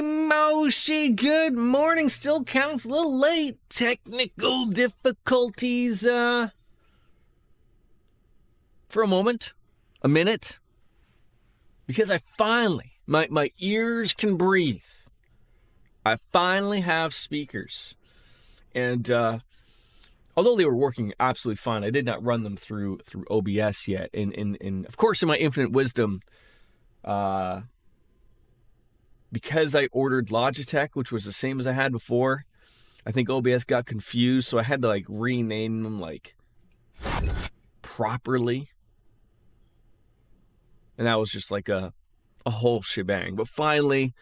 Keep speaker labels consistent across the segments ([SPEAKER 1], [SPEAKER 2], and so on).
[SPEAKER 1] Moshi, good morning. Still counts, a little late. Technical difficulties, for a moment, a minute. Because I finally, my ears can breathe. I finally have speakers. And, although they were working absolutely fine, I did not run them through OBS yet. And of course, in my infinite wisdom, because I ordered Logitech, which was the same as I had before, I think OBS got confused, so I had to rename them properly. And that was just a whole shebang. But finally,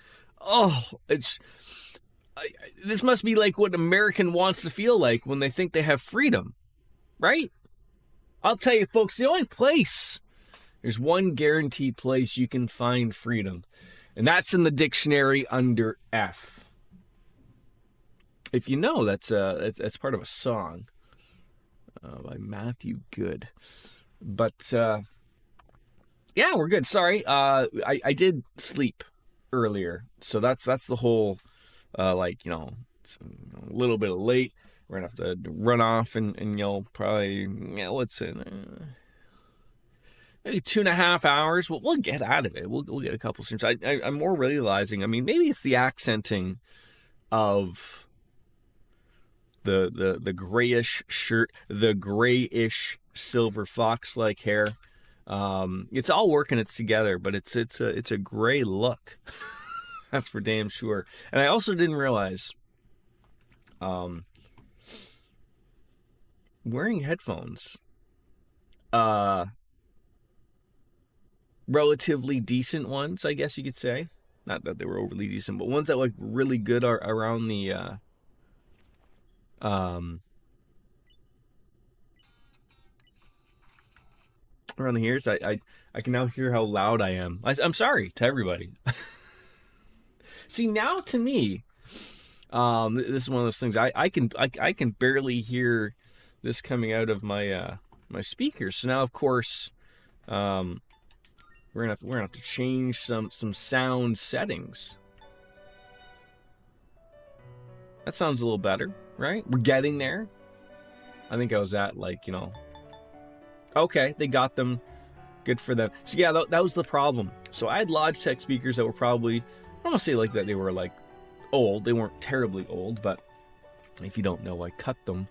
[SPEAKER 1] this must be what an American wants to feel like when they think they have freedom, right? I'll tell you, folks, there's one guaranteed place you can find freedom, and that's in the dictionary under F. If you know, that's part of a song by Matthew Good. But yeah, we're good. Sorry, I did sleep earlier, so that's the whole it's a little bit late. We're gonna have to run off and probably what's it? Maybe 2.5 hours. We'll get out of it. We'll get a couple streams. I'm more realizing. I mean, maybe it's the accenting of the grayish shirt, the grayish silver fox-like hair. It's all working its together, but it's a gray look. That's for damn sure. And I also didn't realize, wearing headphones, relatively decent ones, I guess you could say. Not that they were overly decent, but ones that really good are around the around the ears. I can now hear how loud I am. I'm sorry to everybody. See, now to me, this is one of those things. I can barely hear this coming out of my my speakers. So now, of course, we're gonna have to change some sound settings. That sounds a little better, right? We're getting there. I think I was at okay, they got them. Good for them. So yeah, that was the problem. So I had Logitech speakers that were probably, I don't want to say that they were old. They weren't terribly old, but if you don't know, I cut them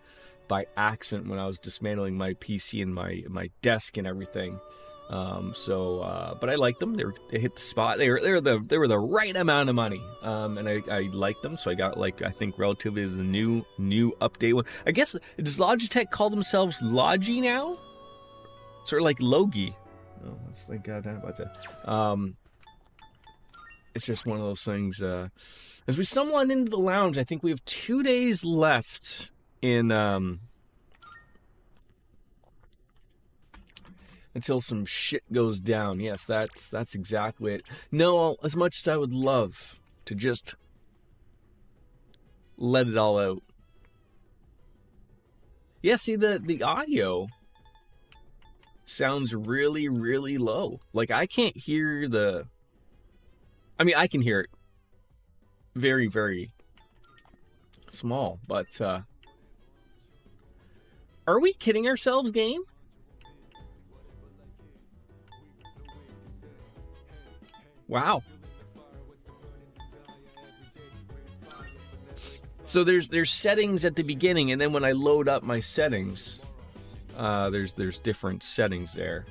[SPEAKER 1] by accident when I was dismantling my PC and my desk and everything. But I liked them. They hit the spot. They were the right amount of money. And I liked them. So I got I think relatively the new update one. I guess, does Logitech call themselves Logi now? Sort of like Logi. Oh, let's think about that. It's just one of those things. As we stumble on into the lounge, I think we have 2 days left in until some shit goes down. Yes, that's exactly it. No, as much as I would love to just let it all out. Yeah, see, the audio sounds really, really low. I can't hear I can hear it very, very small, but are we kidding ourselves, game? Wow. So there's settings at the beginning, and then when I load up my settings, there's different settings there.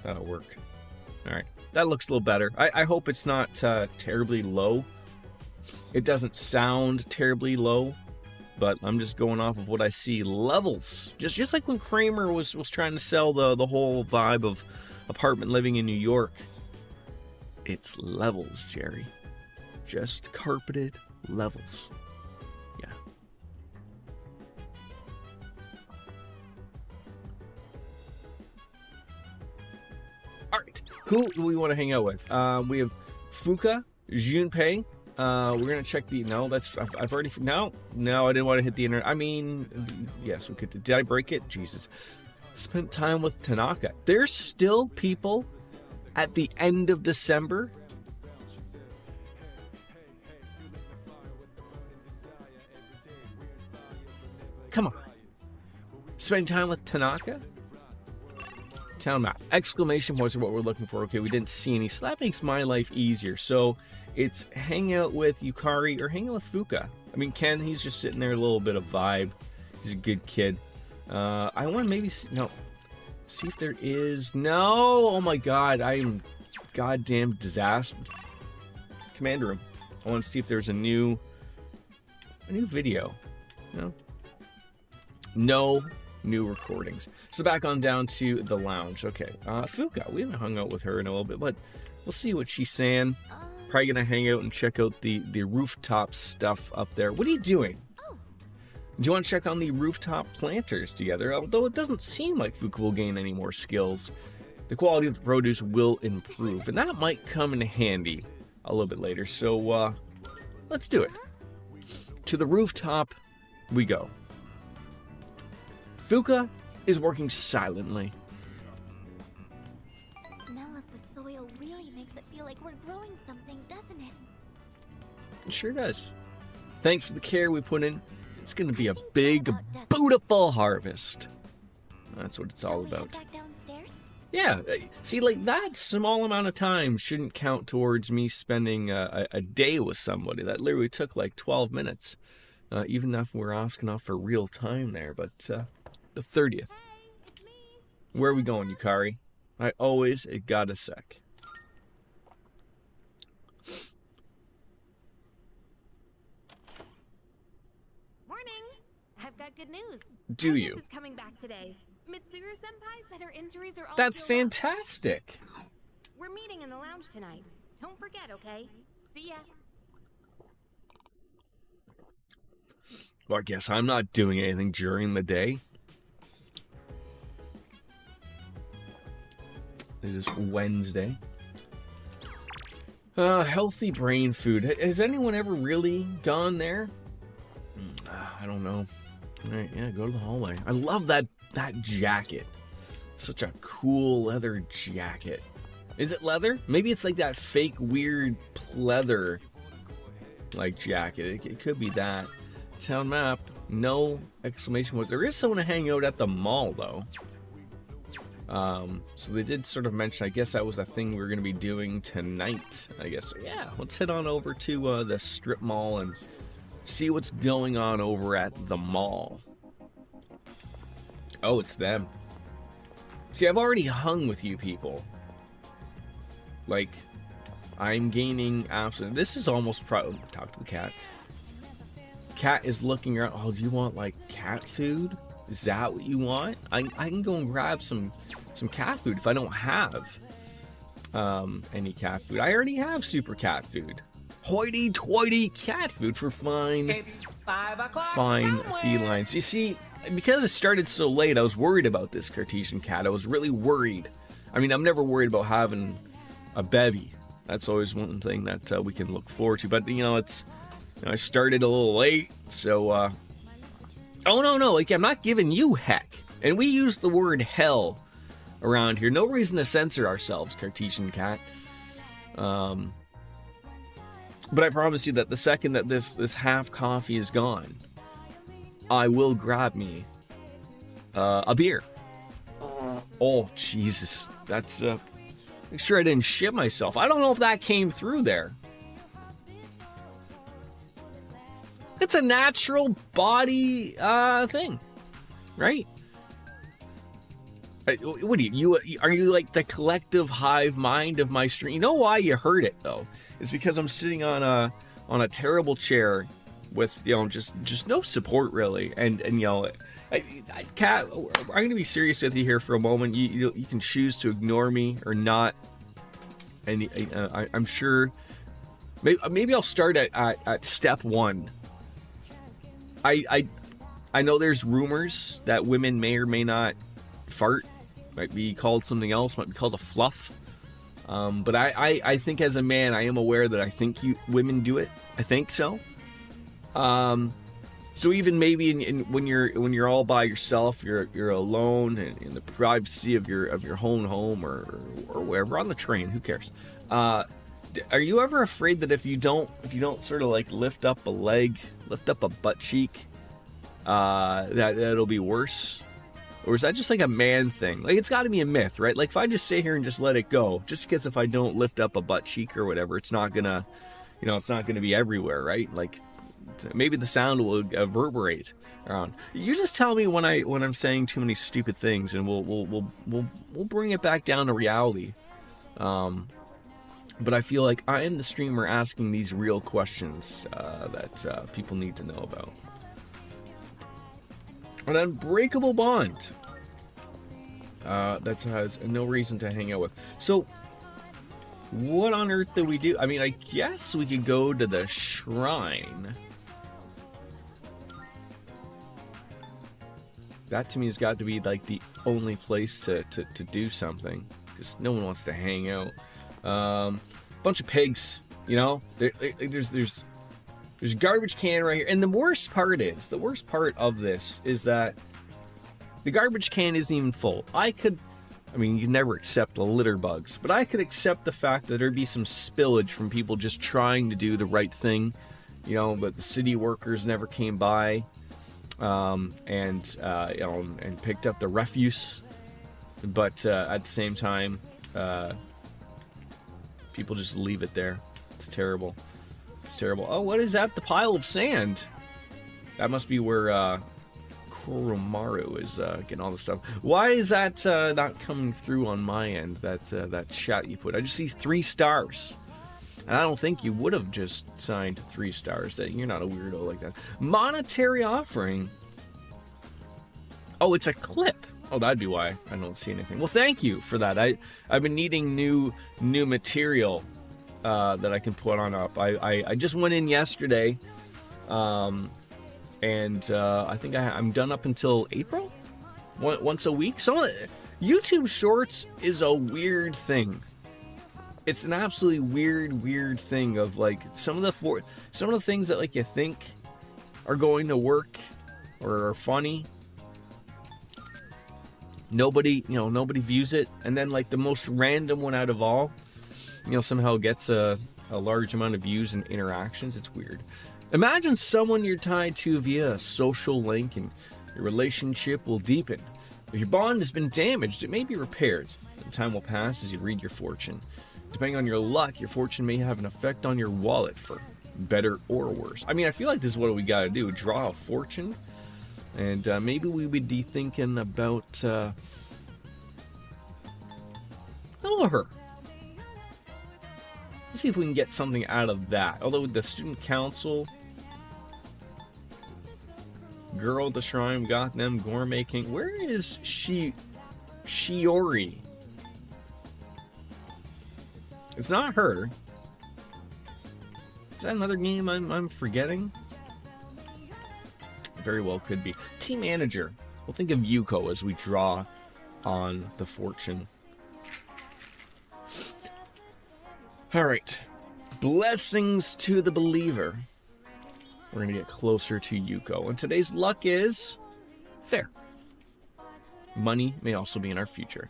[SPEAKER 1] That'll work. All right, that looks a little better. I hope it's not terribly low. It doesn't sound terribly low, but I'm just going off of what I see. Levels, just like when Kramer was trying to sell the whole vibe of apartment living in New York. It's levels, Jerry. Just carpeted levels. Yeah. All right. Who do we want to hang out with? We have Fuka, Junpei. We're gonna check the. No, that's I've already. No, I didn't want to hit the internet. I mean, yes, we could. Did I break it? Jesus. Spent time with Tanaka. There's still people at the end of December Come on. Spend time with Tanaka? Town map. Exclamation points are what we're looking for. Okay, we didn't see any. So that makes my life easier. So it's hang out with Yukari or hang out with Fuka. I mean, Ken, he's just sitting there, a little bit of vibe. He's a good kid. I want to maybe see if there is. No! Oh my god, I am goddamn disaster. Commander room. I want to see if there's a new video. No new recordings. So back on down to the lounge. Okay, Fuka, we haven't hung out with her in a little bit, but we'll see what she's saying. Probably gonna hang out and check out the rooftop stuff up there. What are you doing? Do you want to check on the rooftop planters together? Although it doesn't seem like Fuka will gain any more skills, the quality of the produce will improve, and that might come in handy a little bit later. So let's do it. To the rooftop we go. Fuka is working silently.
[SPEAKER 2] The smell of the soil really makes it feel like we're growing something, doesn't it?
[SPEAKER 1] It sure does. Thanks to the care we put in, it's going to be a big, beautiful harvest. That's what it's all about.
[SPEAKER 2] Back downstairs?
[SPEAKER 1] Yeah, see, like that small amount of time shouldn't count towards me spending a day with somebody. That literally took like 12 minutes. Even if we're asking off for real time there, but the 30th. Where are we going, Yukari? I always got a sec.
[SPEAKER 3] Morning. I've got good news.
[SPEAKER 1] Do
[SPEAKER 3] Agnes
[SPEAKER 1] you?
[SPEAKER 3] Is coming back today. Mitsuru Senpai said her injuries are all
[SPEAKER 1] That's
[SPEAKER 3] healed up.
[SPEAKER 1] fantastic.
[SPEAKER 3] We're meeting in the lounge tonight. Don't forget, okay? See ya.
[SPEAKER 1] Well, I guess I'm not doing anything during the day. It is Wednesday. Healthy brain food. Has anyone ever really gone there? I don't know. All right, yeah, go to the hallway. I love that jacket. Such a cool leather jacket. Is it leather? Maybe it's like that fake weird pleather like jacket. It could be that. Town map. No exclamation points. There is someone to hang out at the mall though. So they did sort of mention, I guess that was a thing we were going to be doing tonight, I guess. So yeah, let's head on over to the strip mall and see what's going on over at the mall. Oh, it's them. See, I've already hung with you people. Like, I'm gaining absolutely. This is almost probably. Talk to the cat. Cat is looking around. Oh, do you want like cat food? Is that what you want? I can go and grab some cat food if I don't have any cat food. I already have super cat food. Hoity-toity cat food for fine felines. You see, because it started so late, I was worried about this Cartesian cat. I was really worried. I mean, I'm never worried about having a bevy. That's always one thing that we can look forward to. But, I started a little late, so... Oh, no, like, I'm not giving you heck. And we use the word hell around here. No reason to censor ourselves, Cartesian cat. But I promise you that the second that this half coffee is gone, I will grab me a beer. Oh, Jesus. That's, make sure I didn't shit myself. I don't know if that came through there. It's a natural body thing, right? What are you are you like the collective hive mind of my stream? You know why you heard it though? It's because I'm sitting on a terrible chair with just no support really, and Kat, I'm going to be serious with you here for a moment. You can choose to ignore me or not, and I'm sure maybe I'll start at step one. I know there's rumors that women may or may not fart. Might be called something else. Might be called a fluff. But I think as a man, I am aware that I think women do it. I think so. So even maybe when you're all by yourself, you're alone in the privacy of your home or wherever on the train. Who cares? Are you ever afraid that if you don't sort of like lift up a leg, lift up a butt cheek, that it'll be worse? Or is that just like a man thing? Like, it's got to be a myth, right? Like, if I just sit here and just let it go, just because if I don't lift up a butt cheek or whatever, it's not gonna, it's not gonna be everywhere, right? Like, maybe the sound will reverberate around. You just tell me when I'm saying too many stupid things, and we'll bring it back down to reality. But I feel like I am the streamer asking these real questions that people need to know about. An unbreakable bond. That has no reason to hang out with. So, what on earth do we do? I mean, I guess we could go to the shrine. That to me has got to be like the only place to do something, because no one wants to hang out. Bunch of pigs, there's a garbage can right here. And the worst part of this is that the garbage can isn't even full. You can never accept the litter bugs, but I could accept the fact that there'd be some spillage from people just trying to do the right thing, but the city workers never came by, and picked up the refuse. But at the same time, people just leave it there. It's terrible. It's terrible. Oh, what is that? The pile of sand. That must be where Koromaru is getting all the stuff. Why is that not coming through on my end? That chat you put. I just see 3 stars. And I don't think you would have just signed 3 stars. That you're not a weirdo like that. Monetary offering. Oh, it's a clip. Oh, that'd be why I don't see anything. Well, thank you for that. I've been needing new material that I can put on up. I just went in yesterday, and I think I'm done up until April, once a week. YouTube Shorts is a weird thing. It's an absolutely weird thing of like some of the things that like you think are going to work or are funny. Nobody views it, and then like the most random one out of all, somehow gets a large amount of views and interactions. It's weird. Imagine someone you're tied to via a social link, and your relationship will deepen. If your bond has been damaged, it may be repaired, and time will pass as you read your fortune. Depending on your luck, your fortune may have an effect on your wallet for better or worse. I mean, I feel like this is what we gotta do: draw a fortune, and maybe we would be thinking about her. Let's see if we can get something out of that. Although with the student council, girl at the shrine, got them gourmet king. Where is Shiori? It's not her. Is that another game I'm forgetting? Very well could be. Team manager. We'll think of Yuko as we draw on the fortune. Alright. Blessings to the believer. We're going to get closer to Yuko. And today's luck is fair. Money may also be in our future.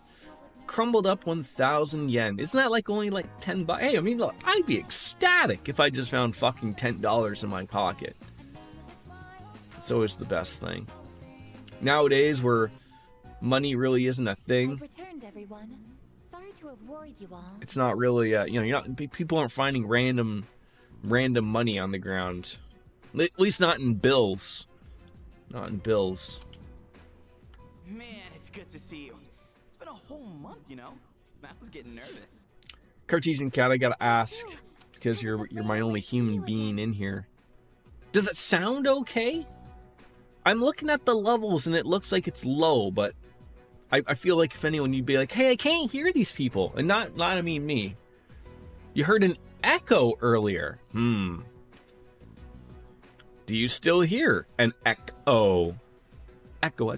[SPEAKER 1] Crumbled up 1,000 yen. Isn't that like only like 10 bucks? Hey, I mean, look, I'd be ecstatic if I just found fucking $10 in my pocket. It's always the best thing. Nowadays, where money really isn't a thing.
[SPEAKER 2] I've returned, everyone. Sorry to have worried you all.
[SPEAKER 1] It's not really, people aren't finding random money on the ground. At least not in bills. Not in bills.
[SPEAKER 4] Man, it's good to see you. It's been a whole month, I was getting nervous.
[SPEAKER 1] Cartesian Cat, I gotta ask, because you're my only human being in here. Does it sound okay? I'm looking at the levels and it looks like it's low, but I feel like if anyone, you'd be like, hey, I can't hear these people. And not I mean me. You heard an echo earlier. Do you still hear an echo? Echo.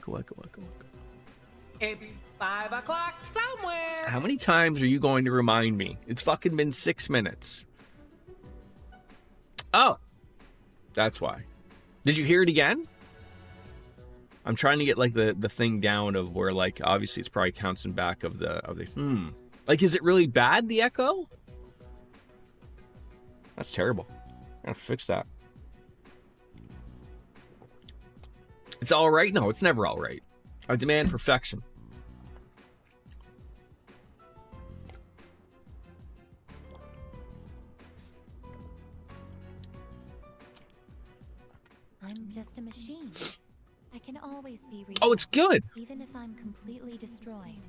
[SPEAKER 5] It's 5 o'clock somewhere.
[SPEAKER 1] How many times are you going to remind me? It's fucking been 6 minutes. Oh. That's why. Did you hear it again? I'm trying to get like the thing down of where like obviously it's probably counting back of the Like, is it really bad, the echo? That's terrible. I gotta fix that. It's all right? No, it's never all right. I demand perfection.
[SPEAKER 2] I'm just a machine. I can always be reset.
[SPEAKER 1] Oh, it's good.
[SPEAKER 2] Even if I'm completely destroyed,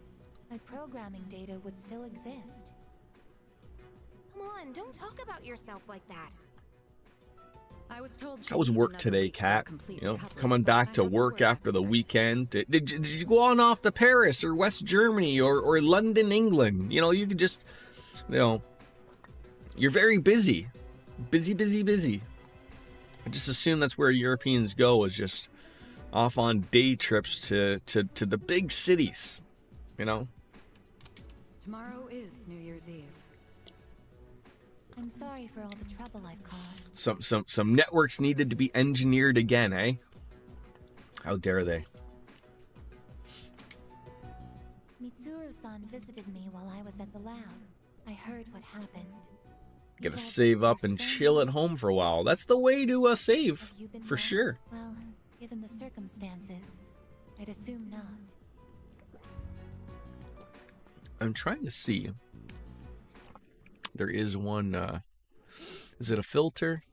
[SPEAKER 2] my programming data would still exist.
[SPEAKER 3] Come on, don't talk about yourself like that.
[SPEAKER 6] I was told
[SPEAKER 1] How was work today, Kat? You know, coming back to work after the weekend. Did you go on off to Paris or West Germany or London, England? You know, you could just, you know, you're very busy. Busy, busy, busy. I just assume that's where Europeans go, is just off on day trips to the big cities, you know?
[SPEAKER 6] Tomorrow is New Year's Eve.
[SPEAKER 2] I'm sorry for all the trouble I've caused.
[SPEAKER 1] Some networks needed to be engineered again, eh? How dare they?
[SPEAKER 2] Mitsuru-san visited me while I was at the lab. I heard what happened.
[SPEAKER 1] Gotta save up and chill at home for a while. That's the way to save,
[SPEAKER 2] Have you been
[SPEAKER 1] for
[SPEAKER 2] well?
[SPEAKER 1] sure.
[SPEAKER 2] Well, given the circumstances, I'd assume not.
[SPEAKER 1] I'm trying to see. There is one, is it a filter?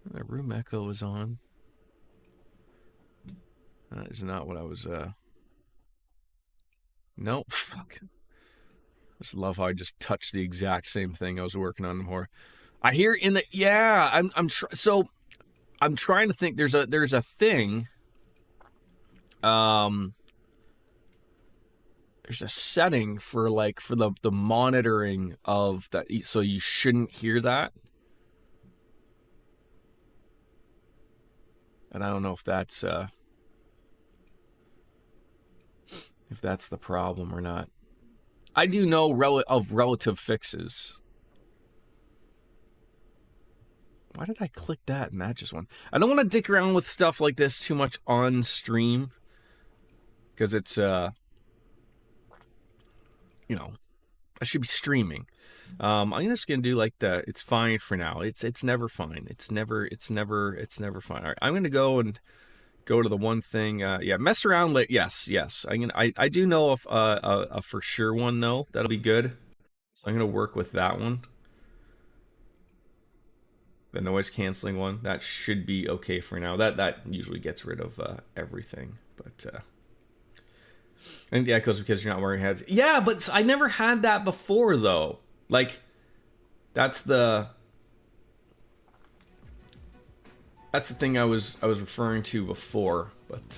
[SPEAKER 1] The room echo is on. That is not what I was, no, fuck. I just love how I just touched the exact same thing I was working on before. I hear in the, yeah, so I'm trying to think, there's a thing, there's a setting for the monitoring of that, so you shouldn't hear that. And I don't know if that's the problem or not. I do know of relative fixes. Why did I click that and that just went? I don't want to dick around with stuff like this too much on stream, because it's you know, I should be streaming. I'm just gonna do like the it's fine for now. It's never fine. It's never fine. All right, I'm gonna go to the one thing. Yeah, mess around. Yes. I do know of a for sure one though. That'll be good. So I'm gonna work with that one. The noise canceling one, that should be okay for now. That usually gets rid of everything, but. And the echoes because you're not wearing heads. Yeah, but I never had that before though. Like, that's the thing I was referring to before. But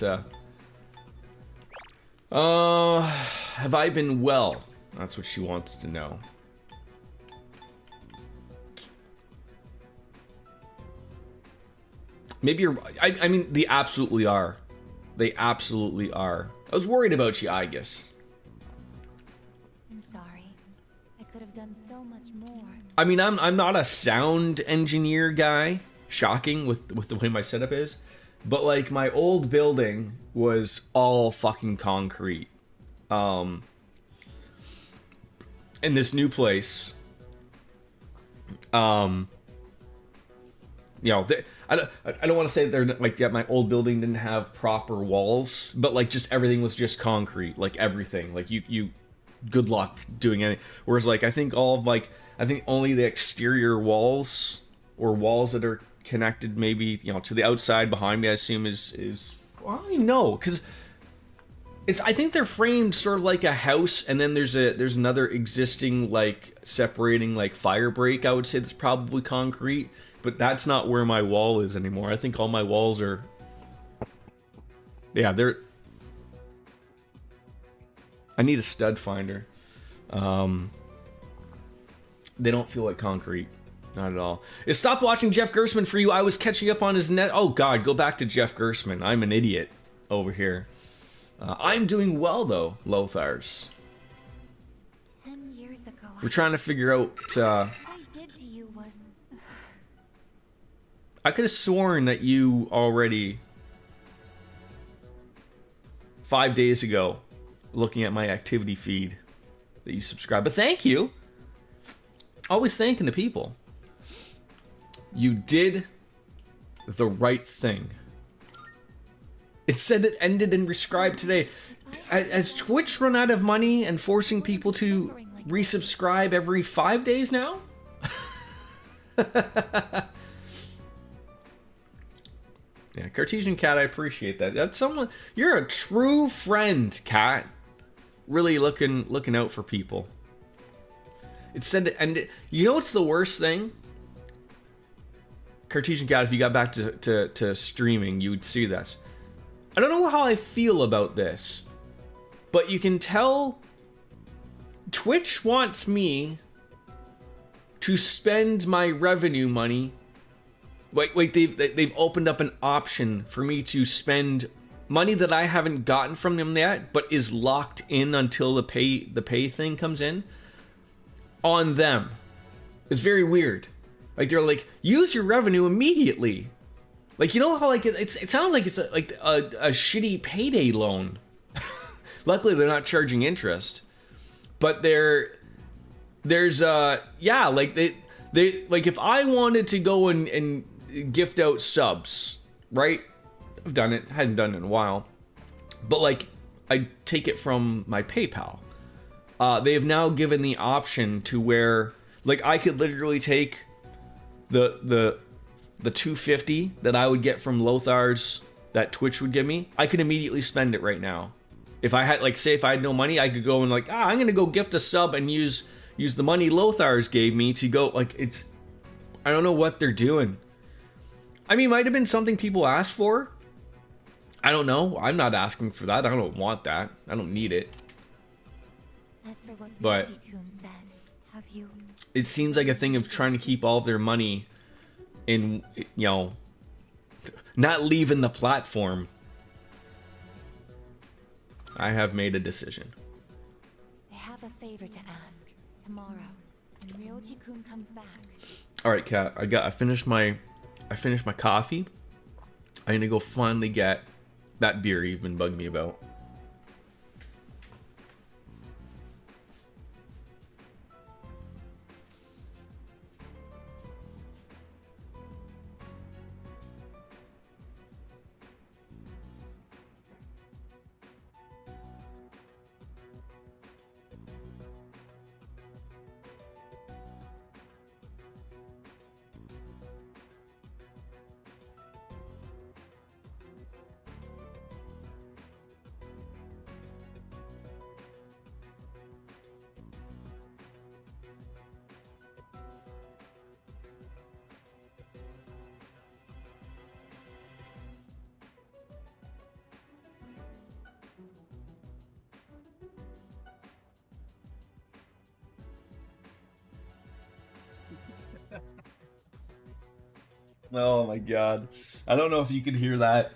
[SPEAKER 1] have I been well? That's what she wants to know. Maybe you're. I mean, they absolutely are. They absolutely are. I was worried about you, I guess.
[SPEAKER 2] I'm sorry. I could have done so much more.
[SPEAKER 1] I mean, I'm not a sound engineer guy. Shocking with the way my setup is. But like my old building was all fucking concrete. And this new place, you know, I don't want to say they're like, yeah, my old building didn't have proper walls, but like just everything was just concrete, like everything. Like you good luck doing anything. Whereas like I think only the exterior walls or walls that are connected maybe, you know, to the outside behind me, I assume is well, I don't even know, because I think they're framed sort of like a house, and then there's another existing like separating like fire break, I would say, that's probably concrete. But that's not where my wall is anymore. I think all my walls are... Yeah, they're... I need a stud finder. They don't feel like concrete. Not at all. Stop watching Jeff Gersman for you. I was catching up on his net... Oh, God, go back to Jeff Gersman. I'm an idiot over here. I'm doing well, though, Lothars.
[SPEAKER 2] 10 years ago,
[SPEAKER 1] We're trying to figure out...
[SPEAKER 2] what I did to you was...
[SPEAKER 1] I could have sworn that you already 5 days ago, looking at my activity feed, that you subscribed. But thank you. Always thanking the people. You did the right thing. It said it ended and rescribed today. Has Twitch run out of money and forcing people to resubscribe every 5 days now? Yeah, Cartesian Cat, I appreciate that. That's someone, you're a true friend, Cat. Really looking out for people. It said it ended. You know what's the worst thing? Cartesian Cat, if you got back to streaming, you would see this. I don't know how I feel about this, but you can tell Twitch wants me to spend my revenue money. Wait, they've opened up an option for me to spend money that I haven't gotten from them yet, but is locked in until the pay thing comes in on them. It's very weird. Like they're like, use your revenue immediately. Like, you know how like it sounds like it's like a shitty payday loan. Luckily, they're not charging interest, but there's yeah, like they like if I wanted to go and gift out subs, right? I've done it, hadn't done it in a while, but like I take it from my PayPal. They have now given the option to where like I could literally take the 250 that I would get from Lothar's that Twitch would give me. I could immediately spend it right now. If I had, like, say if I had no money, I could go and like, I'm gonna go gift a sub and use the money Lothar's gave me to go, like, it's, I don't know what they're doing. I mean, it might have been something people asked for. I don't know. I'm not asking for that. I don't want that. I don't need it.
[SPEAKER 2] As for what
[SPEAKER 1] But
[SPEAKER 2] Ryuji-kun said, have you?
[SPEAKER 1] it seems like a thing of trying to keep all of their money in, you know, not leaving the platform. I have made a decision.
[SPEAKER 2] I have a favor to ask. Tomorrow, when Ryoji-kun comes back.
[SPEAKER 1] All right, Kat. I finished my coffee. I'm gonna go finally get that beer you've been bugging me about. Oh my god. I don't know if you could hear that.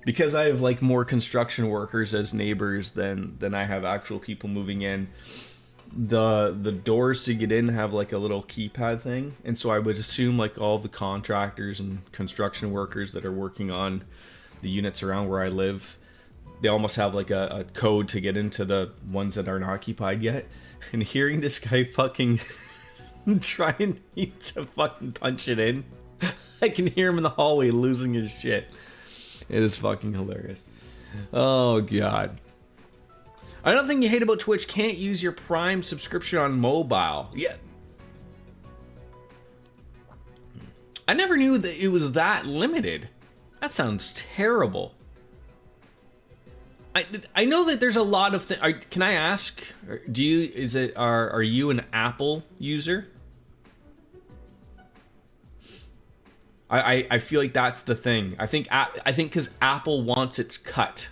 [SPEAKER 1] Because I have like more construction workers as neighbors than I have actual people moving in. The doors to get in have like a little keypad thing, and so I would assume like all the contractors and construction workers that are working on the units around where I live, they almost have like a code to get into the ones that aren't occupied yet. And hearing this guy fucking trying to fucking punch it in, I can hear him in the hallway losing his shit. It is fucking hilarious. Oh god. Another thing you hate about Twitch, can't use your Prime subscription on mobile. Yeah. I never knew that it was that limited. That sounds terrible. I know that there's a lot of things. Can I ask? Are you an Apple user? I feel like that's the thing. I think because Apple wants its cut.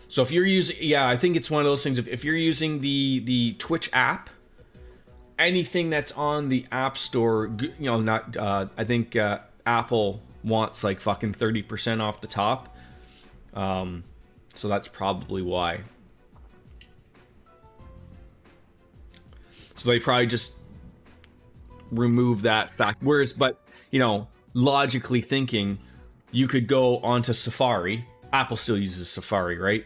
[SPEAKER 1] So if you're using, yeah, I think it's one of those things. If you're using the Twitch app, anything that's on the App Store, you know, not. I think Apple wants like fucking 30% off the top. So that's probably why. So they probably just remove that fact. Whereas, but you know, logically thinking, you could go onto Safari. Apple still uses Safari, right?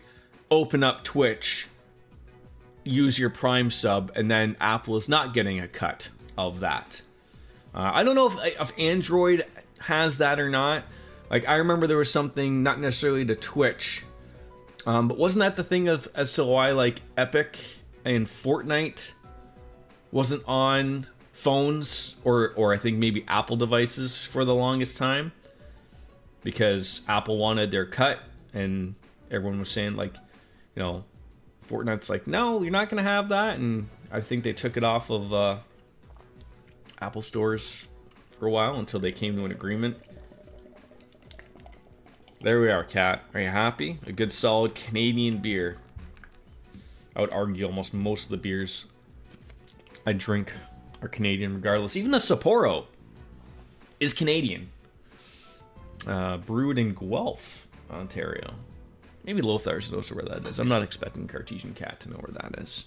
[SPEAKER 1] Open up Twitch, use your Prime sub, and then Apple is not getting a cut of that. I don't know if Android has that or not. Like, I remember there was something, not necessarily to Twitch, but wasn't that the thing of as to why, like, Epic and Fortnite wasn't on phones or I think maybe Apple devices for the longest time? Because Apple wanted their cut, and everyone was saying, like, you know, Fortnite's like, no, you're not going to have that. And I think they took it off of Apple stores for a while until they came to an agreement. There we are, Kat. Are you happy? A good solid Canadian beer. I would argue almost most of the beers I drink are Canadian regardless. Even the Sapporo is Canadian. Brewed in Guelph, Ontario. Maybe Lothar's knows where that is. I'm not expecting Cartesian Cat to know where that is.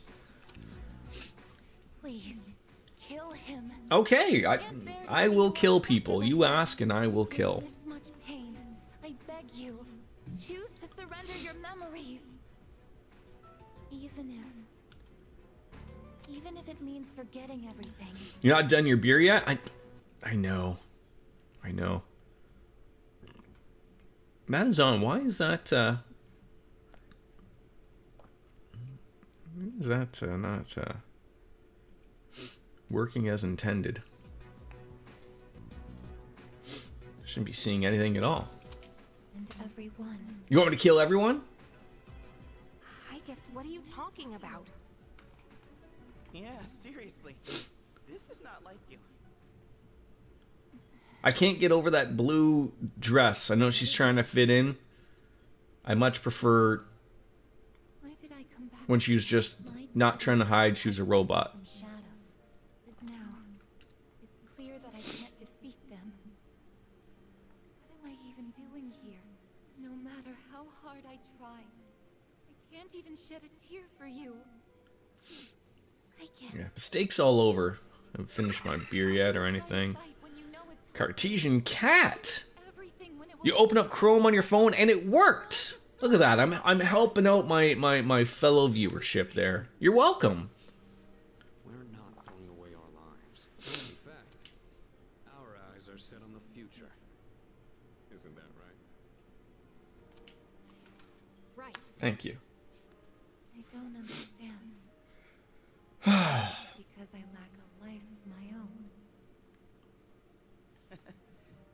[SPEAKER 2] Please, kill him.
[SPEAKER 1] Okay, I will kill people. You ask and I will kill.
[SPEAKER 2] This much pain. I beg you, choose to surrender your memories. Even if it means forgetting everything.
[SPEAKER 1] You're not done your beer yet? I know. I know. Madazon, why is that not working as intended? Shouldn't be seeing anything at all.
[SPEAKER 2] And everyone.
[SPEAKER 1] You want me to kill everyone?
[SPEAKER 3] I guess, what are you talking about?
[SPEAKER 4] Yeah, seriously. This is not like you.
[SPEAKER 1] I can't get over that blue dress. I know she's trying to fit in. I much prefer
[SPEAKER 2] Why did I come back
[SPEAKER 1] when she was just not trying to hide she was a robot.
[SPEAKER 2] from shadows? But now, it's clear that I can't defeat them. What am I even doing here? No matter how hard I try, I can't even shed a tear for you. I guess.
[SPEAKER 1] Yeah, mistakes all over. I haven't finished my beer yet or anything. Cartesian Cat! You open up Chrome on your phone and it worked! Look at that, I'm helping out my fellow viewership there. You're welcome.
[SPEAKER 7] We're not throwing away our lives. In fact, our eyes are set on the future. Isn't that right?
[SPEAKER 3] Right.
[SPEAKER 1] Thank you.
[SPEAKER 2] I don't understand. Because I lack a life of my own.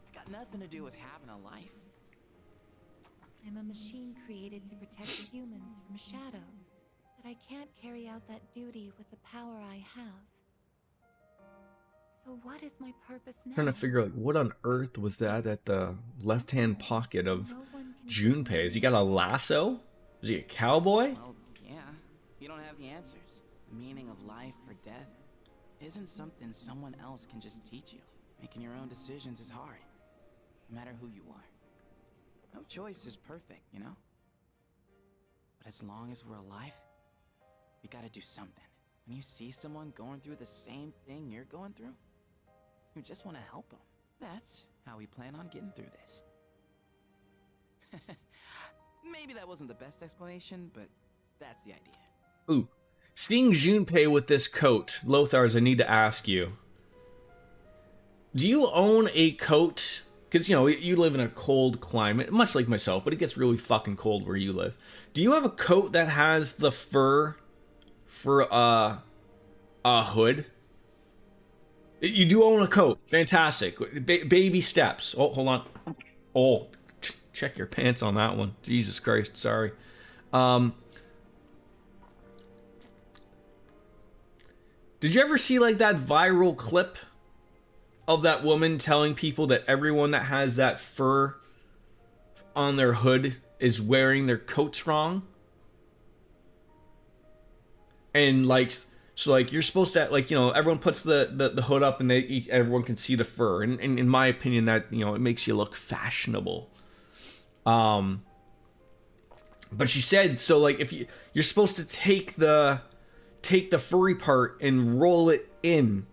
[SPEAKER 4] It's got nothing to do with having a life.
[SPEAKER 2] I'm a machine created to protect humans from shadows, but I can't carry out that duty with the power I have. So what is my purpose now?
[SPEAKER 1] Trying to figure out what on earth was that at the left-hand pocket of
[SPEAKER 2] No one can
[SPEAKER 1] Junpei. Has he got a lasso? Is he a cowboy?
[SPEAKER 4] Well, yeah. You don't have the answers. The meaning of life or death isn't something someone else can just teach you. Making your own decisions is hard, no matter who you are. No choice is perfect, you know? But as long as we're alive, we gotta do something. When you see someone going through the same thing you're going through, you just want to help them. That's how we plan on getting through this. Maybe that wasn't the best explanation, but that's the idea.
[SPEAKER 1] Ooh. Seeing Junpei with this coat, Lothars, I need to ask you. Do you own a coat? Because, you know, you live in a cold climate, much like myself, but it gets really fucking cold where you live. Do you have a coat that has the fur for a hood? You do own a coat. Fantastic. Baby steps. Oh, hold on. Oh, check your pants on that one. Jesus Christ, sorry. Did you ever see like that viral clip of that woman telling people that everyone that has that fur on their hood is wearing their coats wrong? And like, so like you're supposed to, like, you know, everyone puts the hood up and everyone can see the fur. And in my opinion, that, you know, it makes you look fashionable. But she said, so like if you're supposed to take the furry part and roll it in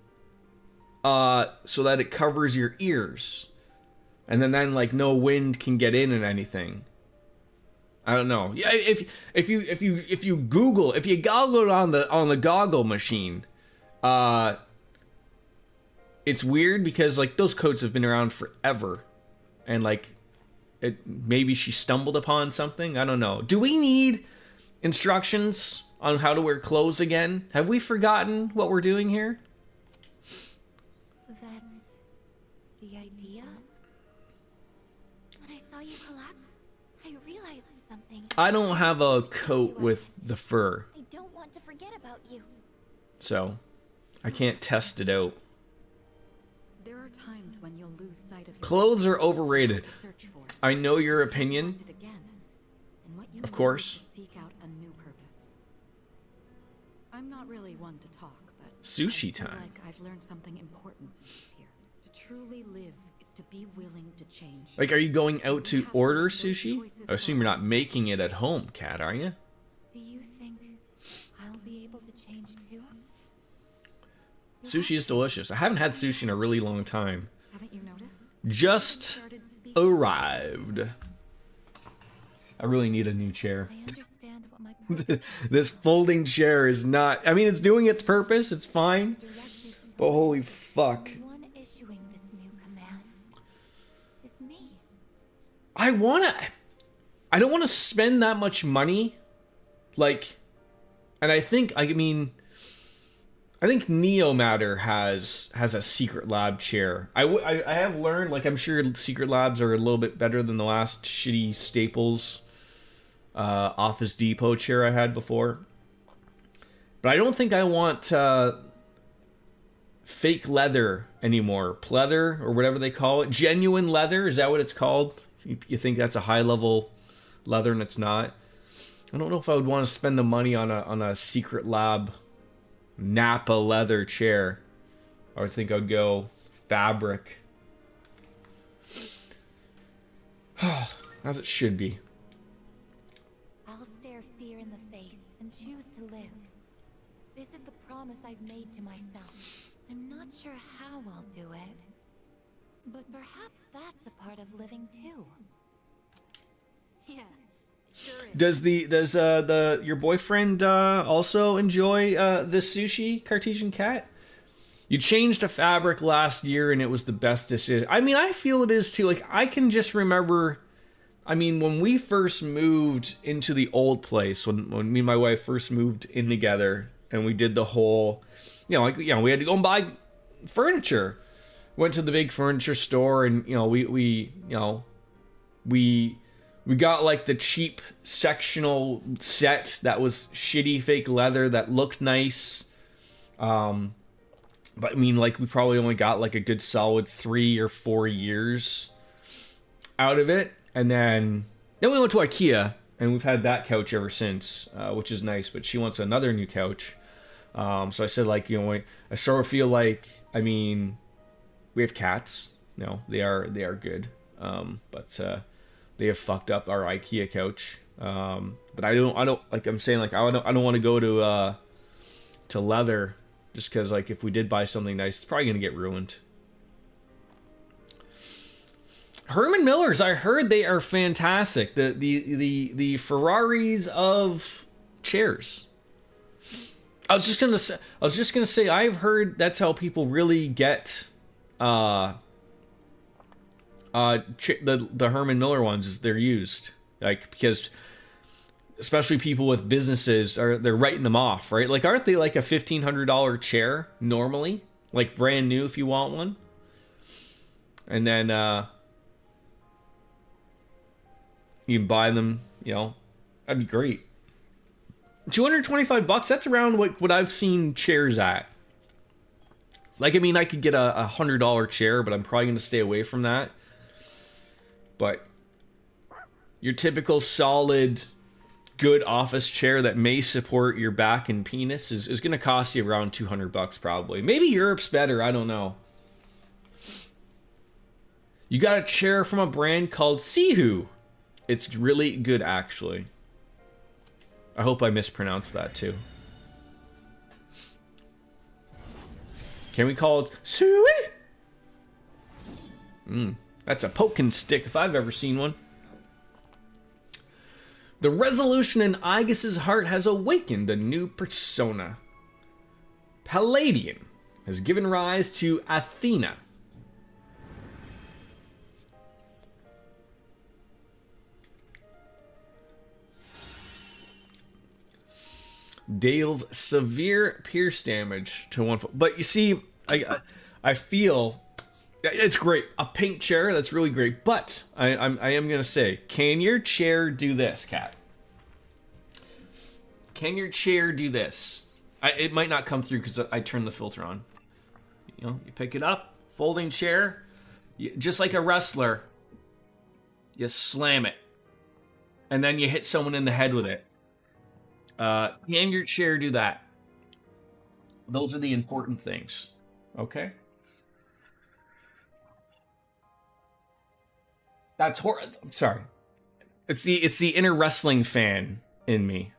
[SPEAKER 1] so that it covers your ears, and then like no wind can get in and anything. I don't know. Yeah, if you goggle it on the goggle machine, it's weird because like those coats have been around forever, and like maybe she stumbled upon something. I don't know. Do we need instructions on how to wear clothes again? Have we forgotten what we're doing here?
[SPEAKER 2] That's the idea?
[SPEAKER 3] When I saw you collapse, I realized something.
[SPEAKER 1] I don't have a coat with the fur,
[SPEAKER 3] I don't want to forget about you.
[SPEAKER 1] so I can't test it out.
[SPEAKER 6] There are times when you'll lose sight of
[SPEAKER 1] Clothes are overrated.
[SPEAKER 6] search for it.
[SPEAKER 1] I know your opinion.
[SPEAKER 6] It again. And what you
[SPEAKER 1] Of
[SPEAKER 6] need
[SPEAKER 1] course.
[SPEAKER 6] is to seek out a new purpose. I'm not really one to talk, but
[SPEAKER 1] Sushi
[SPEAKER 6] I feel
[SPEAKER 1] time.
[SPEAKER 6] like I've learned something important this year. To truly live is to be willing to change.
[SPEAKER 1] Like, are you going out to order sushi? I assume you're not making it at home, Kat, are you?
[SPEAKER 2] Do you think I'll be able to change too?
[SPEAKER 1] Sushi is delicious. I haven't had sushi in a really long time.
[SPEAKER 6] Haven't you noticed?
[SPEAKER 1] Just
[SPEAKER 6] Started speaking.
[SPEAKER 1] arrived. I really need a new chair.
[SPEAKER 2] I understand what my purpose
[SPEAKER 1] This folding chair is not... I mean, it's doing its purpose. It's fine.
[SPEAKER 2] directed
[SPEAKER 1] But holy fuck.
[SPEAKER 2] the one issuing this new command is me.
[SPEAKER 1] I don't want to spend that much money. Like... And I think Neomatter has a secret lab chair. I have learned, like, I'm sure secret labs are a little bit better than the last shitty Staples Office Depot chair I had before. But I don't think I want fake leather anymore. Pleather, or whatever they call it. Genuine leather, is that what it's called? You think that's a high level leather and it's not? I don't know if I would want to spend the money on a secret lab Napa leather chair. I would think I'd go fabric. As it should be.
[SPEAKER 2] I'll stare fear in the face and choose to live. This is the promise I've made to myself. I'm not sure how I'll do it. But perhaps that's a part of living too.
[SPEAKER 3] Yeah, sure is.
[SPEAKER 1] Does your boyfriend also enjoy the sushi, Cartesian Cat? You changed a fabric last year and it was the best decision. I mean, I feel it is too. Like, I can just remember, I mean, when we first moved into the old place, when me and my wife first moved in together, and we did the whole, we had to go and buy furniture. Went to the big furniture store, and we got like the cheap sectional set that was shitty fake leather that looked nice. But I mean, like, we probably only got like a good solid 3 or 4 years out of it. And then we went to IKEA, and we've had that couch ever since, which is nice. But she wants another new couch. So I said, like, I sort of feel like, I mean, we have cats. No, they are good. But they have fucked up our IKEA couch. But I don't like, I'm saying, like, I don't want to go to leather, just because, like, if we did buy something nice, it's probably gonna get ruined. Herman Millers, I heard they are fantastic. The Ferraris of chairs. I was just gonna say I've heard that's how people really get the Herman Miller ones, is they're used, like, because especially people with businesses they're writing them off, right? Like, aren't they like a $1,500 chair normally, like brand new if you want one? And then you can buy them, that'd be great. $225, that's around what I've seen chairs at. Like, I mean, I could get a $100 chair, but I'm probably going to stay away from that. But your typical solid, good office chair that may support your back and penis is going to cost you around $200 probably. Maybe Europe's better, I don't know. You got a chair from a brand called Sihu. It's really good, actually. I hope I mispronounced that too. Can we call it Sui? That's a poking stick if I've ever seen one. The resolution in Aegis's heart has awakened a new persona. Palladian. has given rise to Athena. Deals severe pierce damage to one foot. But you see, I feel it's great. A pink chair, that's really great. But I am gonna say, can your chair do this, Cat? Can your chair do this? It might not come through because I turned the filter on. You know, you pick it up, folding chair, just like a wrestler. You slam it, and then you hit someone in the head with it. Can your chair do that? Those are the important things. Okay? That's horrible. I'm sorry. It's the inner wrestling fan in me.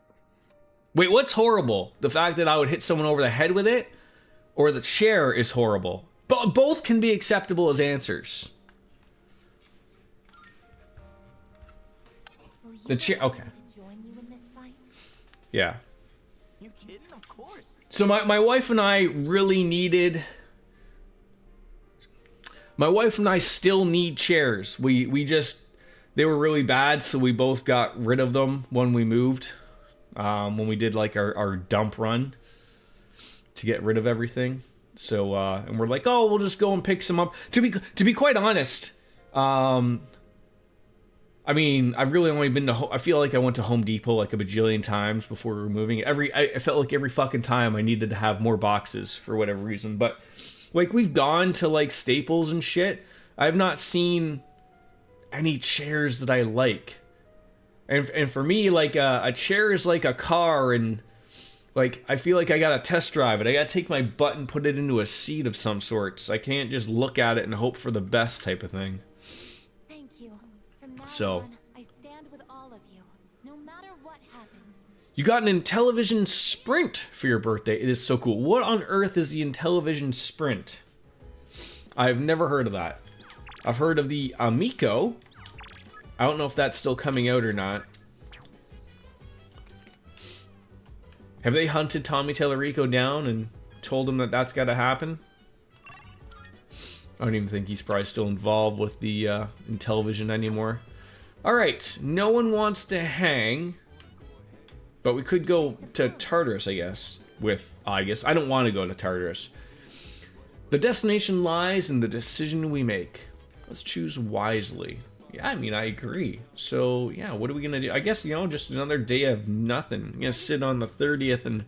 [SPEAKER 1] Wait, what's horrible? The fact that I would hit someone over the head with it, or the chair is horrible? Both can be acceptable as answers. The chair. Okay. Yeah.
[SPEAKER 4] You kidding? Of course.
[SPEAKER 1] So my wife and I really needed. My wife and I still need chairs. We just, they were really bad, so we both got rid of them when we moved. When we did like our dump run to get rid of everything. So and we're like, oh, we'll just go and pick some up. To be quite honest, I mean, I've really only been to. I feel like I went to Home Depot like a bajillion times before we were moving. I felt like every fucking time I needed to have more boxes for whatever reason. But like we've gone to like Staples and shit. I've not seen any chairs that I like. And for me, like a chair is like a car, and like I feel like I gotta test drive it. I gotta take my butt and put it into a seat of some sorts. I can't just look at it and hope for the best type of thing. So,
[SPEAKER 2] I stand with all of you, no matter what happens.
[SPEAKER 1] You got an Intellivision Sprint for your birthday. It is so cool. What on earth is the Intellivision Sprint? I've never heard of that. I've heard of the Amico. I don't know if that's still coming out or not. Have they hunted Tommy Tellerico down and told him that that's got to happen? I don't even think he's probably still involved with the Intellivision anymore. Alright, no one wants to hang. But we could go to Tartarus, I guess. I don't want to go to Tartarus. The destination lies in the decision we make. Let's choose wisely. Yeah, I mean, I agree. So, yeah, what are we going to do? I guess, just another day of nothing. I'm going to sit on the 30th and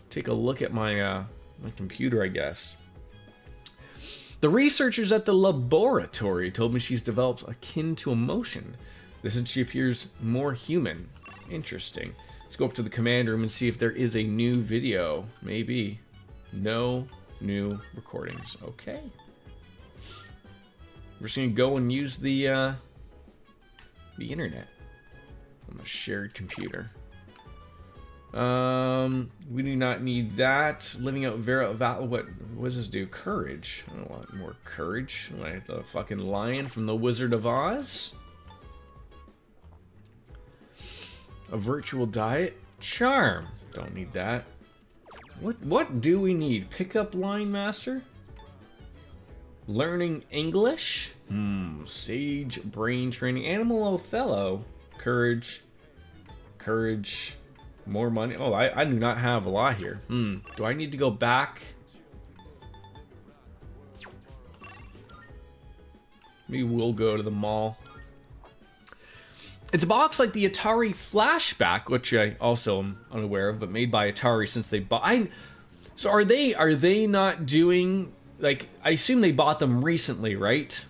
[SPEAKER 1] take a look at my computer, I guess. The researchers at the laboratory told me she's developed akin to emotion. This is she appears more human. Interesting. Let's go up to the command room and see if there is a new video. Maybe. No new recordings. Okay. We're just gonna go and use the internet on a shared computer. We do not need that. Living out what does this do? Courage. I don't want more courage. Like the fucking lion from the Wizard of Oz. A virtual diet. Charm. Don't need that. What do we need? Pickup line master? Learning English? Sage brain training. Animal Othello. Courage. Courage. More money. Oh, I do not have a lot here. Do I need to go back? Maybe we'll go to the mall. It's a box like the Atari Flashback, which I also am unaware of, but made by Atari since they bought. So are they not doing, like, I assume they bought them recently, right?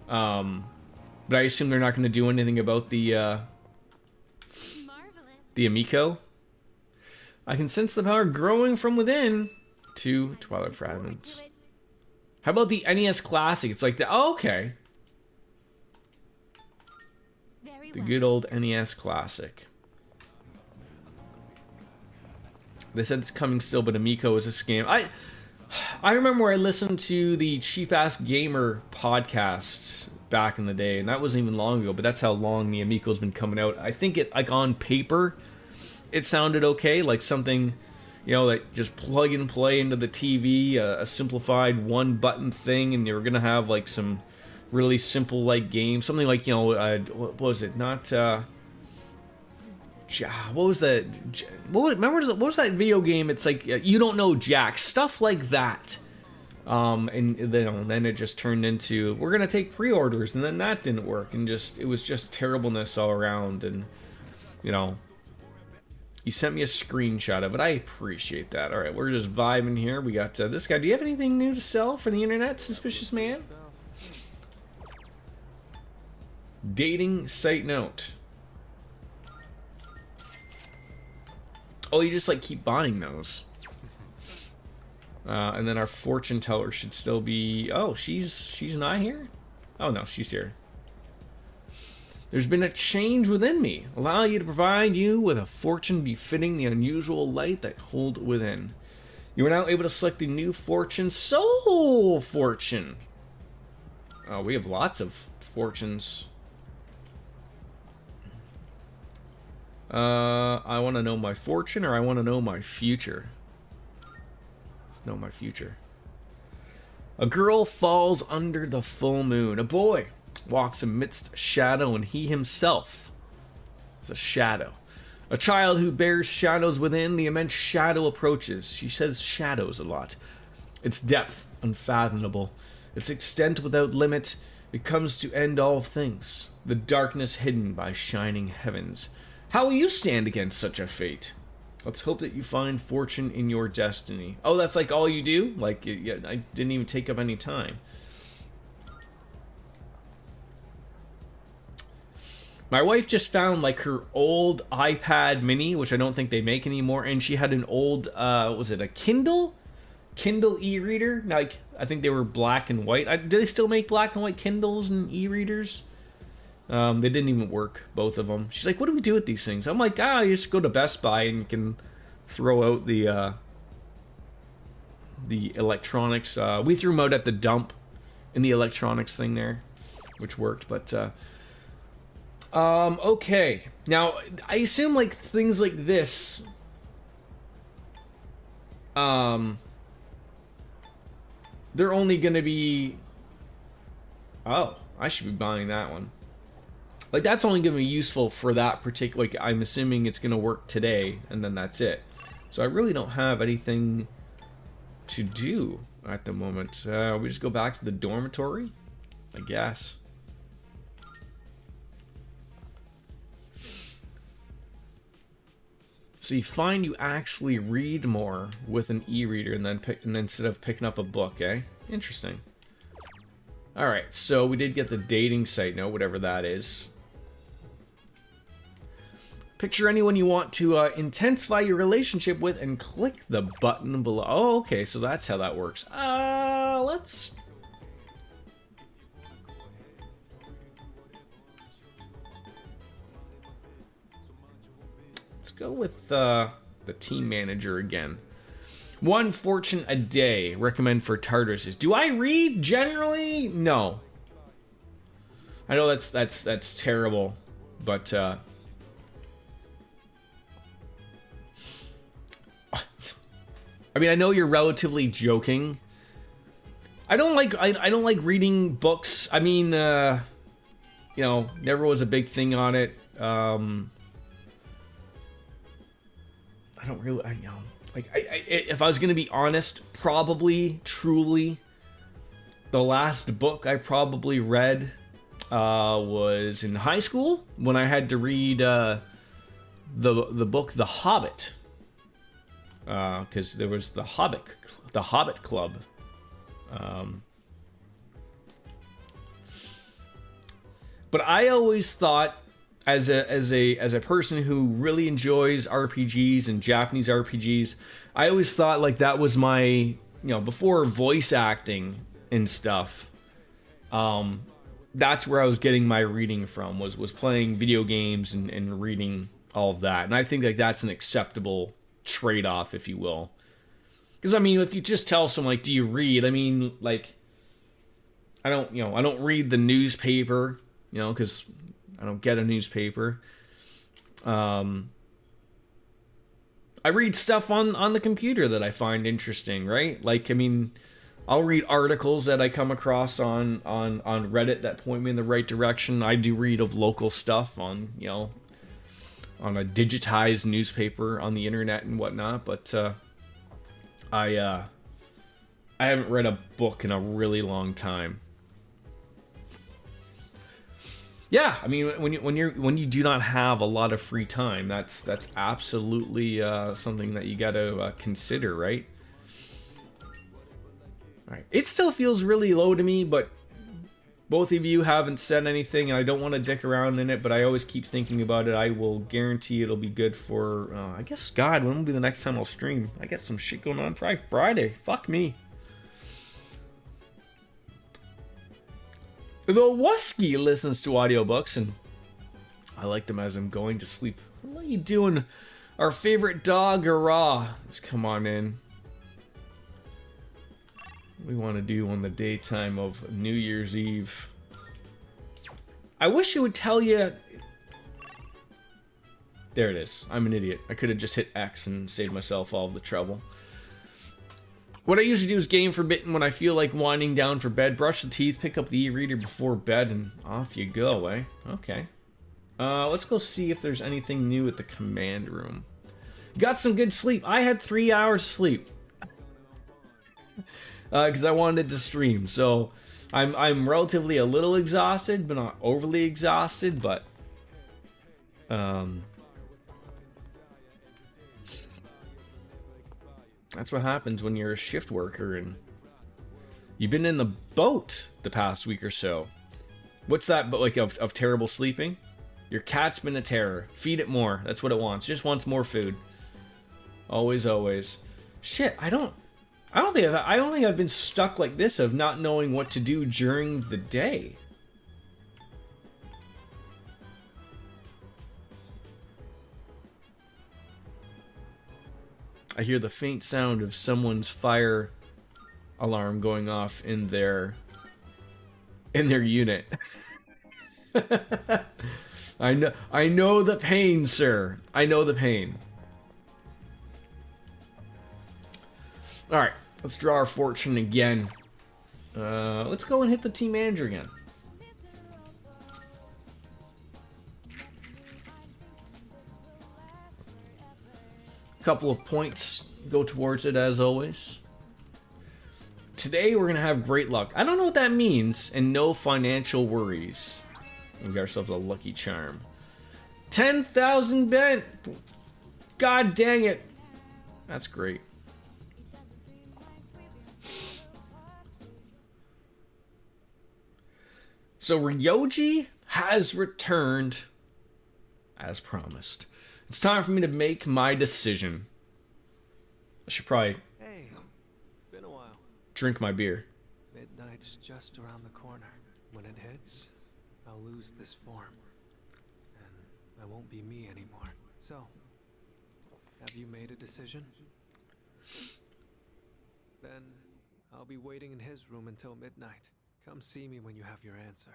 [SPEAKER 1] But I assume they're not going to do anything about the Amico. I can sense the power growing from within. 2 Twilight Fragments. How about the NES Classic? It's like the okay. The good old NES Classic. They said it's coming still, but Amico is a scam. I remember where I listened to the Cheap Ass Gamer podcast back in the day, and that wasn't even long ago, but that's how long the Amico's been coming out. I think it, like, on paper, it sounded okay, like something, You know, like just plug and play into the TV, a simplified one button thing, and you're gonna have like some really simple like games, something like, you know, what was it? Not what was that? Remember what was that video game? It's like you don't know Jack, stuff like that. And then it just turned into, we're gonna take pre-orders, and then that didn't work, and it was just terribleness all around. And you know, you sent me a screenshot of it. I appreciate that. All right, we're just vibing here. We got this guy. Do you have anything new to sell for the internet, suspicious man? Dating site note. Oh, you just like keep buying those. And then our fortune teller should still be... Oh, she's not here? Oh, no, she's here. There's been a change within me, allowing you to provide you with a fortune befitting the unusual light that hold within. You are now able to select the new fortune, Soul Fortune. Oh, we have lots of fortunes. I want to know my fortune, or I want to know my future. Let's know my future. A girl falls under the full moon. A boy walks amidst shadow, and he himself is a shadow. A child who bears shadows within, the immense shadow approaches. She says shadows a lot. Its depth unfathomable. Its extent without limit. It comes to end all things. The darkness hidden by shining heavens. How will you stand against such a fate? Let's hope that you find fortune in your destiny. Oh, that's like all you do? Like, yeah, I didn't even take up any time. My wife just found like her old iPad mini, which I don't think they make anymore, and she had an old, was it a Kindle? Kindle e-reader? Like, I think they were black and white. Do they still make black and white Kindles and e-readers? They didn't even work, both of them. She's like, what do we do with these things? I'm like, you just go to Best Buy and you can throw out the electronics. We threw them out at the dump in the electronics thing there, which worked, but, okay. Now, I assume, like, things like this, they're only gonna be... Oh, I should be buying that one. Like, that's only going to be useful for that particular... Like, I'm assuming it's going to work today, and then that's it. So I really don't have anything to do at the moment. We just go back to the dormitory, I guess. So you find you actually read more with an e-reader and then instead of picking up a book, eh? Interesting. Alright, so we did get the dating site note, whatever that is. Picture anyone you want to intensify your relationship with and click the button below. Oh, okay, so that's how that works. Let's go with the team manager again. 1 fortune a day. Recommend for Tartarus. Do I read generally? No. I know that's terrible, but I mean, I know you're relatively joking. I don't like reading books. I mean, you know, never was a big thing on it. I don't really, you know, like, if I was gonna be honest, probably, truly, the last book I probably read was in high school when I had to read the book The Hobbit, because there was the Hobbit Club. But I always thought, as a person who really enjoys RPGs and Japanese RPGs, I always thought like that was my, you know, before voice acting and stuff, that's where I was getting my reading from, was playing video games and reading all of that. And I think like that's an acceptable trade-off, if you will. Because I mean, if you just tell someone like, do you read? I mean, like, I don't read the newspaper, you know, because I don't get a newspaper. I I read stuff on the computer that I find interesting, right? Like, I mean, I'll read articles that I come across on Reddit that point me in the right direction. I do read of local stuff on, you know, on a digitized newspaper on the internet and whatnot, but I haven't read a book in a really long time. Yeah, I mean, when you do not have a lot of free time, that's absolutely something that you got to consider, right? All right, it still feels really low to me, but both of you haven't said anything, and I don't want to dick around in it, but I always keep thinking about it. I will guarantee it'll be good for, I guess, God, when will be the next time I'll stream? I got some shit going on, probably Friday. Fuck me. The Wusky listens to audiobooks, and I like them as I'm going to sleep. What are you doing? Our favorite dog, Ara, has come on in. We want to do on the daytime of New Year's Eve. I wish it would tell you. There it is. I'm an idiot. I could have just hit X and saved myself all of the trouble. What I usually do is game forbidden when I feel like winding down for bed. Brush the teeth, pick up the e-reader before bed, and off you go, eh? Okay. Let's go see if there's anything new at the command room. Got some good sleep. I had 3 hours sleep. Because I wanted to stream, so I'm relatively a little exhausted, but not overly exhausted. But that's what happens when you're a shift worker and you've been in the boat the past week or so. What's that? But like of terrible sleeping? Your cat's been a terror. Feed it more. That's what it wants. Just wants more food. Always, always. Shit, I don't think I've been stuck like this of not knowing what to do during the day. I hear the faint sound of someone's fire alarm going off in their unit. I know the pain, sir. I know the pain. All right, let's draw our fortune again. Let's go and hit the team manager again. A couple of points go towards it as always. Today we're gonna have great luck. I don't know what that means, and no financial worries. We got ourselves a lucky charm. 10,000 bent. God dang it. That's great. So Ryoji has returned as promised. It's time for me to make my decision. I should probably
[SPEAKER 8] been a while.
[SPEAKER 1] drink my beer.
[SPEAKER 8] Midnight's just around the corner. When it hits, I'll lose this form. And I won't be me anymore. So, have you made a decision? Then I'll be waiting in his room until midnight. Come see me when you have your answer.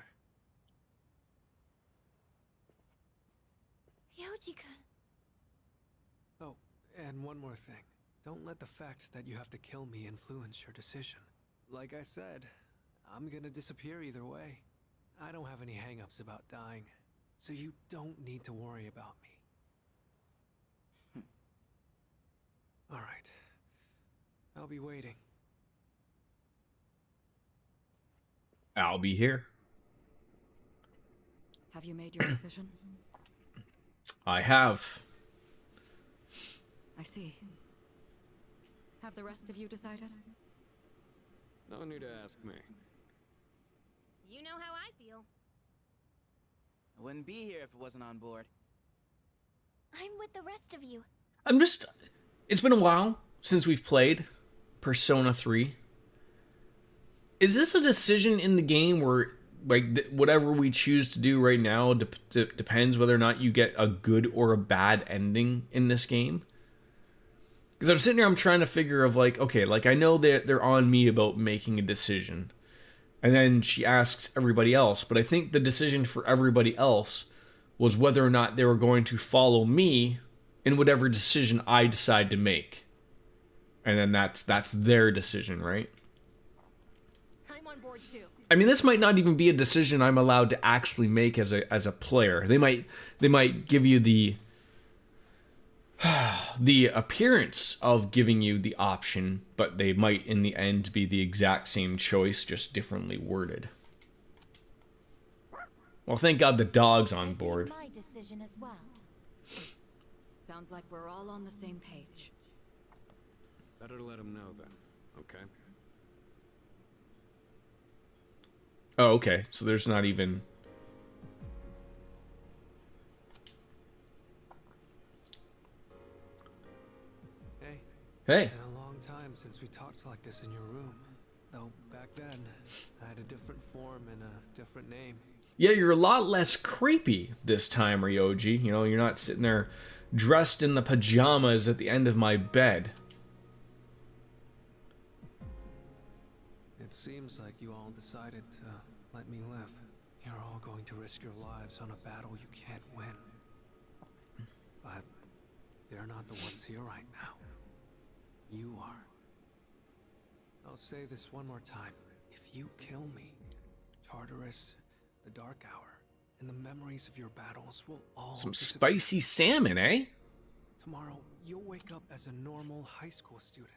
[SPEAKER 2] Ryoji-kun.
[SPEAKER 8] Oh, and one more thing. Don't let the fact that you have to kill me influence your decision. Like I said, I'm gonna disappear either way. I don't have any hang-ups about dying, so you don't need to worry about me. Alright. I'll be waiting.
[SPEAKER 1] I'll be here.
[SPEAKER 6] Have you made your decision?
[SPEAKER 1] I have.
[SPEAKER 6] I see. Have the rest of you decided?
[SPEAKER 7] No need to ask me.
[SPEAKER 3] You know how I feel.
[SPEAKER 4] I wouldn't be here if it wasn't on board.
[SPEAKER 2] I'm with the rest of you.
[SPEAKER 1] It's been a while since we've played Persona 3. Is this a decision in the game where, like, whatever we choose to do right now depends whether or not you get a good or a bad ending in this game? Because I'm sitting here, I'm trying to figure of, like, okay, like, I know that they're on me about making a decision. And then she asks everybody else, but I think the decision for everybody else was whether or not they were going to follow me in whatever decision I decide to make. And then that's their decision, right?
[SPEAKER 3] I'm on board too.
[SPEAKER 1] I mean, this might not even be a decision I'm allowed to actually make as a player. They might give you the appearance of giving you the option, but they might in the end be the exact same choice, just differently worded. Well, thank God the dog's on board.
[SPEAKER 2] My decision as well.
[SPEAKER 6] Sounds like we're all on the same page.
[SPEAKER 7] Better let him know then, okay?
[SPEAKER 1] Oh, okay. So there's not even... Hey.
[SPEAKER 8] Been a long time since we talked like this in your room. Though back then, I had a different form and a different name.
[SPEAKER 1] Yeah, you're a lot less creepy this time, Ryoji. You know, you're not sitting there dressed in the pajamas at the end of my bed.
[SPEAKER 8] It seems like you all decided to let me live. You're all going to risk your lives on a battle you can't win. But they're not the ones here right now. You are. I'll say this one more time. If you kill me, Tartarus, the Dark Hour, and the memories of your battles will all
[SPEAKER 1] Some
[SPEAKER 8] disappear.
[SPEAKER 1] spicy salmon, eh?
[SPEAKER 8] Tomorrow, you'll wake up as a normal high school student.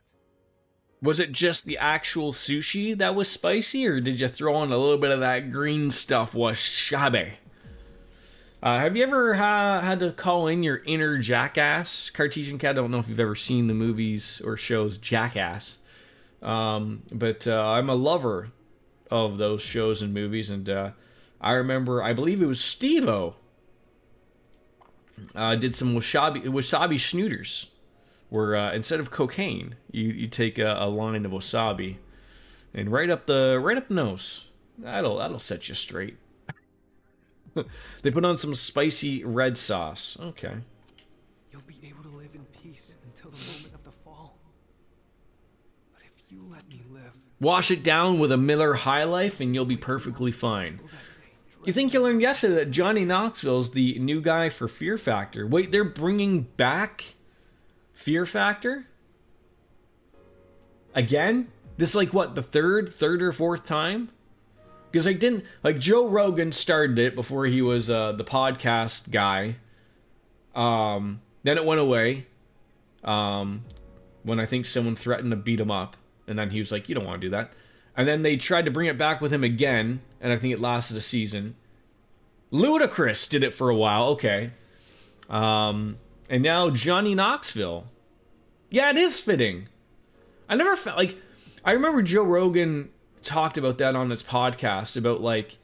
[SPEAKER 1] Was it just the actual sushi that was spicy, or did you throw on a little bit of that green stuff, wasabi? Have you ever had to call in your inner jackass? Cartesian Cat, I don't know if you've ever seen the movies or shows Jackass. But I'm a lover of those shows and movies, and I remember, I believe it was Steve-O did some wasabi schnooters, where instead of cocaine, you take a line of wasabi and right up the nose. That'll set you straight. They put on some spicy red sauce. Okay.
[SPEAKER 8] You'll be able to live in peace until the moment of the fall. But if you let me live,
[SPEAKER 1] Wash it down with a Miller High Life and you'll be perfectly fine. You think you learned yesterday that Johnny Knoxville's the new guy for Fear Factor? Wait, they're bringing back Fear Factor? Again? This is like what, the third or fourth time? Because Joe Rogan started it before he was the podcast guy. Then it went away. When I think someone threatened to beat him up. And then he was like, you don't want to do that. And then they tried to bring it back with him again. And I think it lasted a season. Ludacris did it for a while. Okay. And now Johnny Knoxville. Yeah, it is fitting. I never felt like... I remember Joe Rogan talked about that on his podcast. About like...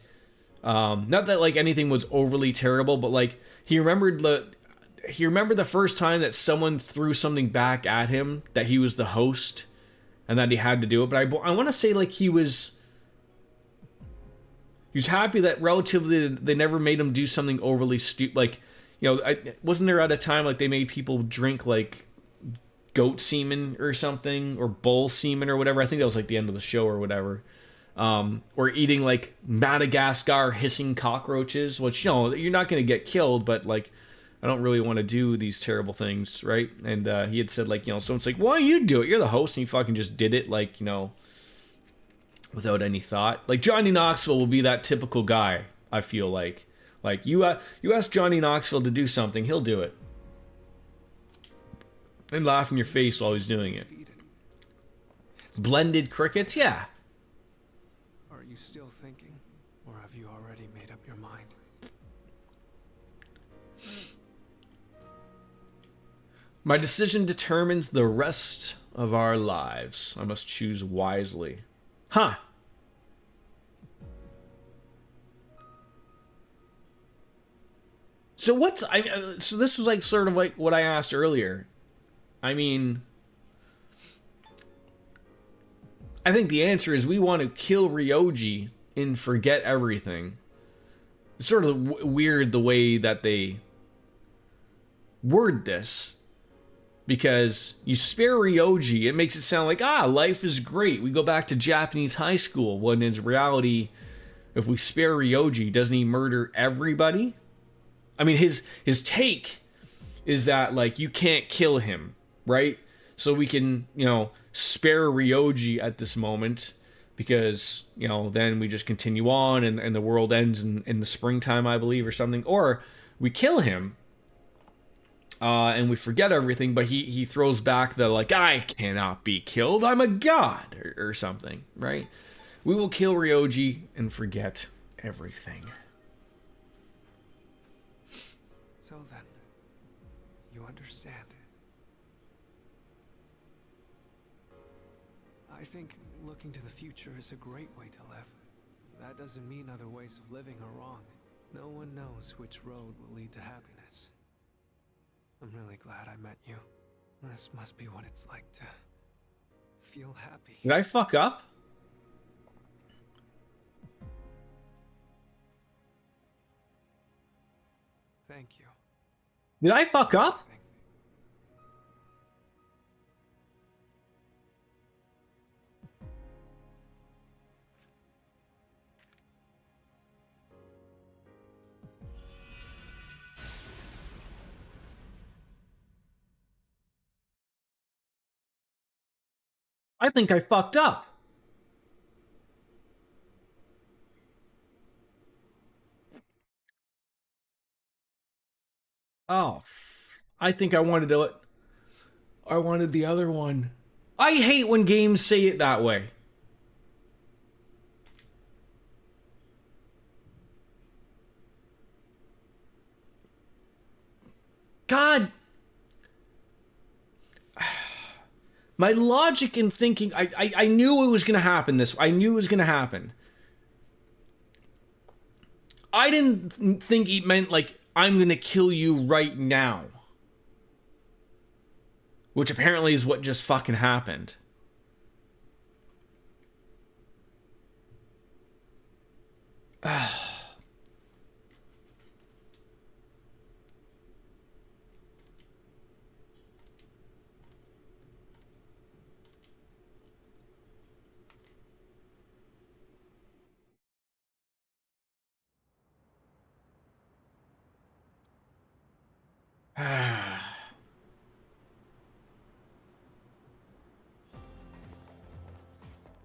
[SPEAKER 1] not that like anything was overly terrible. But like he remembered the first time that someone threw something back at him. That he was the host. And that he had to do it. But I want to say like he was happy that relatively they never made him do something overly stupid. Like, you know, wasn't there at a time like they made people drink like goat semen or something, or bull semen or whatever? I think that was like the end of the show or whatever. Or eating like Madagascar hissing cockroaches, which, you know, you're not going to get killed, but like I don't really want to do these terrible things, right? And he had said, like, you know, someone's like, why you do it? You're the host, and he fucking just did it, like, you know, without any thought. Like, Johnny Knoxville will be that typical guy, I feel like. Like, you ask Johnny Knoxville to do something, he'll do it. And laugh in your face while he's doing it. Blended crickets? Yeah.
[SPEAKER 8] are you still thinking? Or have you already made up your mind?
[SPEAKER 1] My decision determines the rest of our lives. I must choose wisely. Huh. So so this was like sort of like what I asked earlier. I mean, I think the answer is we want to kill Ryoji and forget everything. It's sort of weird the way that they word this. Because you spare Ryoji, it makes it sound like, life is great. We go back to Japanese high school. When in reality, if we spare Ryoji, doesn't he murder everybody? I mean, his take is that like you can't kill him, right? So we can, you know, spare Ryoji at this moment because, you know, then we just continue on and the world ends in the springtime, I believe, or something. Or we kill him and we forget everything, but he throws back the like, I cannot be killed, I'm a god, or something, right? We will kill Ryoji and forget everything.
[SPEAKER 8] So then, you understand. I think looking to the future is a great way to live. That doesn't mean other ways of living are wrong. No one knows which road will lead to happiness. I'm really glad I met you. This must be what it's like to feel happy.
[SPEAKER 1] Did I fuck up?
[SPEAKER 8] Thank you.
[SPEAKER 1] Did I fuck up? I think I fucked up. Oh, I think I wanted to. I wanted the other one. I hate when games say it that way. God. My logic in thinking, I knew it was going to happen this way. I knew it was going to happen. I didn't think it meant like, I'm going to kill you right now. Which apparently is what just fucking happened.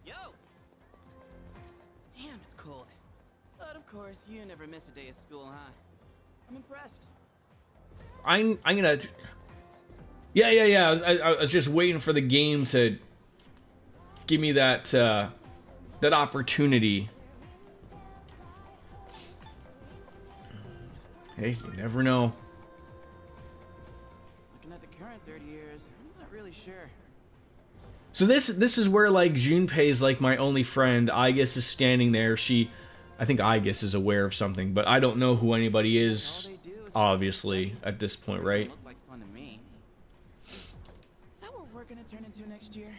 [SPEAKER 4] Yo! Damn, it's cold. But of course, you never miss a day of school, huh? I'm impressed.
[SPEAKER 1] I'm gonna. Yeah. I was just waiting for the game to give me that that opportunity. Hey, you never know.
[SPEAKER 4] Looking at the current 30 years, I'm not really sure.
[SPEAKER 1] So this is where like Junpei is like my only friend. Aigis is standing there. I think Aigis is aware of something, but I don't know who anybody is. Obviously, at this point, right?
[SPEAKER 4] Look like fun to me. Is that what we're gonna turn into next year?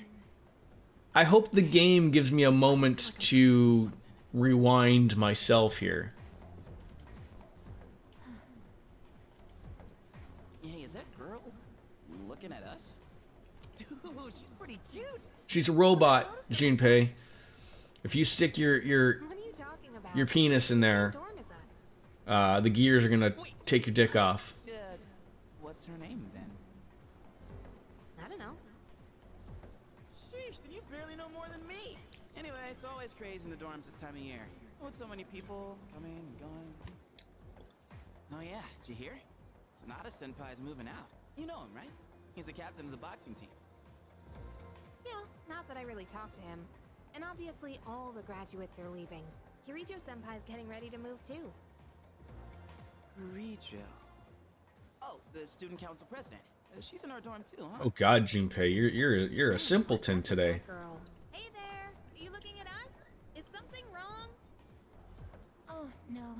[SPEAKER 1] I hope the game gives me a moment to rewind myself here.
[SPEAKER 4] Hey, is that girl looking at us? Dude, she's pretty cute.
[SPEAKER 1] She's a robot, Junpei. If you stick your
[SPEAKER 3] What are you talking about?
[SPEAKER 1] your penis in there,
[SPEAKER 3] Dorm is us.
[SPEAKER 1] the gears are gonna take your dick off.
[SPEAKER 4] What's her name then?
[SPEAKER 3] I don't know.
[SPEAKER 4] Sheesh, then you barely know more than me. Anyway, it's always crazy in the dorms this time of year. With so many people coming and going. Oh yeah, did you hear? Sonata Senpai's moving out. You know him, right? He's the captain of the boxing team.
[SPEAKER 3] Yeah, not that I really talked to him. And obviously all the graduates are leaving. Kirijo Senpai's getting ready to move too.
[SPEAKER 4] Kirijo. Oh, the student council president. She's in our dorm too, huh?
[SPEAKER 1] Oh God, Junpei, you're a simpleton today.
[SPEAKER 3] Girl. Hey there, are you looking at us? Is something wrong?
[SPEAKER 2] Oh, no.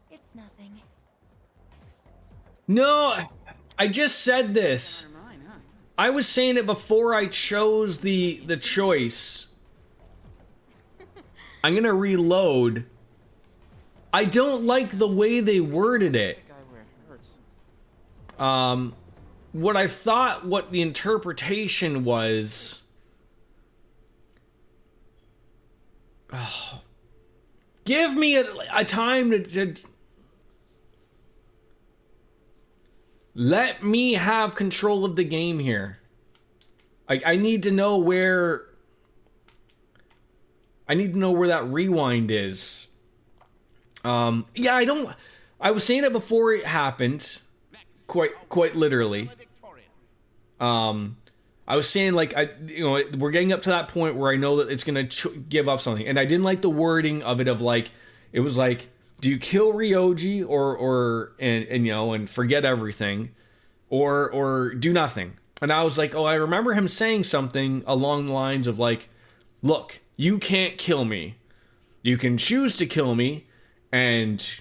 [SPEAKER 2] It's nothing.
[SPEAKER 1] No, I just said this.
[SPEAKER 4] Never mind, huh?
[SPEAKER 1] I was saying it before I chose the choice. I'm gonna reload. I don't like the way they worded it.
[SPEAKER 4] Guy where it hurts.
[SPEAKER 1] What I thought, what the interpretation was. Oh, give me a time to Let me have control of the game here. I need to know where... I need to know where that rewind is. Yeah, I was saying it before it happened. Quite literally. I was saying, like, we're getting up to that point where I know that it's gonna give up something, and I didn't like the wording of it. Of like, it was like, do you kill Ryoji and forget everything, or do nothing? And I was like, oh, I remember him saying something along the lines of like, look, you can't kill me. You can choose to kill me, and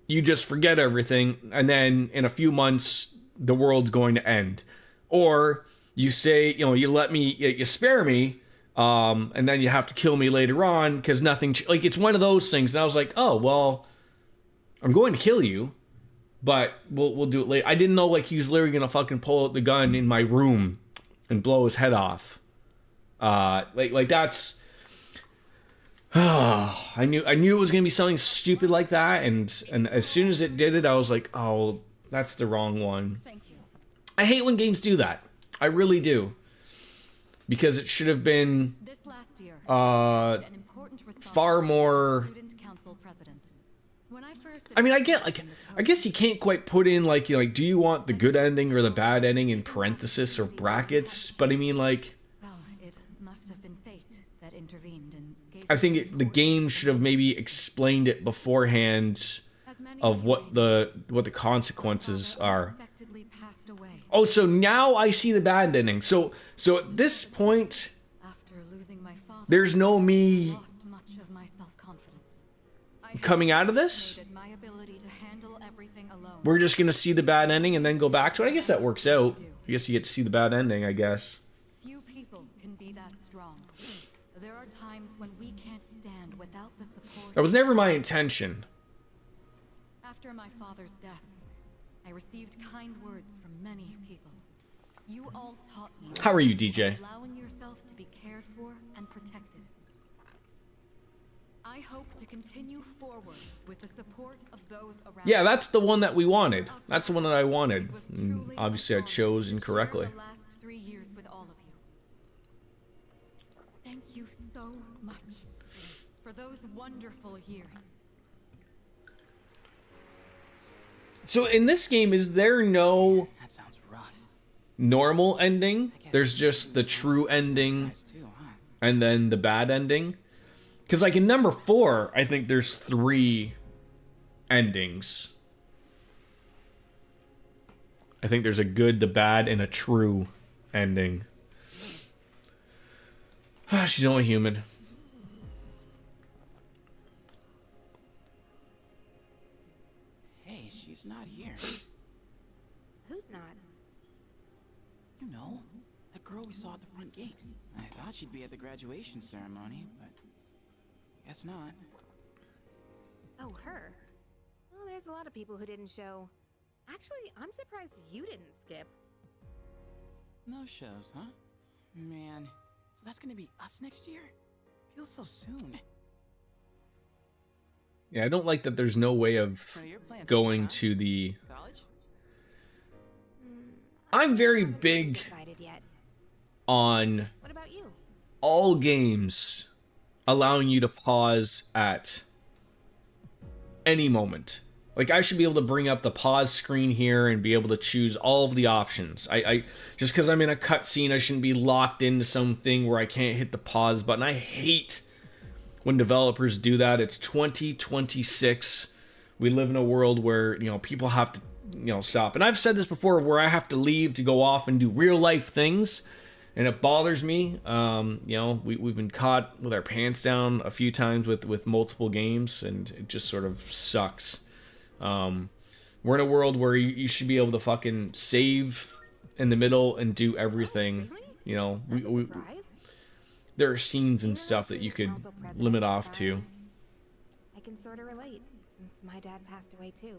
[SPEAKER 1] you just forget everything, and then in a few months the world's going to end, or you say, you spare me, and then you have to kill me later on because nothing, like, it's one of those things. And I was like, oh, well, I'm going to kill you, but we'll do it later. I didn't know, like, he was literally gonna fucking pull out the gun in my room and blow his head off. Like that's, I knew it was gonna be something stupid like that, and as soon as it did it, I was like, oh, that's the wrong one. I hate when games do that. I really do. Because it should have been far more... I mean, I guess you can't quite put in, like, do you want the good ending or the bad ending in parenthesis or brackets? But I mean, like... I think the game should have maybe explained it beforehand of what the consequences are. Oh, so now I see the bad ending. So at this point, there's no me coming out of this. We're just gonna see the bad ending and then go back to it. I guess that works out. I guess you get to see the bad ending, I guess.
[SPEAKER 6] Few people can be that strong. There are times when we can't stand without the support.
[SPEAKER 1] That was never my intention.
[SPEAKER 6] After my father's death, I received kind words from many people. You all taught me.
[SPEAKER 1] How are you, DJ?
[SPEAKER 6] Allowing yourself to be cared for and protected. I hope to continue forward with the support of those around.
[SPEAKER 1] Yeah, that's the one that we wanted. That's the one that I wanted. And obviously, I chose incorrectly.
[SPEAKER 6] The last 3 years with all of you. Thank you so much for those wonderful years.
[SPEAKER 1] So in this game, is there no
[SPEAKER 4] That sounds rough.
[SPEAKER 1] normal ending? There's just the true ending and then the bad ending? Because, like, in number 4, I think there's 3 endings. I think there's a good, the bad, and a true ending. She's only human.
[SPEAKER 4] Hey, she's not here.
[SPEAKER 3] Who's not?
[SPEAKER 4] You know, that girl we saw at the front gate. I thought she'd be at the graduation ceremony, but guess not.
[SPEAKER 3] Oh, her. Well, there's a lot of people who didn't show. Actually, I'm surprised you didn't skip.
[SPEAKER 4] No shows, huh? Man, so that's gonna be us next year? Feels so soon.
[SPEAKER 1] Yeah, I don't like that there's no way of
[SPEAKER 4] What are your plans,
[SPEAKER 1] going
[SPEAKER 4] John?
[SPEAKER 1] to the...
[SPEAKER 4] College?
[SPEAKER 1] I'm very
[SPEAKER 3] Haven't
[SPEAKER 1] big
[SPEAKER 3] decided yet.
[SPEAKER 1] on
[SPEAKER 3] What about you?
[SPEAKER 1] all games allowing you to pause at any moment. Like, I should be able to bring up the pause screen here and be able to choose all of the options. I just because I'm in a cutscene, I shouldn't be locked into something where I can't hit the pause button. I hate when developers do that. It's 2026. We live in a world where, people have to, stop. And I've said this before, where I have to leave to go off and do real life things. And it bothers me. We've been caught with our pants down a few times with multiple games, and it just sort of sucks. We're in a world where you should be able to fucking save in the middle and do everything.
[SPEAKER 3] Really? Surprise?
[SPEAKER 1] There are scenes and stuff that you could limit off to.
[SPEAKER 3] I can sort of relate, since my dad passed away too.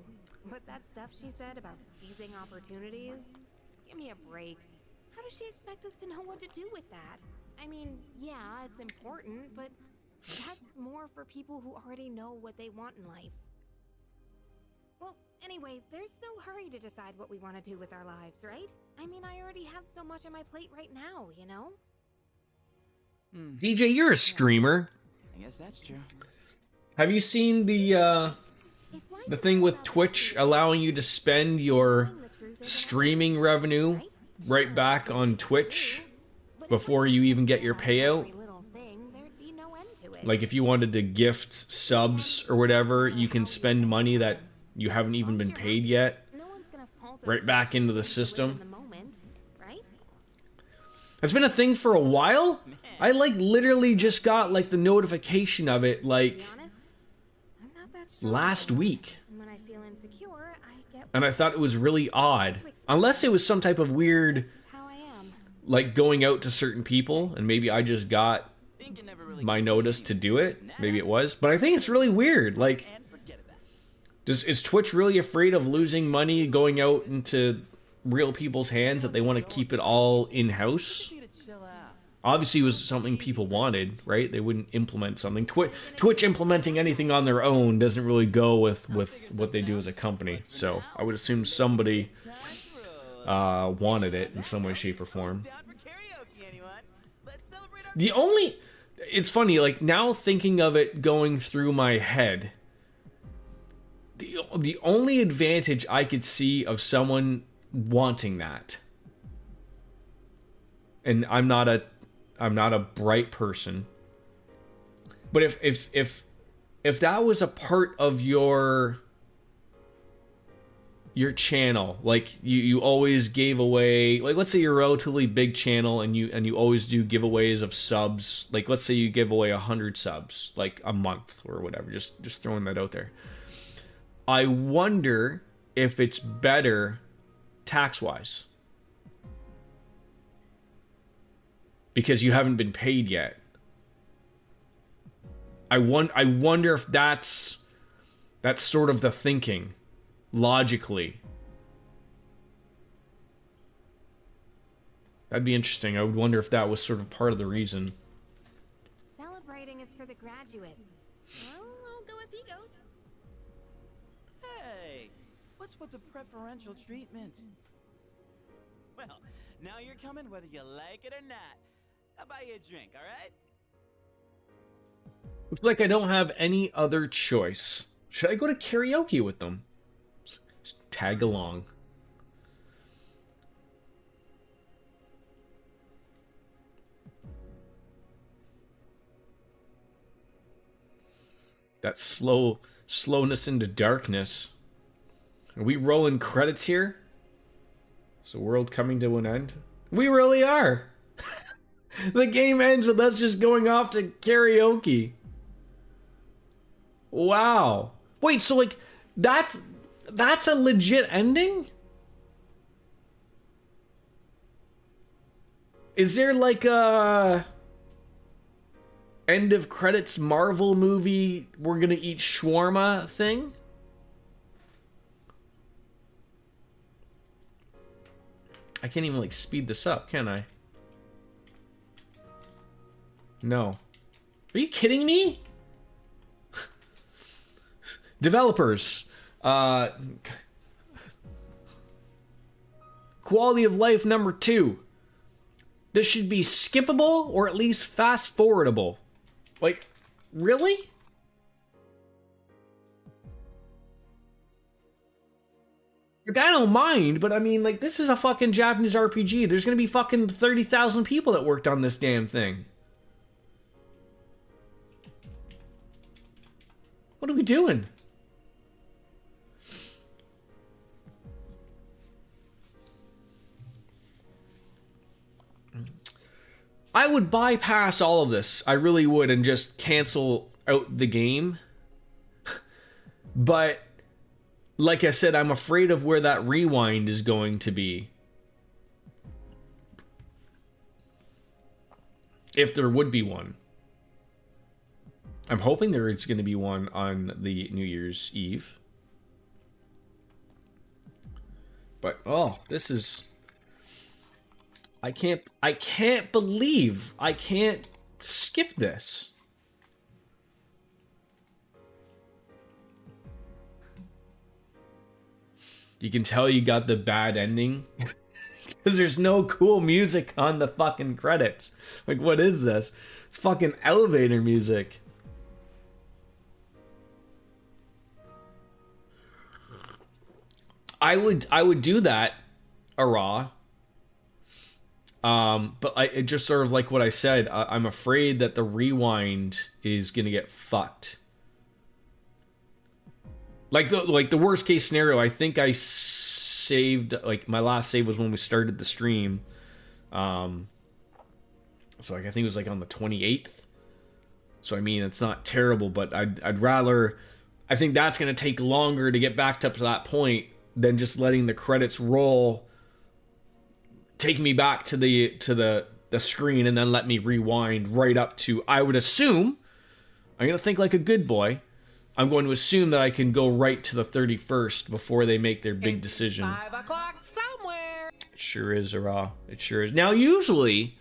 [SPEAKER 3] But that stuff she said about seizing opportunities, give me a break. How does she expect us to know what to do with that? I mean, yeah, it's important, but that's more for people who already know what they want in life. Well, Anyway, there's no hurry to decide what we want to do with our lives, right? I mean, I already have so much on my plate right now, you know?
[SPEAKER 1] DJ, you're a streamer.
[SPEAKER 4] I guess that's true.
[SPEAKER 1] Have you seen the thing with Twitch allowing you to spend your streaming revenue right back on Twitch before you even get your payout? Like if you wanted to gift subs or whatever, you can spend money that you haven't even been paid yet right back into the system. It's been a thing for a while. I like literally just got like the notification of it like last week. And I thought it was really odd. Unless it was some type of weird like going out to certain people and maybe I just got my notice to do it. Maybe it was. But I think it's really weird. Like, is Twitch really afraid of losing money going out into real people's hands that they want to keep it all in-house? Obviously it was something people wanted, right? They wouldn't implement something. Twitch implementing anything on their own doesn't really go with what they do as a company. So I would assume somebody wanted it in some way, shape, or form. It's funny, like now thinking of it going through my head, the only advantage I could see of someone wanting that, and I'm not a bright person, but if that was a part of your channel, like you always gave away, like let's say you're a relatively big channel and you always do giveaways of subs, like let's say you give away 100 subs like a month or whatever, just throwing that out there. I wonder if it's better tax-wise because you haven't been paid yet. I wonder if that's sort of the thinking logically. That'd be interesting. I would wonder if that was sort of part of the reason.
[SPEAKER 3] Celebrating is for the graduates. Well, I'll go if he goes.
[SPEAKER 4] Hey, what's with the preferential treatment? Well, now you're coming whether you like it or not. I'll buy you a drink, all right?
[SPEAKER 1] Looks like I don't have any other choice. Should I go to karaoke with them? Just tag along. That slowness into darkness. Are we rolling credits here? Is the world coming to an end? We really are. The game ends with us just going off to karaoke. Wow. Wait, so like that's a legit ending? Is there like a end of credits Marvel movie we're gonna eat shawarma thing? I can't even like speed this up, can I? No. Are you kidding me? Developers, quality of life number 2. This should be skippable or at least fast forwardable. Like, really? Like, I don't mind, but I mean, like, this is a fucking Japanese RPG. There's gonna be fucking 30,000 people that worked on this damn thing. What are we doing? I would bypass all of this. I really would, and just cancel out the game. But like I said, I'm afraid of where that rewind is going to be. If there would be one. I'm hoping there is going to be one on the New Year's Eve. But oh, this is, I can't believe I can't skip this. You can tell you got the bad ending because there's no cool music on the fucking credits. Like, what is this? It's fucking elevator music. I would do that, Ara. But it just sort of like what I said. I'm afraid that the rewind is gonna get fucked. Like the worst case scenario, I think I saved, like, my last save was when we started the stream. So like I think it was like on the 28th. So I mean, it's not terrible, but I'd rather, I think that's gonna take longer to get backed up to that point than just letting the credits roll, take me back to the screen, and then let me rewind right up to, I would assume, I'm gonna think like a good boy, I'm going to assume that I can go right to the 31st before they make their big decision.
[SPEAKER 5] 5 o'clock somewhere.
[SPEAKER 1] It sure is, Ra. It sure is. Now, usually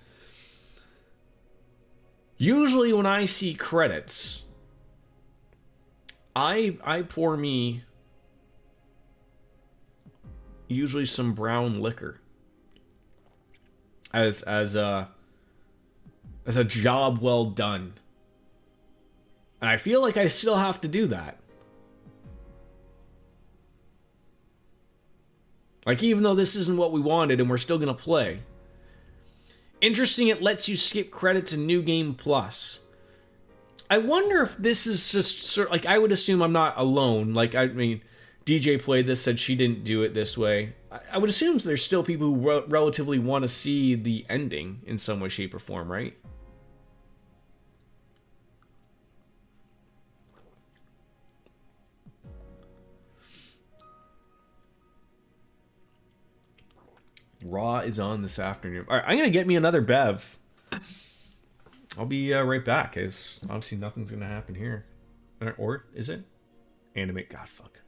[SPEAKER 1] when I see credits, I pour me usually some brown liquor as a job well done. And I feel like I still have to do that. Like, even though this isn't what we wanted and we're still gonna play. Interesting, it lets you skip credits in New Game Plus. I wonder if this is just sort of, like, I would assume I'm not alone. Like, I mean, DJ played this, said she didn't do it this way. I would assume there's still people who relatively want to see the ending in some way, shape, or form, right? Raw is on this afternoon. All right, I'm gonna get me another bev. I'll be right back. As obviously nothing's gonna happen here, or is it? Animate. God, fuck.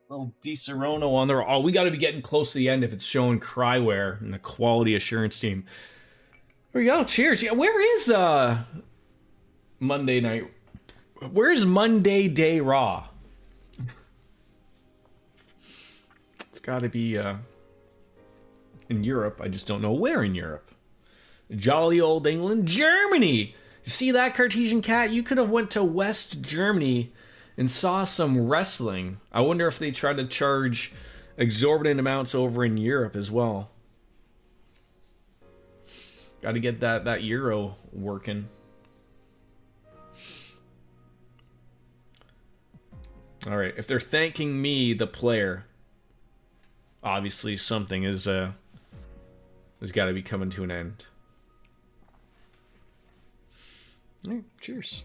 [SPEAKER 1] Oh, DiSerono on there. Oh, we got to be getting close to the end if it's showing Cryware and the quality assurance team. There we go. Cheers. Yeah, where is Monday night? Where's Monday Day Raw? It's got to be in Europe. I just don't know where in Europe. Jolly old England, Germany. See that, Cartesian Cat? You could have went to West Germany and saw some wrestling. I wonder if they try to charge exorbitant amounts over in Europe as well. Got to get that euro working. All right, if they're thanking me, the player, obviously something is has got to be coming to an end. All right, cheers.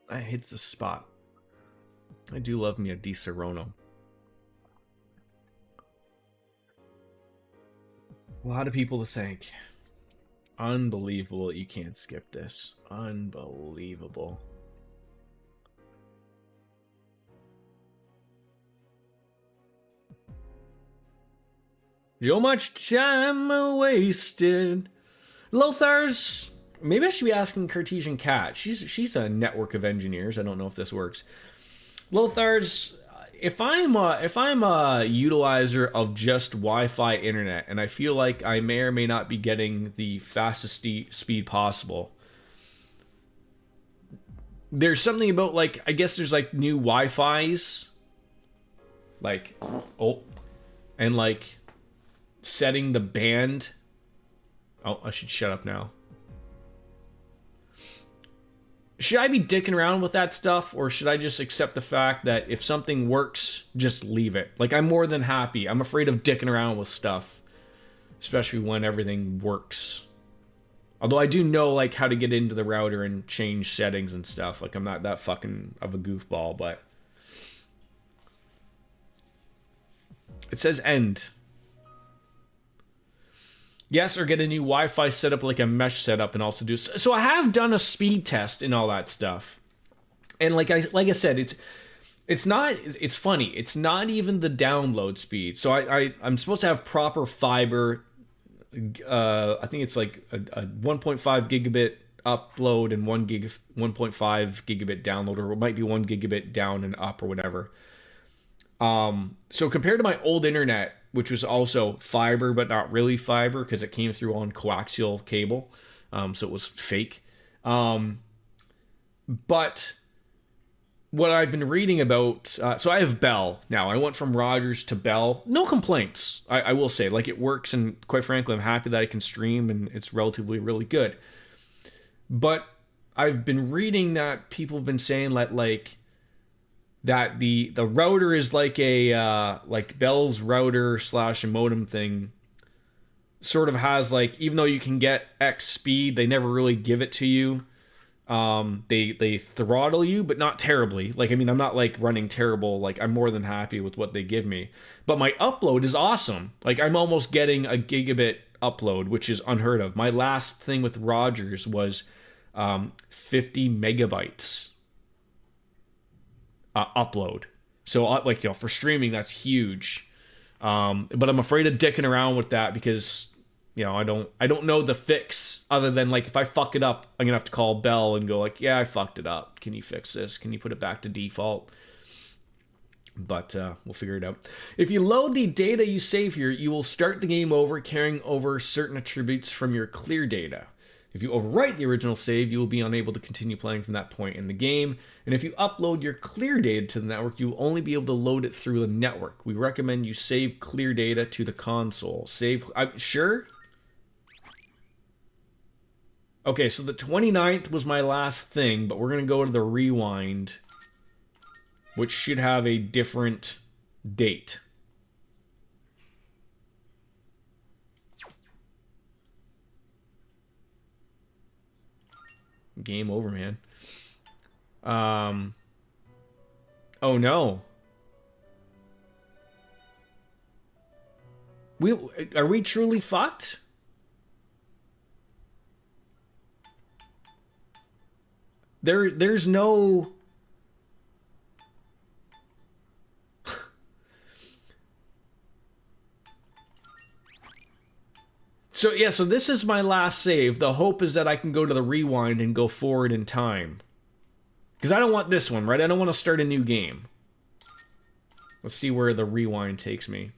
[SPEAKER 1] That hits the spot. I do love me a Di Serono. A lot of people to thank. Unbelievable that you can't skip this. Unbelievable. So much time wasted. Lothar's. Maybe I should be asking Cartesian Cat. She's a network of engineers. I don't know if this works. Lothar's. If I'm a utilizer of just Wi-Fi internet, and I feel like I may or may not be getting the fastest speed possible, there's something about, like, I guess there's like new Wi-Fi's, like, and like setting the band. Oh, I should shut up now. Should I be dicking around with that stuff, or should I just accept the fact that if something works, just leave it? Like, I'm more than happy. I'm afraid of dicking around with stuff, especially when everything works. Although I do know, like, how to get into the router and change settings and stuff. Like, I'm not that fucking of a goofball, but it says end. Yes, or get a new Wi-Fi setup, like a mesh setup, and also do so. I have done a speed test and all that stuff, and like I said, it's funny. It's not even the download speed. So I'm supposed to have proper fiber. I think it's like a 1.5 gigabit upload and 1.5 gigabit download, or it might be 1 gigabit down and up or whatever. So compared to my old internet, which was also fiber, but not really fiber because it came through on coaxial cable. So it was fake. But what I've been reading about, so I have Bell now. I went from Rogers to Bell. No complaints, I will say. Like, it works, and quite frankly, I'm happy that I can stream, and it's relatively really good. But I've been reading that people have been saying that, like, that the router is like a like Bell's router / modem thing sort of has, like, even though you can get X speed, they never really give it to you. They throttle you, but not terribly. Like, I mean, I'm not like running terrible. Like, I'm more than happy with what they give me. But my upload is awesome. Like, I'm almost getting a gigabit upload, which is unheard of. My last thing with Rogers was 50 megabytes. Upload. So, like, you know, for streaming, that's huge. But I'm afraid of dicking around with that because, you know, I don't know the fix other than, like, if I fuck it up, I'm gonna have to call Bell and go, like, yeah, I fucked it up. Can you fix this? Can you put it back to default? But we'll figure it out. If you load the data you save here, you will start the game over carrying over certain attributes from your clear data. If you overwrite the original save, you will be unable to continue playing from that point in the game. And if you upload your clear data to the network, you will only be able to load it through the network. We recommend you save clear data to the console. Sure? Okay, so the 29th was my last thing, but we're going to go to the rewind, which should have a different date. Game over, man. Oh no. Are we truly fucked? There's no So yeah, so this is my last save. The hope is that I can go to the rewind and go forward in time. Because I don't want this one, right? I don't want to start a new game. Let's see where the rewind takes me.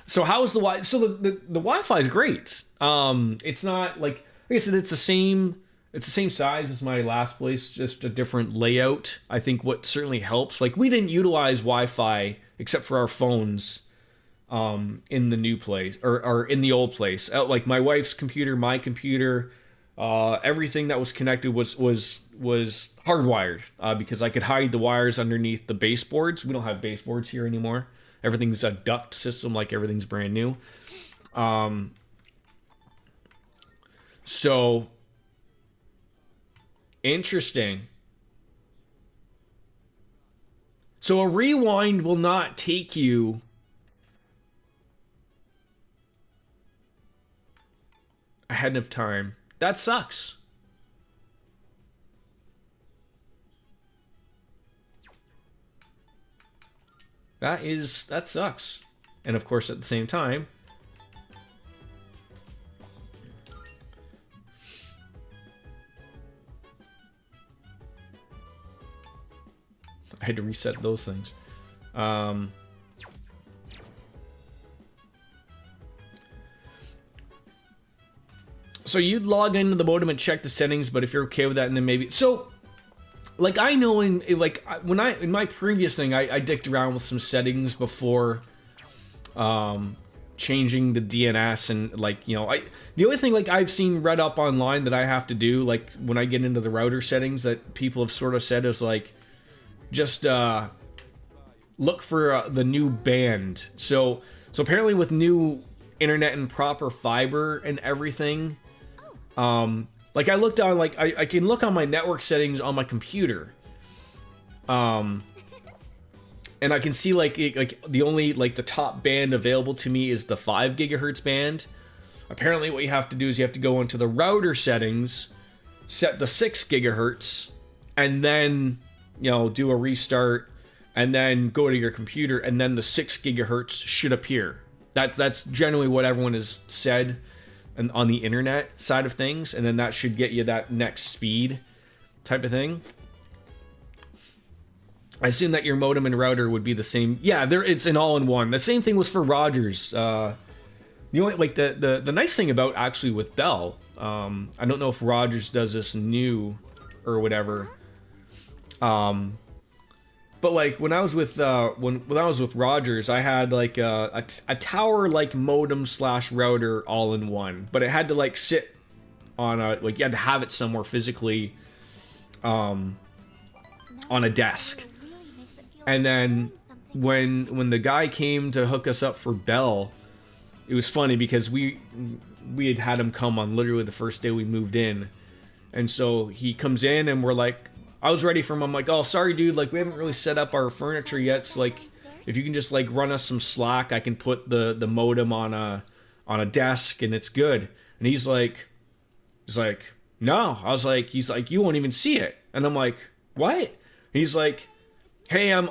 [SPEAKER 1] So how is the Wi? So the Wi-Fi is great. It's not like I said, it's the same size as my last place, just a different layout. I think what certainly helps, like, we didn't utilize Wi-Fi except for our phones, in the new place or in the old place. Like my wife's computer, my computer, everything that was connected was hardwired, because I could hide the wires underneath the baseboards. We don't have baseboards here anymore. Everything's a duct system, like everything's brand new. So interesting. So a rewind will not take you ahead of time. That sucks. That sucks. And of course, at the same time, I had to reset those things. So you'd log into the modem and check the settings, but if you're okay with that, and then maybe so, like I know in like when in my previous thing, I dicked around with some settings before, changing the DNS and like the only thing like I've seen read up online that I have to do like when I get into the router settings that people have sort of said is like just look for the new band. So apparently with new internet and proper fiber and everything. Like I looked on, like I can look on my network settings on my computer, and I can see like the only like the top band available to me is the 5 gigahertz band. Apparently, what you have to do is you have to go into the router settings, set the 6 gigahertz, and then do a restart, and then go to your computer, and then the 6 gigahertz should appear. That's generally what everyone has said. And on the internet side of things, and then that should get you that next speed type of thing. I assume that your modem and router would be the same. Yeah, it's an all-in-one. The same thing was for Rogers. The only like the nice thing about actually with Bell, I don't know if Rogers does this new or whatever. But like when I was with when I was with Rogers, I had like a tower like modem / router all in one, but it had to like sit on a you had to have it somewhere physically, on a desk. And then when the guy came to hook us up for Bell, it was funny because we had him come on literally the first day we moved in, and so he comes in and we're like. I was ready for him. I'm like, oh, sorry, dude. Like, we haven't really set up our furniture yet. So, like, if you can just like run us some slack, I can put the modem on a desk and it's good. And he's like, no. He's like, you won't even see it. And I'm like, what? And he's like, hey, I'm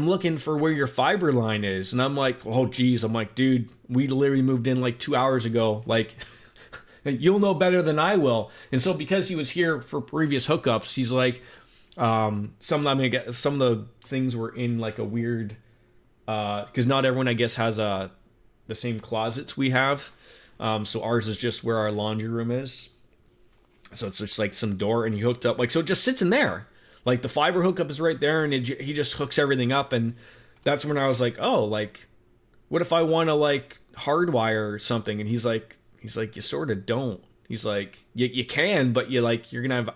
[SPEAKER 1] looking for where your fiber line is. And I'm like, oh, geez. I'm like, dude, we literally moved in like 2 hours ago. Like. You'll know better than I will. And so because he was here for previous hookups, he's like, some of the things were in like a weird, because not everyone I guess has the same closets we have. So ours is just where our laundry room is. So it's just like some door, and he hooked up like so it just sits in there. Like the fiber hookup is right there, and he just hooks everything up. And that's when I was like, oh, like, what if I want to like hardwire something? And he's like, you sort of don't. He's like, you can, but you're gonna have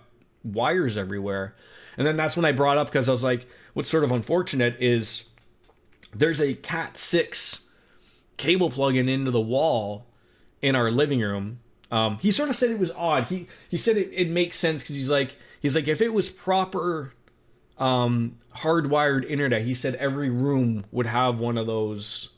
[SPEAKER 1] wires everywhere. And then that's when I brought up, because I was like, what's sort of unfortunate is there's a Cat 6 cable plug-in into the wall in our living room. He sort of said it was odd. He said it makes sense because he's like if it was proper hardwired internet, he said every room would have one of those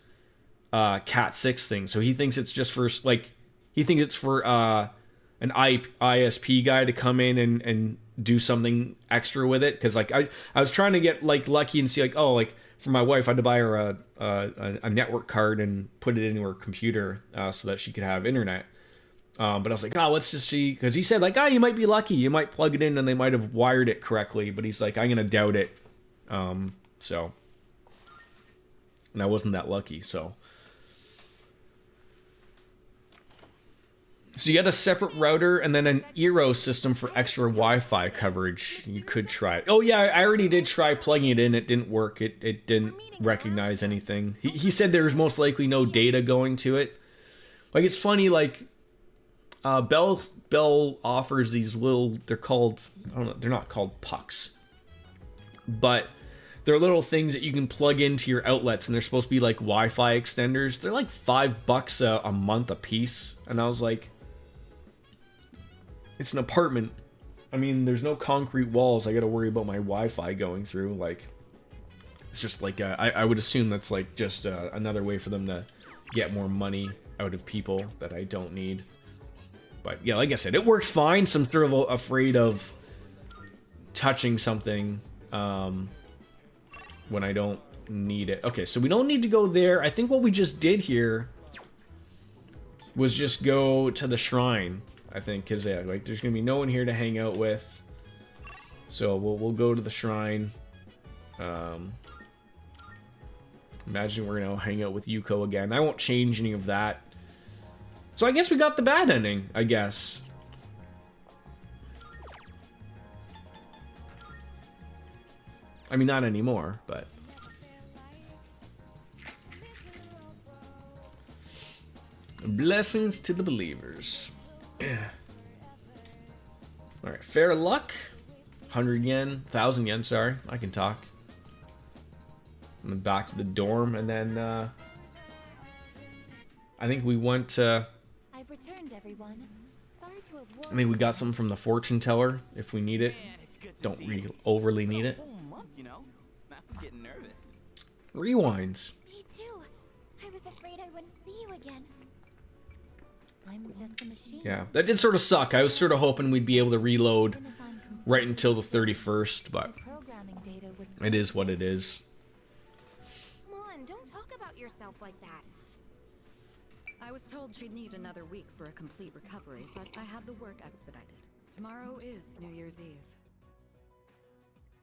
[SPEAKER 1] Cat 6 things. So he thinks it's just for like. He thinks it's for an ISP guy to come in and do something extra with it. Because like I was trying to get like lucky and see like, oh, like for my wife I had to buy her a network card and put it into her computer so that she could have internet. But I was like, oh, let's just see, because he said like, oh, you might be lucky, you might plug it in and they might have wired it correctly. But he's like, I'm gonna doubt it. So, and I wasn't that lucky. So. So you got a separate router and then an Eero system for extra Wi-Fi coverage. You could try it. Oh yeah, I already did try plugging it in. It didn't work. It didn't recognize anything. He said there's most likely no data going to it. Like, it's funny, like, Bell offers these little, they're called, I don't know, they're not called pucks, but they're little things that you can plug into your outlets, and they're supposed to be like Wi-Fi extenders. They're like $5 a month a piece, and I was like, it's an apartment. I mean, there's no concrete walls. I got to worry about my Wi-Fi going through. Like, it's just like I would assume that's like just another way for them to get more money out of people that I don't need. But yeah, like I said, it works fine. So I'm sort of afraid of touching something when I don't need it. Okay, so we don't need to go there. I think what we just did here was just go to the shrine. I think, because yeah, like, there's gonna be no one here to hang out with, so we'll go to the shrine. Imagine we're gonna hang out with Yuko again. I won't change any of that. So I guess we got the bad ending, I guess. I mean, not anymore, but blessings to the believers. Alright, fair luck. 100 yen, 1,000 yen, sorry. I can talk. And then back to the dorm, and then, I think we went to...
[SPEAKER 2] I've returned, everyone. Sorry to have
[SPEAKER 1] I mean, we got something from the fortune teller, if we need it. Don't overly need it.
[SPEAKER 4] You know, Matt's getting nervous.
[SPEAKER 1] Rewinds.
[SPEAKER 2] Me too. I was afraid I wouldn't see you again. I'm just a machine.
[SPEAKER 1] Yeah, that did sort of suck. I was sort of hoping we'd be able to reload right until the 31st, but it is what it is.
[SPEAKER 3] Come on, don't talk about yourself like that.
[SPEAKER 6] I was told she'd need another week for a complete recovery, but I had the work expedited. Tomorrow is New Year's Eve.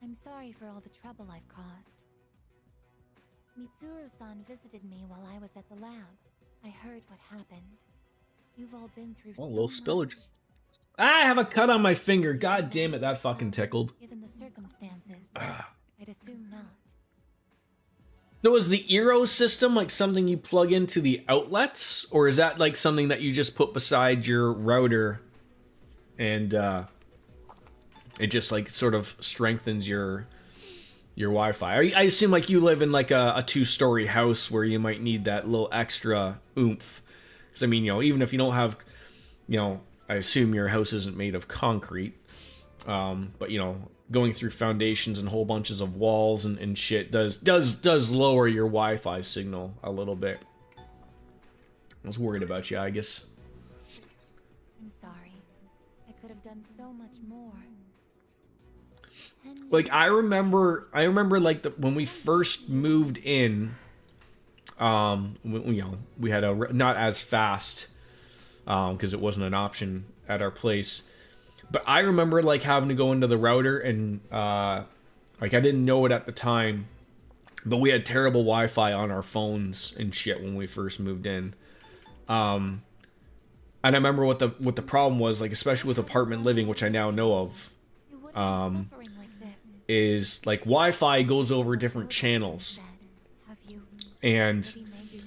[SPEAKER 2] I'm sorry for all the trouble I've caused. Mitsuru-san visited me while I was at the lab. I heard what happened. You've all been through
[SPEAKER 1] Oh, a
[SPEAKER 2] so
[SPEAKER 1] little spillage.
[SPEAKER 2] much.
[SPEAKER 1] I have a cut on my finger. God damn it, that fucking tickled.
[SPEAKER 2] Given the circumstances, I'd assume not.
[SPEAKER 1] So is the Eero system like something you plug into the outlets? Or is that like something that you just put beside your router and it just like sort of strengthens your Wi-Fi? I assume like you live in like a 2-story house where you might need that little extra oomph. Because I mean, you know, even if you don't have, you know, I assume your house isn't made of concrete. But you know, going through foundations and whole bunches of walls and shit does lower your Wi-Fi signal a little bit. I was worried about you, I guess.
[SPEAKER 2] I'm sorry. I could have done so much more.
[SPEAKER 1] Like I remember like when we first moved in, you know, we had a not as fast because it wasn't an option at our place. But I remember like having to go into the router and like I didn't know it at the time, but we had terrible Wi-Fi on our phones and shit when we first moved in. And I remember what the problem was, like especially with apartment living, which I now know of, is like Wi-Fi goes over different channels, and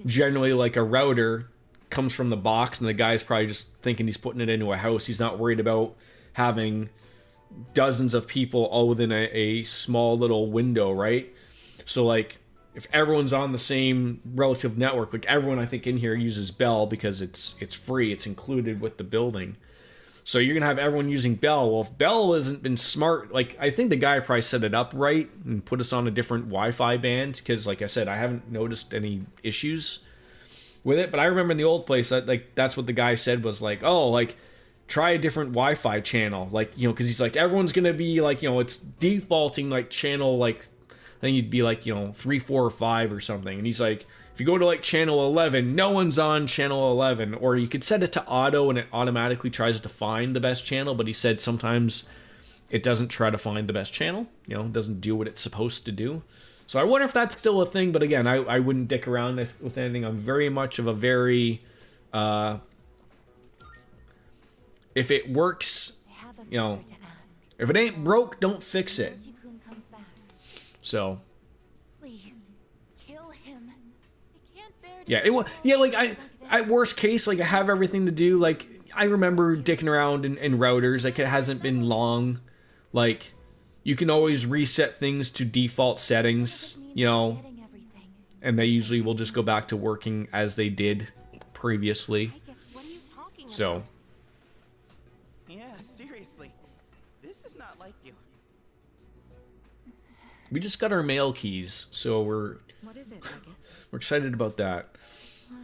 [SPEAKER 1] generally like a router comes from the box, and the guy's probably just thinking he's putting it into a house. He's not worried about having dozens of people all within a small little window, right? So like if everyone's on the same relative network, like everyone I think in here uses Bell because it's free, it's included with the building. So you're gonna have everyone using Bell. Well, if Bell hasn't been smart, like I think the guy probably set it up right and put us on a different Wi-Fi band, because like I said, I haven't noticed any issues with it. But I remember in the old place that like that's what the guy said was like, oh, like try a different Wi-Fi channel, like, you know, because he's like everyone's gonna be like, you know, it's defaulting like channel, like I think you'd be like, you know, 3, 4, or 5 or something, and he's like, if you go to like channel 11, no one's on channel 11. Or you could set it to auto and it automatically tries to find the best channel, but he said sometimes it doesn't try to find the best channel, you know, it doesn't do what it's supposed to do. So I wonder if that's still a thing, but again, I wouldn't dick around with anything. I'm very much of a very if it works,
[SPEAKER 2] I have a
[SPEAKER 1] you know,
[SPEAKER 2] favor to ask.
[SPEAKER 1] if it ain't broke, don't fix it.
[SPEAKER 2] Koji-kun comes back.
[SPEAKER 1] So,
[SPEAKER 2] Please, kill him. I can't bear to
[SPEAKER 1] yeah, like at worst case, like I have everything to do. Like I remember dicking around in routers. Like it hasn't been long. Like you can always reset things to default settings, you know,
[SPEAKER 2] getting everything.
[SPEAKER 1] and they usually will just go back to working as they did previously.
[SPEAKER 3] I guess, what are you talking
[SPEAKER 1] So,
[SPEAKER 3] about?
[SPEAKER 4] Yeah, seriously. This is not like you.
[SPEAKER 1] we just got our mail keys, so we're
[SPEAKER 6] What is it, Vegas?
[SPEAKER 1] excited about that.
[SPEAKER 2] Why?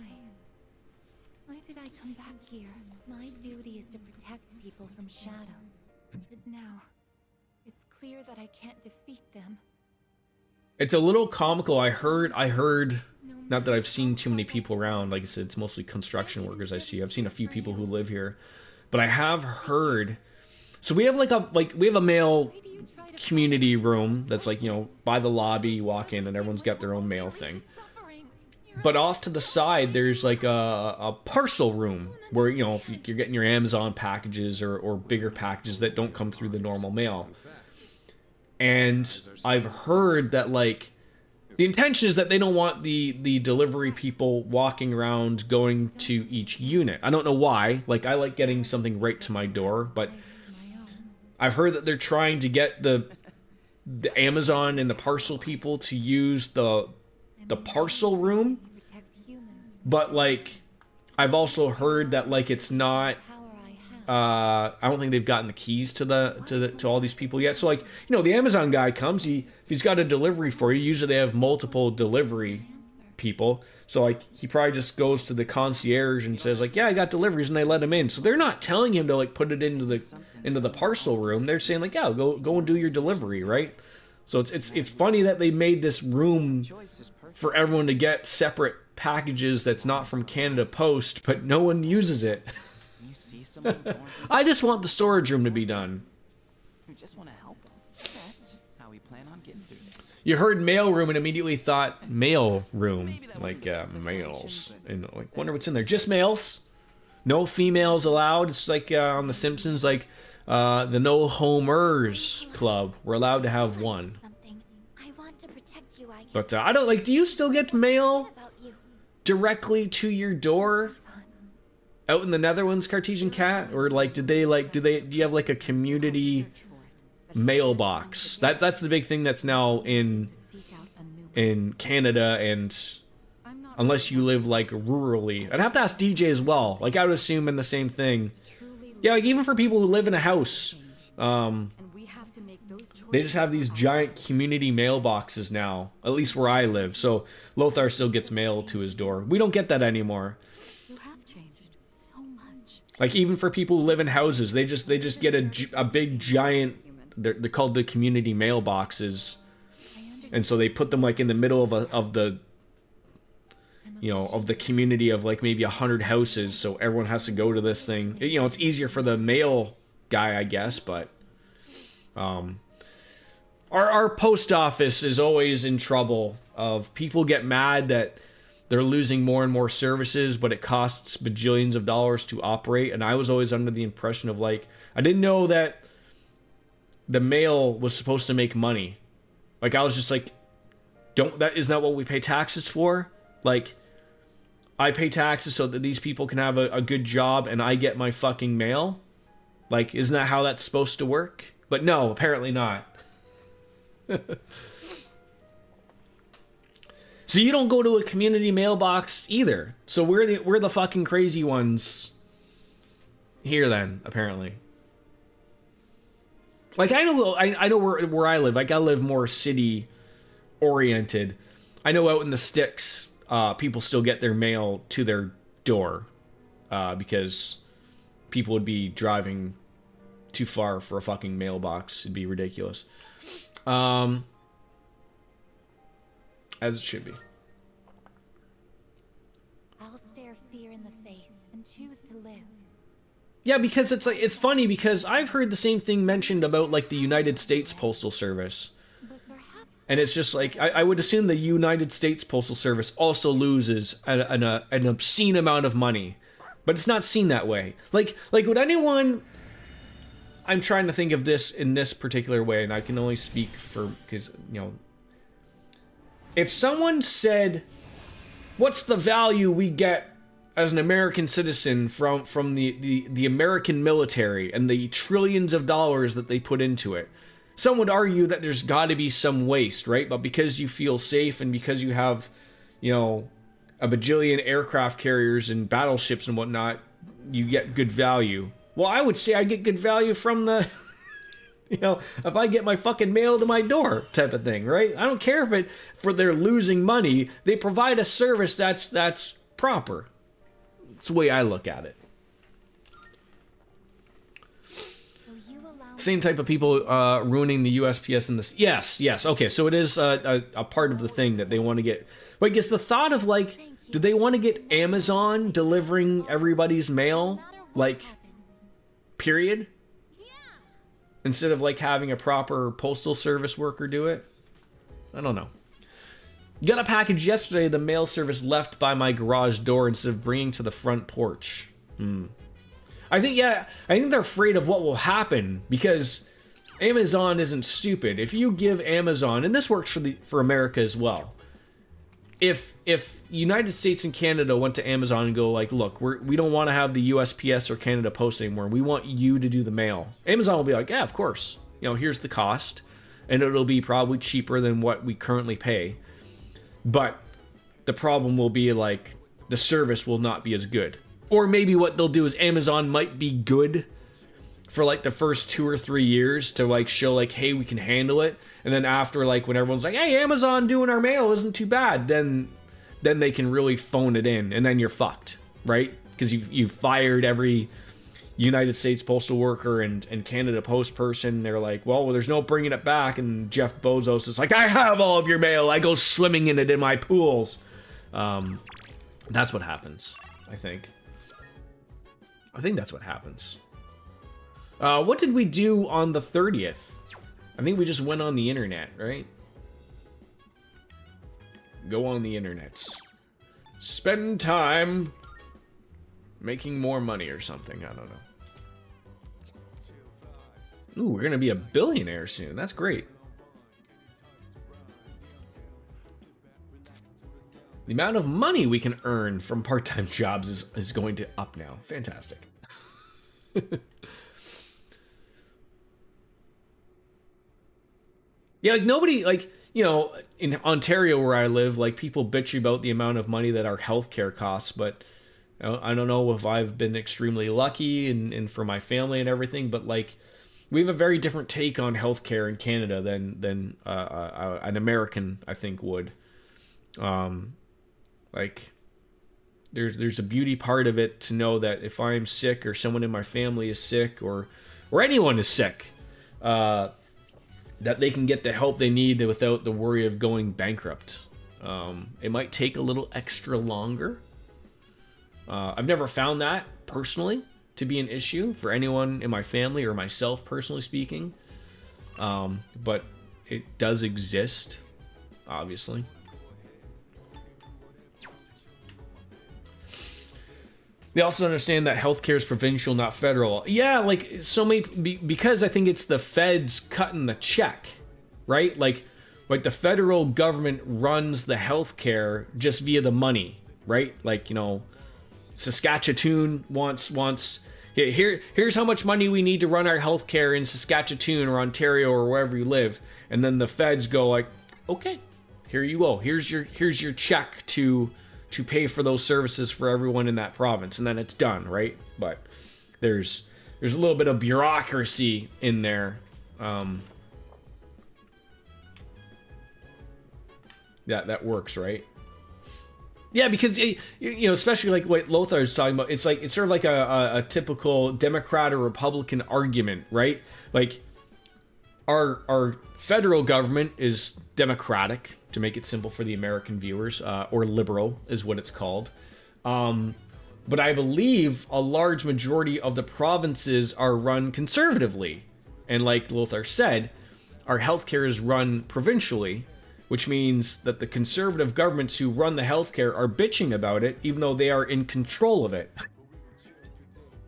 [SPEAKER 2] Why did I come back here? My duty is to protect people from shadows. But now, it's clear that I can't defeat them.
[SPEAKER 1] It's a little comical. I heard, not that I've seen too many people around. Like I said, it's mostly construction workers I see. I've seen a few people who live here. But I have heard, so we have we have a mail
[SPEAKER 2] Why do you try to
[SPEAKER 1] community room that's like, you know, by the lobby, you walk in and everyone's got their own mail thing.
[SPEAKER 2] suffering?
[SPEAKER 1] But off to the side, there's like a parcel room where, you know, if you're getting your Amazon packages or bigger packages that don't come through the normal mail. And I've heard that, like, the intention is that they don't want the delivery people walking around going to each unit. I don't know why. Like, I like getting something right to my door, but I've heard that they're trying to get the Amazon and the parcel people to use the parcel room.
[SPEAKER 2] To protect humans from
[SPEAKER 1] But, like, I've also heard that, like, it's not...
[SPEAKER 2] power I have.
[SPEAKER 1] I don't think they've gotten the keys to all these people yet. So, like, you know, the Amazon guy comes, if he's got a delivery for you, usually they have multiple delivery people. So, like, he probably just goes to the concierge and says, like, yeah, I got deliveries, and they let him in. So they're not telling him to, like, put it into the parcel room. They're saying, like, yeah, go and do your delivery, right? So it's funny that they made this room
[SPEAKER 4] Choice is perfect.
[SPEAKER 1] for everyone to get separate packages that's not from Canada Post, but no one uses it.
[SPEAKER 4] You see someone going through
[SPEAKER 1] I just want the storage room to be done.
[SPEAKER 4] you just want to help them. That's how we plan on getting through this.
[SPEAKER 1] You heard mail room and immediately thought mail room,
[SPEAKER 4] Maybe that
[SPEAKER 1] like
[SPEAKER 4] wasn't the best
[SPEAKER 1] males,
[SPEAKER 4] explanation,
[SPEAKER 1] and like wonder what's in there. Just males, no females allowed. It's like on The Simpsons, like the No Homers Club. We're allowed to have one,
[SPEAKER 2] Something. I want to protect you, I guess.
[SPEAKER 1] but I don't like. Do you still get mail
[SPEAKER 2] About you,
[SPEAKER 1] directly to your door
[SPEAKER 2] son.
[SPEAKER 1] out in the Netherlands, Cartesian Cat, or like do you have like a community mailbox? That's the big thing that's now in
[SPEAKER 6] Seek out a new
[SPEAKER 1] in Canada, and
[SPEAKER 6] I'm not
[SPEAKER 1] unless you live like rurally. I'd have to ask DJ as well. Like I would assume in the same thing.
[SPEAKER 6] truly
[SPEAKER 1] Yeah, like even for people who live in a house,
[SPEAKER 6] and we have to make those choices.
[SPEAKER 1] they just have these giant community mailboxes now. At least where I live. So Lothar still gets mail to his door. We don't get that anymore.
[SPEAKER 6] You have changed so much.
[SPEAKER 1] Like even for people who live in houses, they just get a big giant. They're called the community mailboxes, and so they put them like in the middle of the community of like maybe 100 houses. So everyone has to go to this thing. You know, it's easier for the mail guy, I guess, but our post office is always in trouble. Of people get mad that they're losing more and more services, but it costs bajillions of dollars to operate. And I was always under the impression of like, I didn't know that the mail was supposed to make money. Like I was just like, isn't that what we pay taxes for? Like, I pay taxes so that these people can have a good job and I get my fucking mail? Like, isn't that how that's supposed to work? But no, apparently not. So you don't go to a community mailbox either. So we're the fucking crazy ones here then, apparently. Like I know where I live. Like I live more city oriented. I know out in the sticks, people still get their mail to their door because people would be driving too far for a fucking mailbox. It'd be ridiculous. As it should be.
[SPEAKER 2] I'll stare fear in the face and choose to live.
[SPEAKER 1] Yeah, because it's funny because I've heard the same thing mentioned about like the United States Postal Service.
[SPEAKER 2] But perhaps
[SPEAKER 1] And it's just like, I would assume the United States Postal Service also loses an obscene amount of money. but it's not seen that way. Like would anyone? I'm trying to think of this in this particular way, and I can only speak for because if someone said, "What's the value we get as an American citizen from the American military and the trillions of dollars that they put into it?" Some would argue that there's got to be some waste, right? But because you feel safe and because you have, a bajillion aircraft carriers and battleships and whatnot, you get good value. Well, I would say I get good value from the, if I get my fucking mail to my door type of thing, right? I don't care if they're losing money. They provide a service that's proper. That's the way I look at it. Same type of people ruining the USPS in this. Yes. Okay, so it is a part of the thing that they want to get. But I guess the thought of do they want to get Amazon delivering everybody's mail, period? Instead of having a proper postal service worker do it? I don't know. Got a package yesterday. The mail service left by my garage door instead of bringing to the front porch. I think they're afraid of what will happen because Amazon isn't stupid. If you give Amazon, and this works for America as well, if United States and Canada went to Amazon and go look, we don't want to have the USPS or Canada Post anymore. We want you to do the mail. Amazon will be like, yeah, of course. Here's the cost, and it'll be probably cheaper than what we currently pay. But the problem will be the service will not be as good. Or maybe what they'll do is Amazon might be good for the first 2 or 3 years to show hey, we can handle it. And then after when everyone's like, hey, Amazon doing our mail isn't too bad, then they can really phone it in, and then you're fucked, right? Because you've fired every United States postal worker and Canada Post person. They're like, well, there's no bringing it back. And Jeff Bezos is like, I have all of your mail. I go swimming in it in my pools. That's what happens, I think. I think that's what happens. What did we do on the 30th? I think we just went on the internet, right? Go on the internet. Spend time making more money or something. I don't know. Ooh, we're going to be a billionaire soon. That's great. The amount of money we can earn from part-time jobs is going to up now. Fantastic. Yeah, nobody, in Ontario where I live, people bitch about the amount of money that our healthcare costs, but I don't know if I've been extremely lucky and for my family and everything, but we have a very different take on healthcare in Canada than an American, I think, would. There's a beauty part of it to know that if I'm sick or someone in my family is sick or anyone is sick, that they can get the help they need without the worry of going bankrupt. It might take a little extra longer. I've never found that personally to be an issue for anyone in my family or myself, personally speaking. But it does exist, obviously. They also understand that healthcare is provincial, not federal. Yeah, so many, because I think it's the feds cutting the check, right? Like the federal government runs the healthcare just via the money, right? Saskatchewan wants here's how much money we need to run our healthcare in Saskatchewan or Ontario or wherever you live, and then the feds go okay, here you go. Here's your check to pay for those services for everyone in that province, and then it's done, right? But there's a little bit of bureaucracy in there that works, right? Yeah, because especially what Lothar is talking about, it's sort of like a typical Democrat or Republican argument, right? Our federal government is democratic, to make it simple for the American viewers, or liberal is what it's called. But I believe a large majority of the provinces are run conservatively. And like Lothar said, our healthcare is run provincially, which means that the conservative governments who run the healthcare are bitching about it, even though they are in control of it.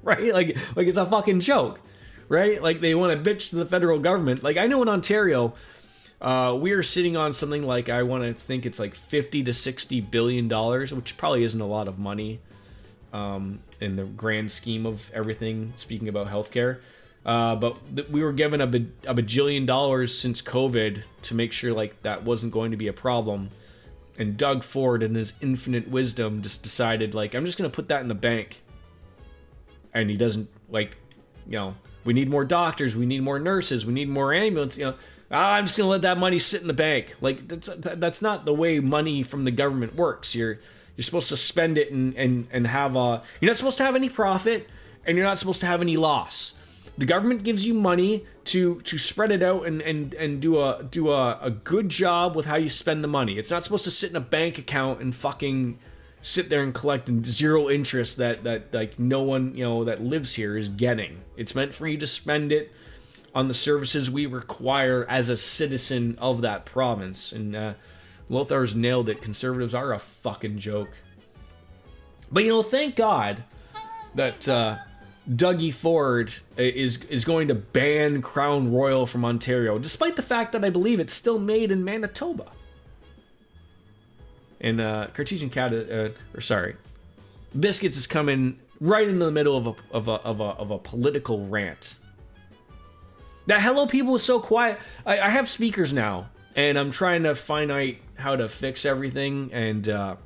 [SPEAKER 1] right? Like it's a fucking joke, right? Like they want to bitch to the federal government. Like I know in Ontario, we are sitting on something like, I want to think it's like 50 to 60 billion dollars, which probably isn't a lot of money in the grand scheme of everything, speaking about healthcare. But we were given a bajillion dollars since COVID to make sure like that wasn't going to be a problem. And Doug Ford, in his infinite wisdom, just decided, like, I'm just going to put that in the bank. And he doesn't, like, you know, we need more doctors, we need more nurses, we need more ambulance, you know. I'm just going to let that money sit in the bank. Like, that's not the way money from the government works. You're supposed to spend it and have a... You're not supposed to have any profit, and you're not supposed to have any loss. The government gives you money to spread it out and do a good job with how you spend the money. It's not supposed to sit in a bank account and fucking sit there and collect zero interest that like no one, you know, that lives here is getting. It's meant for you to spend it on the services we require as a citizen of that province. And Lothar's nailed it. Conservatives are a fucking joke. But, you know, thank God that Dougie Ford is going to ban Crown Royal from Ontario, despite the fact that I believe it's still made in Manitoba. And Cartesian Cat, Biscuits is coming right in the middle of a political rant. That Hello People is so quiet. I have speakers now, and I'm trying to find out how to fix everything. And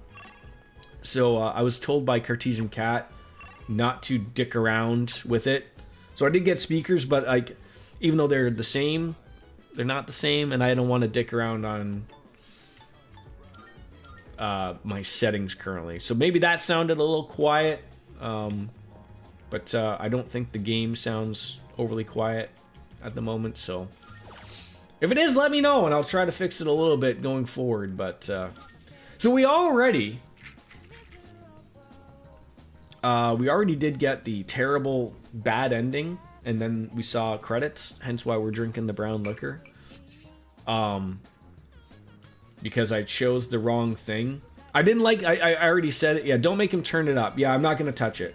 [SPEAKER 1] so I was told by Cartesian Cat not to dick around with it. So I did get speakers, but like, even though they're the same, they're not the same, and I don't want to dick around on my settings currently. So maybe that sounded a little quiet, but I don't think the game sounds overly quiet at the moment. So if it is, let me know, and I'll try to fix it a little bit going forward. But so we already did get the terrible bad ending, and then we saw credits, hence why we're drinking the brown liquor. Because I chose the wrong thing. I didn't like, I already said it. Yeah, don't make him turn it up. Yeah, I'm not going to touch it.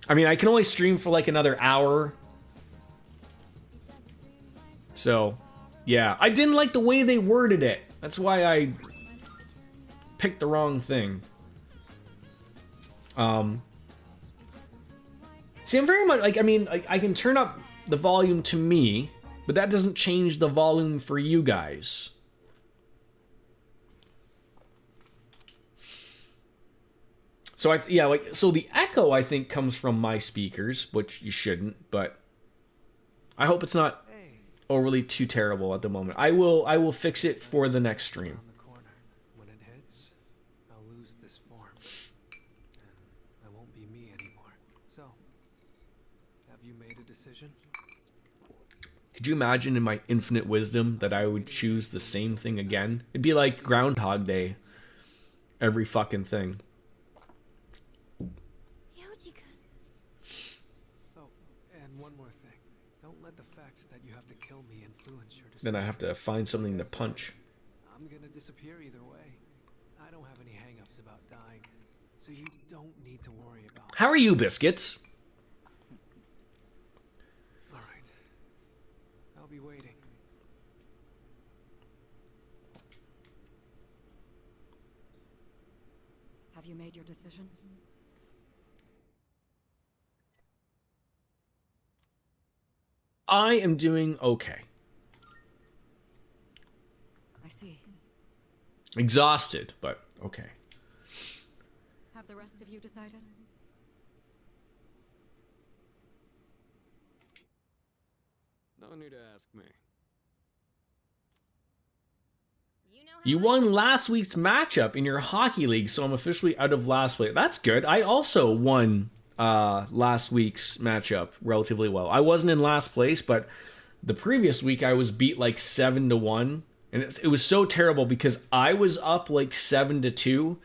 [SPEAKER 1] I mean, I can only stream for like another hour. So, yeah. I didn't like the way they worded it. That's why I picked the wrong thing. See, I'm very much like, I mean, I can turn up the volume to me, but that doesn't change the volume for you guys. So so the echo I think comes from my speakers, which you shouldn't, but I hope it's not overly too terrible at the moment. I will fix it for the next stream.
[SPEAKER 8] When it hits, I'll lose this form, and I won't be me anymore. So, have you made a decision?
[SPEAKER 1] Could you imagine in my infinite wisdom that I would choose the same thing again? It'd be like Groundhog Day. Every fucking thing.
[SPEAKER 8] Oh, and one more thing. Don't let the fact that you have to kill me influence your decision.
[SPEAKER 1] Then I have to find something to punch.
[SPEAKER 8] I'm gonna disappear either way. I don't have any hang-ups about dying, so you don't need to worry about it.
[SPEAKER 1] How are you, Biscuits?
[SPEAKER 8] Alright. I'll be waiting.
[SPEAKER 6] Have you made your decision?
[SPEAKER 1] I am doing okay.
[SPEAKER 6] I see.
[SPEAKER 1] Exhausted, but okay.
[SPEAKER 6] Have the rest of you decided?
[SPEAKER 7] No need to ask me.
[SPEAKER 1] You won last week's matchup in your hockey league, so I'm officially out of last place. That's good. I also won last week's matchup relatively well. I wasn't in last place, but the previous week I was beat like 7-1, and it was so terrible because I was up like 7-2,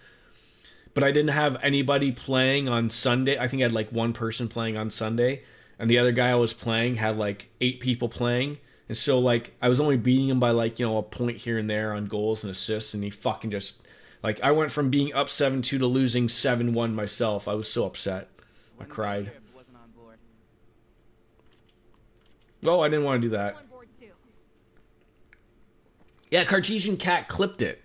[SPEAKER 1] but I didn't have anybody playing on Sunday. I think I had like one person playing on Sunday, and the other guy I was playing had like 8 people playing. And so, like, I was only beating him by, like, you know, a point here and there on goals and assists, and he fucking just Like, I went from being up 7-2 to losing 7-1 myself. I was so upset. I
[SPEAKER 4] Wouldn't be
[SPEAKER 1] cried.
[SPEAKER 4] here if it wasn't on board.
[SPEAKER 1] Oh, I didn't want to do that.
[SPEAKER 6] On board too.
[SPEAKER 1] Yeah, Cartesian Cat clipped it.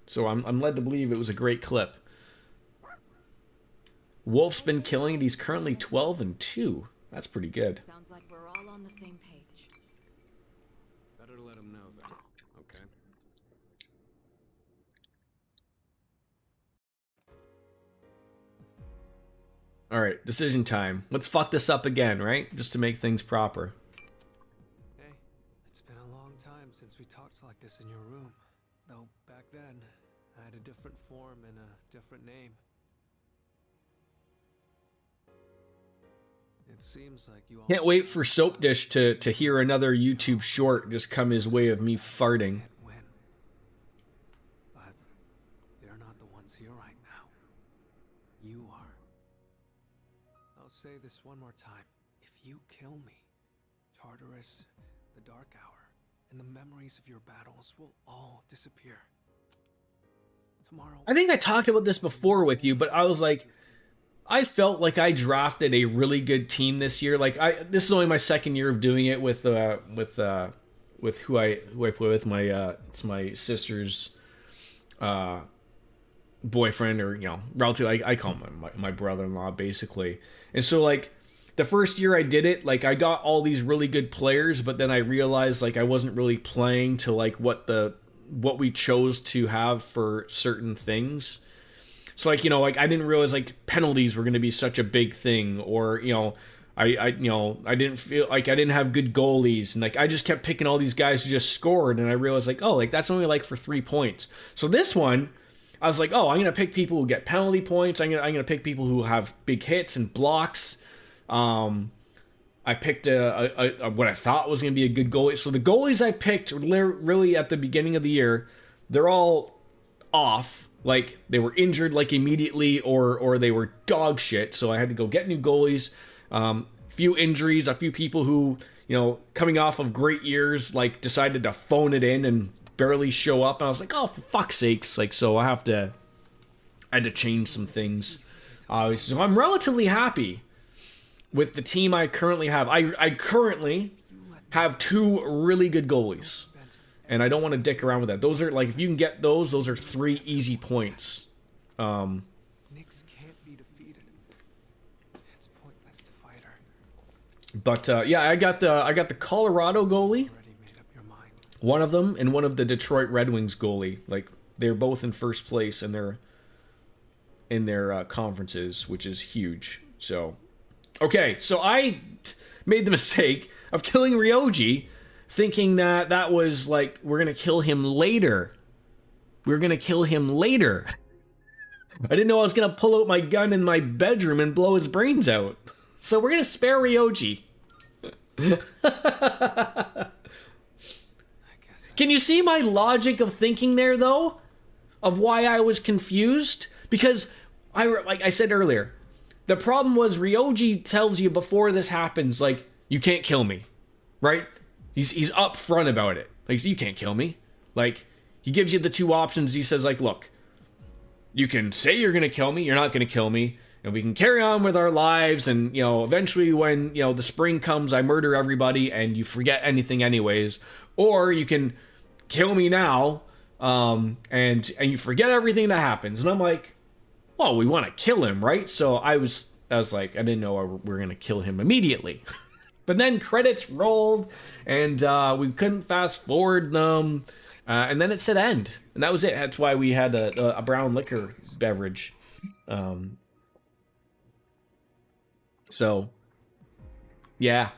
[SPEAKER 1] So I'm led to believe it was a great clip. Wolf's been killing it. He's currently 12-2. That's pretty good.
[SPEAKER 6] Sounds like we're all on the same page.
[SPEAKER 7] Better let him know then. Okay.
[SPEAKER 1] All right, decision time. Let's fuck this up again, right? Just to make things proper.
[SPEAKER 8] Hey, it's been a long time since we talked like this in your room. Though back then, I had a different form and a different name. It seems like you all
[SPEAKER 1] Can't wait for Soap Dish to hear another YouTube short just come his way of me farting.
[SPEAKER 8] can't win. But they're not the ones here right now. You are. I'll say this one more time. If you kill me, Tartarus, the Dark Hour, and the memories of your battles will all disappear. Tomorrow.
[SPEAKER 1] I think I talked about this before with you, but I was like, I felt like I drafted a really good team this year. Like this is only my second year of doing it with who I play with. It's my sister's boyfriend, or relative. I call him my brother-in-law basically. And so like the first year I did it, like I got all these really good players, but then I realized like I wasn't really playing to like what we chose to have for certain things. So like like I didn't realize like penalties were going to be such a big thing, or I didn't feel like I didn't have good goalies, and like I just kept picking all these guys who just scored, and I realized like, oh, like that's only like for 3 points. So this one, I was like, oh, I'm gonna pick people who get penalty points. I'm gonna pick people who have big hits and blocks. I picked what I thought was gonna be a good goalie. So the goalies I picked really at the beginning of the year, they're all off. Like they were injured like immediately, or they were dog shit. So I had to go get new goalies. Few injuries, a few people who coming off of great years like decided to phone it in and barely show up. And I was like, oh, for fuck's sakes! Like so I had to change some things. So I'm relatively happy with the team I currently have. I currently have 2 really good goalies. And I don't want to dick around with that. Those are like, if you can get those are 3 easy points.
[SPEAKER 8] Nyx can't be defeated. It's pointless to fight her.
[SPEAKER 1] But yeah, I got the Colorado goalie,
[SPEAKER 8] Already made up your mind.
[SPEAKER 1] one of them, and one of the Detroit Red Wings goalie. Like they're both in first place in their conferences, which is huge. So, okay, so I made the mistake of killing Ryoji, thinking that was like, we're gonna kill him later. I didn't know I was gonna pull out my gun in my bedroom and blow his brains out. So we're gonna spare Ryoji. Can you see my logic of thinking there, though? Of why I was confused? Because, like I said earlier, the problem was Ryoji tells you before this happens, like, you can't kill me, right? He's upfront about it. Like, you can't kill me. Like, he gives you the 2 options. He says, like, look, you can say you're gonna kill me, you're not gonna kill me, and we can carry on with our lives, and, eventually when, the spring comes, I murder everybody, and you forget anything anyways. Or you can kill me now, and you forget everything that happens. And I'm like, well, we want to kill him, right? So I was like, I didn't know we were gonna kill him immediately. But then credits rolled, and we couldn't fast forward them, and then it said end, and that was it. That's why we had a brown liquor beverage. So, yeah.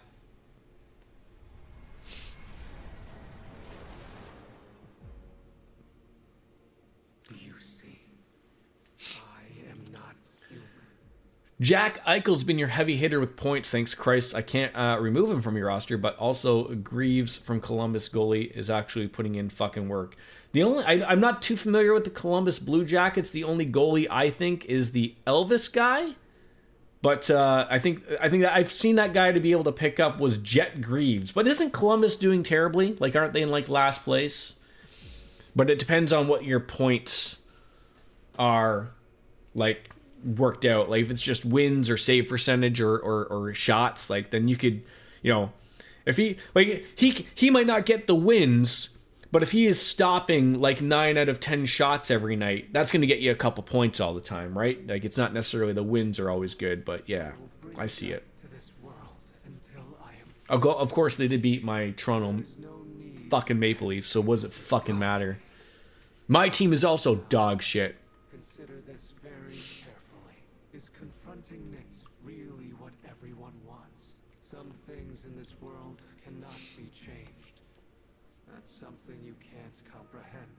[SPEAKER 8] You see, I am not human.
[SPEAKER 1] Jack Eichel's been your heavy hitter with points. Thanks Christ, I can't remove him from your roster, but also Greaves from Columbus goalie is actually putting in fucking work. I'm not too familiar with the Columbus Blue Jackets. The only goalie I think is the Elvis guy. But I think that I've seen that guy to be able to pick up was Jet Greaves. But isn't Columbus doing terribly? Like, aren't they in like last place? But it depends on what your points are, like, worked out. Like, if it's just wins or save percentage or shots, like, then you could, you know, if he might not get the wins, but if he is stopping like 9 out of 10 shots every night, that's going to get you a couple points all the time, right? Like, it's not necessarily the wins are always good, but yeah, I see it. Of course, they did beat my Toronto fucking Maple Leafs, so what does it fucking matter? My team is also dog shit.
[SPEAKER 8] Consider this very carefully. Is confronting Nix really what everyone wants? Some things in this world cannot be changed. That's something you can't comprehend.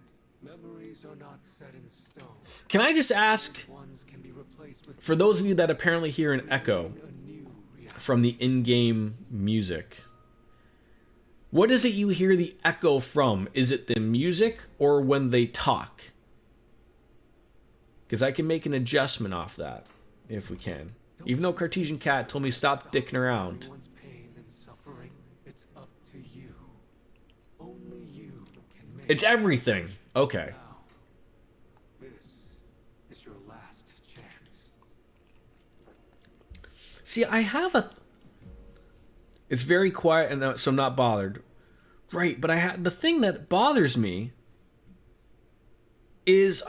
[SPEAKER 8] Memories are not set in stone.
[SPEAKER 1] Can I just ask,
[SPEAKER 8] Ones can be replaced with
[SPEAKER 1] for those of you that apparently hear an echo
[SPEAKER 8] a new reality.
[SPEAKER 1] from the in-game music, what is it you hear the echo from? Is it the music or when they talk? Because I can make an adjustment off that, if we can. Even though Cartesian Cat told me stop dicking around.
[SPEAKER 8] Everyone's pain and suffering, it's up to you. Only you can make
[SPEAKER 1] It's everything. Okay.
[SPEAKER 8] now. This is your last chance.
[SPEAKER 1] See, I have a... It's very quiet, and so I'm not bothered. Right, but the thing that bothers me is...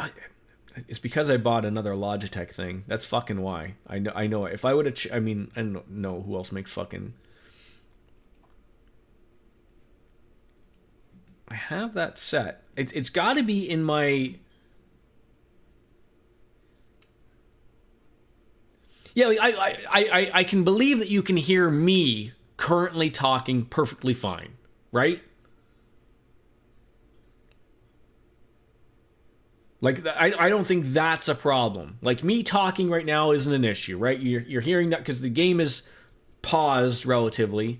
[SPEAKER 1] It's because I bought another Logitech thing. That's fucking why. I know it. If I would have... I mean, I don't know who else makes fucking... I have that set. It's got to be in my... Yeah, like I can believe that you can hear me currently talking perfectly fine, right? Like, I don't think that's a problem. Like, me talking right now isn't an issue, right? You're hearing that because the game is paused relatively.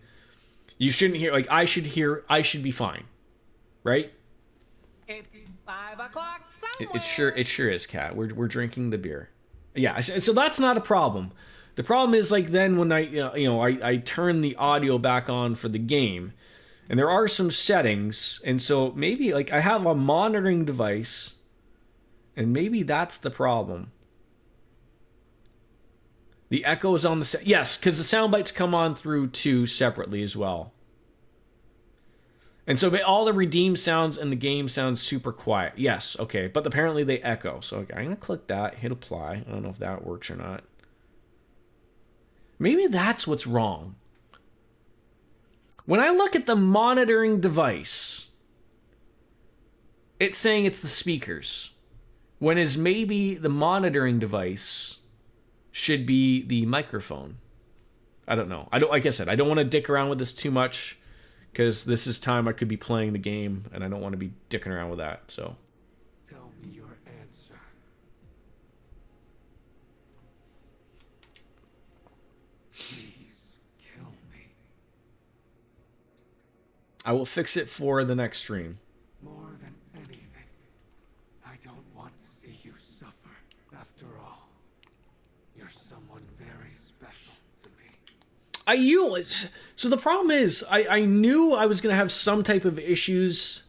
[SPEAKER 1] You shouldn't hear, like, I should be fine, right?
[SPEAKER 5] It's 5 o'clock somewhere.
[SPEAKER 1] It sure is, Cat. We're drinking the beer. Yeah, so that's not a problem. The problem is, like, then when I turn the audio back on for the game, and there are some settings, and so maybe, like, I have a monitoring device, and maybe that's the problem. The echo is on the... Yes, because the sound bites come on through two separately as well. And so all the redeemed sounds in the game sound super quiet. Yes, okay, but apparently they echo. So okay, I'm going to click that, hit apply. I don't know if that works or not. Maybe that's what's wrong. When I look at the monitoring device, it's saying it's the speakers. When is maybe the monitoring device should be the microphone. I don't know. Like I said, I don't want to dick around with this too much because this is time I could be playing the game and I don't want to be dicking around with that. So
[SPEAKER 8] Tell me your answer. Please kill me.
[SPEAKER 1] I will fix it for the next stream.
[SPEAKER 8] More than anything, I don't want to see you suffer. After all, you're someone very special to me. So the problem is, I knew I was going to have some type of issues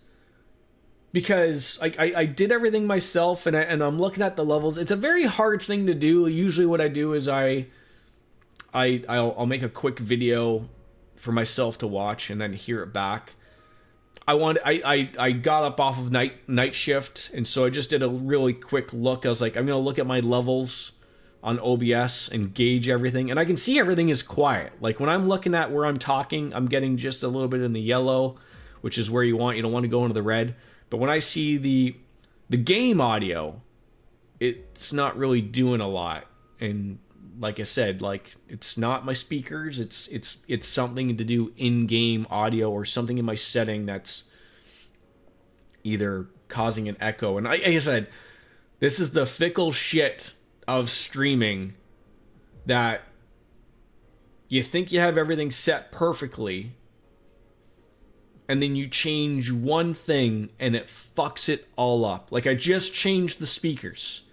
[SPEAKER 8] because I did everything myself and I'm looking at the levels. It's a very hard thing to do. Usually what I do is I'll make a quick video for myself to watch and then hear it back. I got up off of night shift, and so I just did a really quick look. I was like, I'm gonna look at my levels on OBS and gauge everything, and I can see everything is quiet. Like when I'm looking at where I'm talking, I'm getting just a little bit in the yellow, which is where you don't want to go into the red. But when I see the game audio, it's not really doing a lot. And like I said, like it's not my speakers, it's something to do in-game audio or something in my setting that's either causing an echo. And like I said, this is the fickle shit of streaming that you think you have everything set perfectly and then you change one thing and it fucks it all up. Like I just changed the speakers.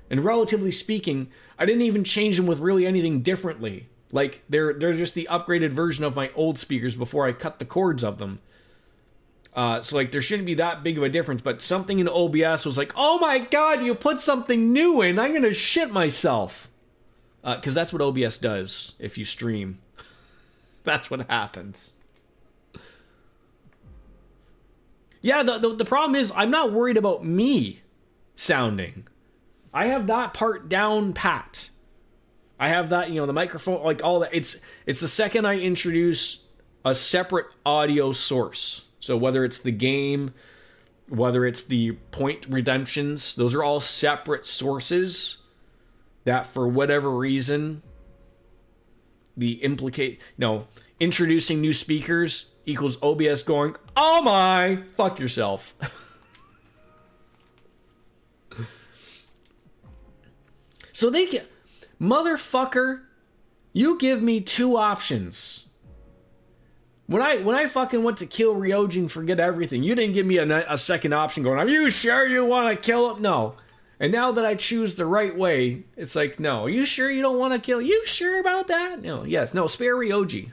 [SPEAKER 8] And relatively speaking, I didn't even change them with really anything differently. Like they're just the upgraded version of my old speakers before I cut the cords of them.
[SPEAKER 1] So like there shouldn't be that big of a difference, but something in OBS was like, oh my god, you put something new in, I'm gonna shit myself. Because that's what OBS does if you stream. That's what happens. Yeah, the problem is I'm not worried about me sounding. I have that part down pat. I have that, the microphone, like all that. It's the second I introduce a separate audio source. So whether it's the game, whether it's the point redemptions, those are all separate sources that for whatever reason, introducing new speakers equals OBS going, oh my, fuck yourself. So they get, motherfucker, you give me two options. When I fucking went to kill Ryojin and forget everything, you didn't give me a second option going, are you sure you want to kill him? No. And now that I choose the right way, it's like, no. Are you sure you don't want to kill him? You sure about that? No. Yes. No, spare Ryoji.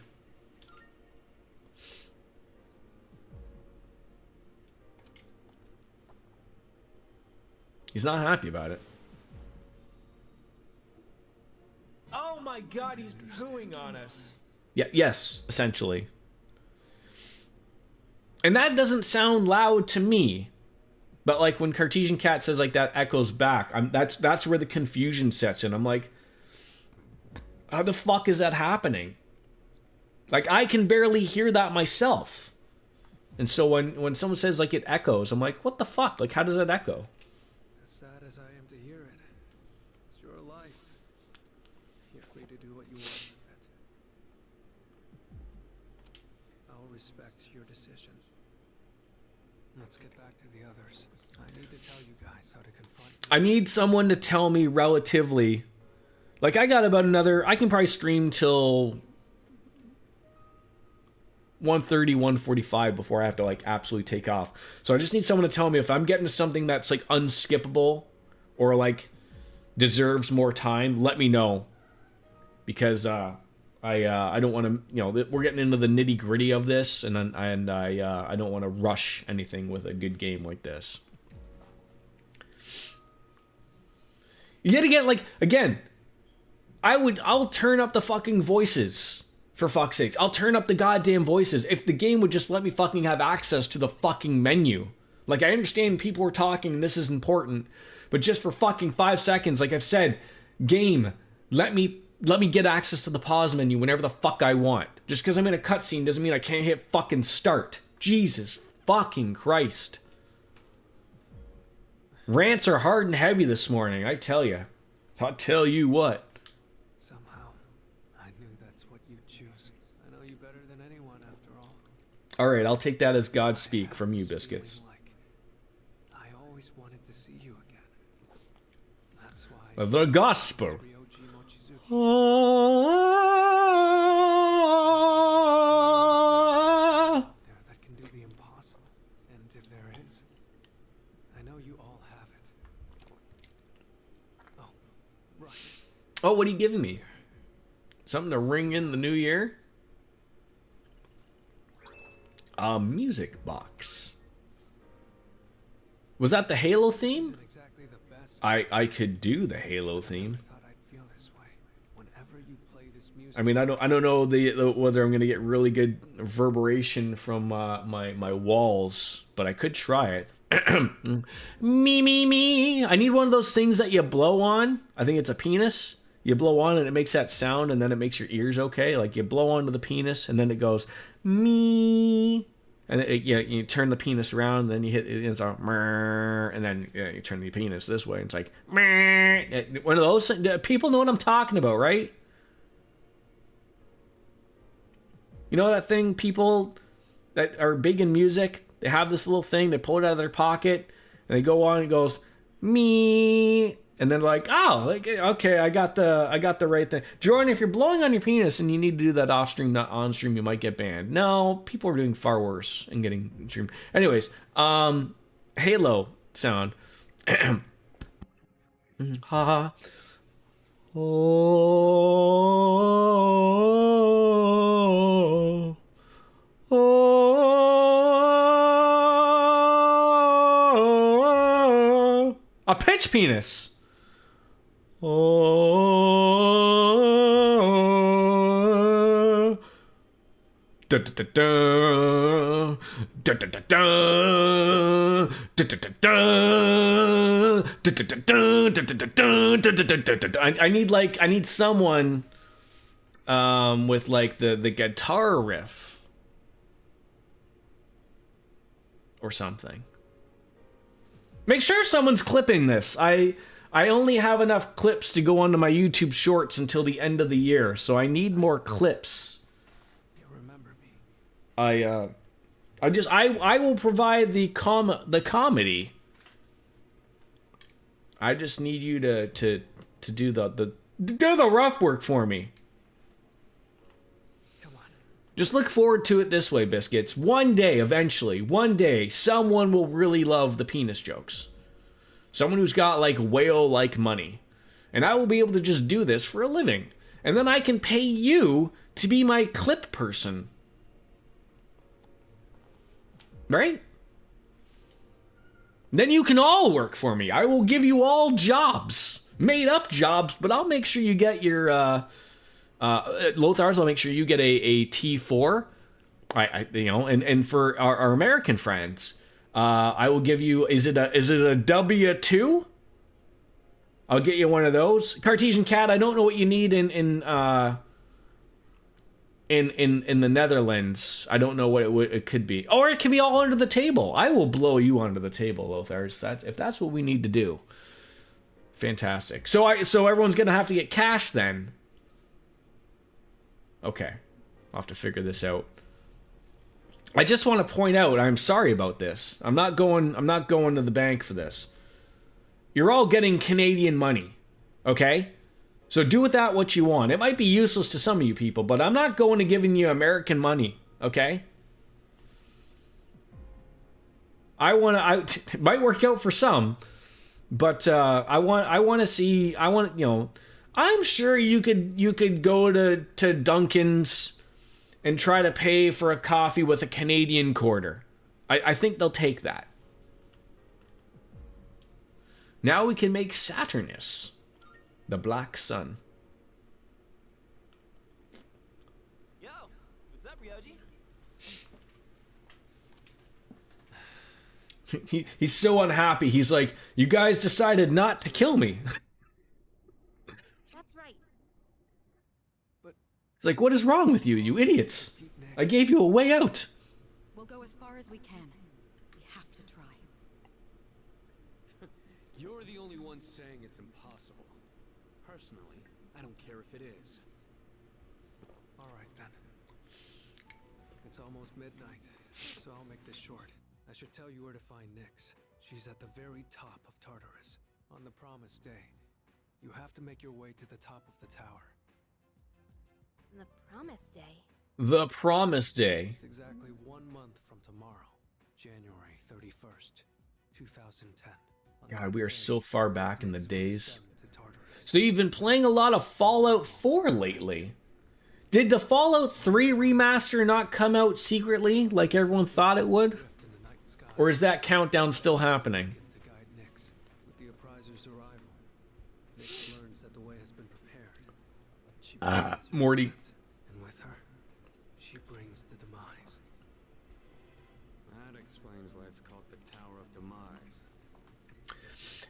[SPEAKER 1] He's not happy about it. Oh my god, he's pooing on us. Yeah, yes, essentially. And that doesn't sound loud to me. But like when Cartesian Cat says like that echoes back, that's where the confusion sets in. I'm like, how the fuck is that happening? Like I can barely hear that myself. And so when someone says like it echoes, I'm like, what the fuck? Like how does that echo?
[SPEAKER 8] As sad as I am to hear it, it's your life. You're free to do what you want with it. I'll respect your decision. Let's get back to the others. I need to tell you guys how to confront.
[SPEAKER 1] I need someone to tell me relatively. Like I got about another. I can probably stream till 1:30, 1:45 before I have to like absolutely take off. So I just need someone to tell me if I'm getting to something that's like unskippable or like deserves more time. Let me know, because I don't want to. We're getting into the nitty gritty of this, and I don't want to rush anything with a good game like this. Yet again, like again, I'll turn up the fucking voices. For fuck's sakes, I'll turn up the goddamn voices if the game would just let me fucking have access to the fucking menu. Like, I understand people are talking and this is important, but just for fucking 5 seconds, like I've said, game, let me get access to the pause menu whenever the fuck I want. Just because I'm in a cutscene doesn't mean I can't hit fucking start. Jesus fucking Christ. Rants are hard and heavy this morning, I tell you. I'll tell you what. All right, I'll take that as God speak from you, Biscuits.
[SPEAKER 8] I always wanted to see you again. That's why
[SPEAKER 1] The gospel.
[SPEAKER 8] That can do the impossible. And if there is, I know you all have it. Oh, right.
[SPEAKER 1] Oh, what are you giving me? Something to ring in the new year? A music box. Was that the Halo theme? I could do the Halo theme. I mean, I don't know whether I'm gonna get really good reverberation from my walls, but I could try it. Me. I need one of those things that you blow on. I think it's a penis. You blow on and it makes that sound, and then it makes your ears okay. Like you blow onto the penis, and then it goes me, and you turn the penis around, and then you hit it's all and then you turn the penis this way, and it's like one of those. People know what I'm talking about, right? You know that thing, people that are big in music, they have this little thing, they pull it out of their pocket, and they go on and it goes me. And then like, oh, like, okay, I got the right thing. Jordan, if you're blowing on your penis and you need to do that off stream, not on stream, you might get banned. No, people are doing far worse and getting streamed. Anyways, Halo sound. Ha. Oh. pitch penis. Oh. Da, da, da, da. Da, da, da, da. Da, da, da, da. Da, da, da, da. Da, da, da, da. Da, da, da, da. I need someone with like the guitar riff or something. Make sure someone's clipping this. I only have enough clips to go onto my YouTube shorts until the end of the year, so I need more clips.
[SPEAKER 8] You remember me.
[SPEAKER 1] I will provide the comedy. I just need you to do the rough work for me.
[SPEAKER 8] Come on.
[SPEAKER 1] Just look forward to it this way, Biscuits. One day, eventually, one day, someone will really love the penis jokes. Someone who's got like whale-like money. And I will be able to just do this for a living. And then I can pay you to be my clip person. Right? Then you can all work for me. I will give you all jobs. Made up jobs, but I'll make sure you get your Lothars, I'll make sure you get a T4. And for our American friends, I will give you, is it a W2? I'll get you one of those. Cartesian Cat, I don't know what you need in the Netherlands. I don't know what it could be. Or it can be all under the table. I will blow you under the table, Lothars. If that's what we need to do. Fantastic. So everyone's gonna have to get cash then. Okay. I'll have to figure this out. I just want to point out, I'm sorry about this. I'm not going to the bank for this. You're all getting Canadian money. Okay? So do with that what you want. It might be useless to some of you people, but I'm not going to giving you American money, okay? It might work out for some, but I'm sure you could go to Dunkin's and try to pay for a coffee with a Canadian quarter. I think they'll take that. Now we can make Saturnus. The Black Sun.
[SPEAKER 4] Yo, what's up, Ryoji?
[SPEAKER 1] He's so unhappy. He's like, you guys decided not to kill me.
[SPEAKER 3] That's right.
[SPEAKER 1] It's like, what is wrong with you, you idiots? I gave you a way out.
[SPEAKER 6] We'll go as far as we can. We have to try.
[SPEAKER 7] You're the only one saying it's impossible. Personally, I don't care if it is.
[SPEAKER 8] All right, then. It's almost midnight, so I'll make this short. I should tell you where to find Nyx. She's at the very top of Tartarus. On the promised day, you have to make your way to the top of the tower.
[SPEAKER 3] The promised day.
[SPEAKER 1] The Promised Day.
[SPEAKER 8] It's exactly 1 month from tomorrow, January 31st, 2010.
[SPEAKER 1] God, we are so far back in the days. So you've been playing a lot of Fallout 4 lately. Did the Fallout 3 remaster not come out secretly like everyone thought it would? Or is that countdown still happening?
[SPEAKER 8] To guide Nyx with the apprizer's arrival. Nyx learns that the way has been prepared. She brings her
[SPEAKER 1] Morty.
[SPEAKER 8] descent, and with her, she brings the demise.
[SPEAKER 7] That explains why it's called the Tower of Demise.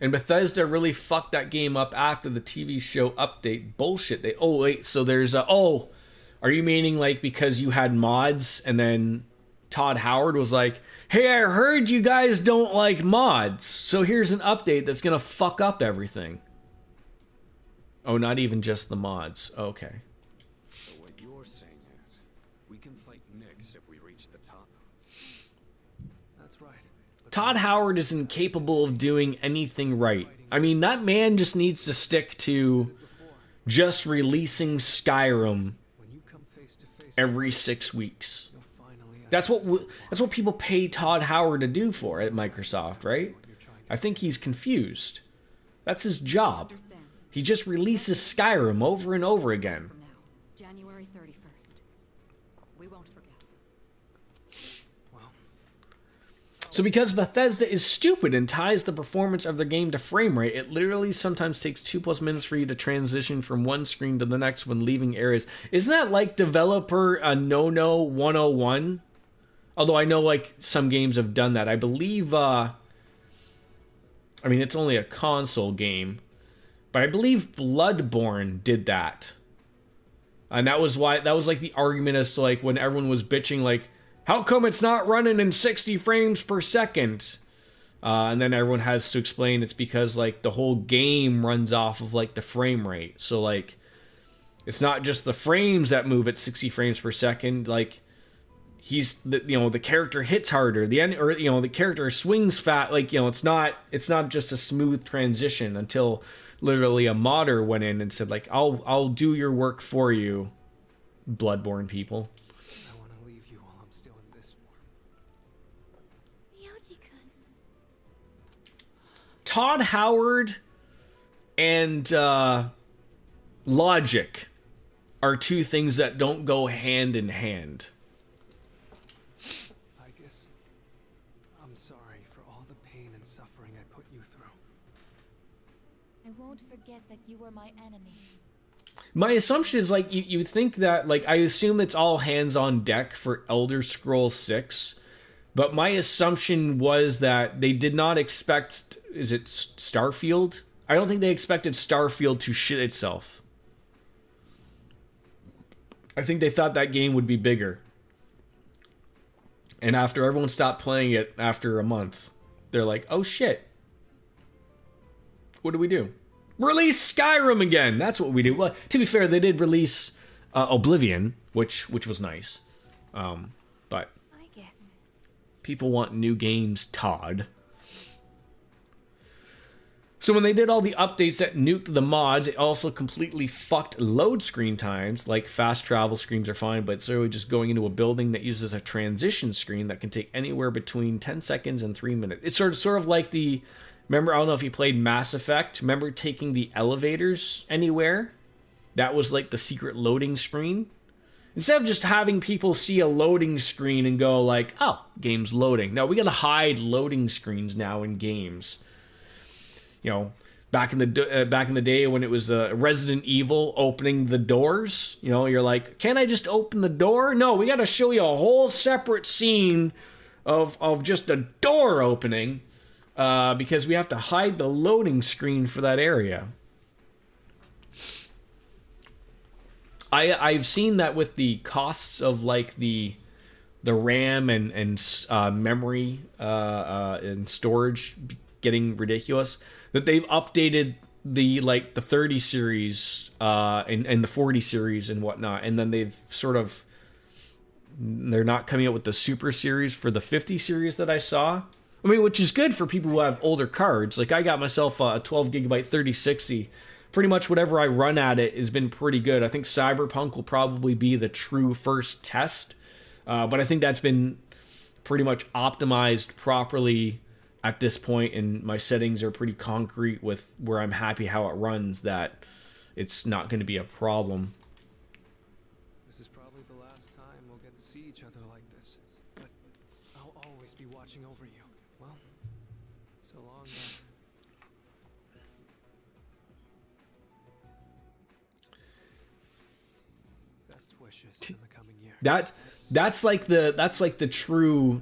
[SPEAKER 1] And Bethesda really fucked that game up after the TV show update. Bullshit. So there's are you meaning like because you had mods and then Todd Howard was like, hey, I heard you guys don't like mods, so here's an update that's gonna fuck up everything. Oh, not even just the mods. Okay.
[SPEAKER 7] So what you're saying is, we can fight Nyx if we reach the top.
[SPEAKER 8] That's right. But
[SPEAKER 1] Todd Howard is incapable of doing anything right. I mean, that man just needs to stick to just releasing Skyrim
[SPEAKER 8] when you come face to face,
[SPEAKER 1] every 6 weeks.
[SPEAKER 8] you'll finally
[SPEAKER 1] That's what people pay Todd Howard to do for at Microsoft, right? I think he's confused. That's his job.
[SPEAKER 6] Understand.
[SPEAKER 1] He just releases Skyrim over and over again.
[SPEAKER 6] From now, January 31st. We won't forget.
[SPEAKER 8] Well,
[SPEAKER 1] So because Bethesda is stupid and ties the performance of their game to frame rate, it literally sometimes takes 2+ minutes for you to transition from one screen to the next when leaving areas. Isn't that like developer no 101? Although I know like some games have done that. I believe, I mean, it's only a console game, but I believe Bloodborne did that. And that was like the argument as to like when everyone was bitching like, how come it's not running in 60 frames per second? And then everyone has to explain it's because like the whole game runs off of like the frame rate. So like it's not just the frames that move at 60 frames per second. Like the character hits harder. The character swings fat. Like, it's not just a smooth transition until literally a modder went in and said like, I'll do your work for you, Bloodborne people.
[SPEAKER 8] I want to leave you while I'm still in this form.
[SPEAKER 2] Ryoji-kun.
[SPEAKER 1] Todd Howard and logic are two things that don't go hand in hand.
[SPEAKER 8] I guess I'm sorry for all the pain and suffering I put you through.
[SPEAKER 2] I won't forget that you were my enemy.
[SPEAKER 1] My assumption is like you think that like I assume it's all hands on deck for Elder Scrolls 6, but my assumption was that they did not expect, is it Starfield? I don't think they expected Starfield to shit itself. I think they thought that game would be bigger. And after everyone stopped playing it after a month, they're like, oh shit. What do we do? Release Skyrim again. That's what we do. Well, to be fair, they did release Oblivion, which was nice. But
[SPEAKER 3] I guess.
[SPEAKER 1] people want new games, Todd. So when they did all the updates that nuked the mods, it also completely fucked load screen times. Like fast travel screens are fine, but it's really just going into a building that uses a transition screen that can take anywhere between 10 seconds and 3 minutes. It's sort of like the... Remember, I don't know if you played Mass Effect. Remember taking the elevators anywhere? That was like the secret loading screen. Instead of just having people see a loading screen and go like, oh, game's loading. No, we gotta hide loading screens now in games. Back in the day when it was Resident Evil opening the doors, you're like, can't I just open the door? No, we gotta show you a whole separate scene of just a door opening. Because we have to hide the loading screen for that area. I've seen that with the costs of like the RAM and memory and storage getting ridiculous, that they've updated the 30 series and the 40 series and whatnot, and then they're not coming out with the Super series for the 50 series that I saw. I mean, which is good for people who have older cards. Like, I got myself a 12 gigabyte 3060. Pretty much whatever I run at it has been pretty good. I think Cyberpunk will probably be the true first test. But I think that's been pretty much optimized properly at this point, and my settings are pretty concrete with where I'm happy how it runs, that it's not going to be a problem.
[SPEAKER 8] This is probably the last time we'll get to see each other like this. But I'll always be watching over you. Well, so long then. Best wishes in the coming year.
[SPEAKER 1] That's like the true,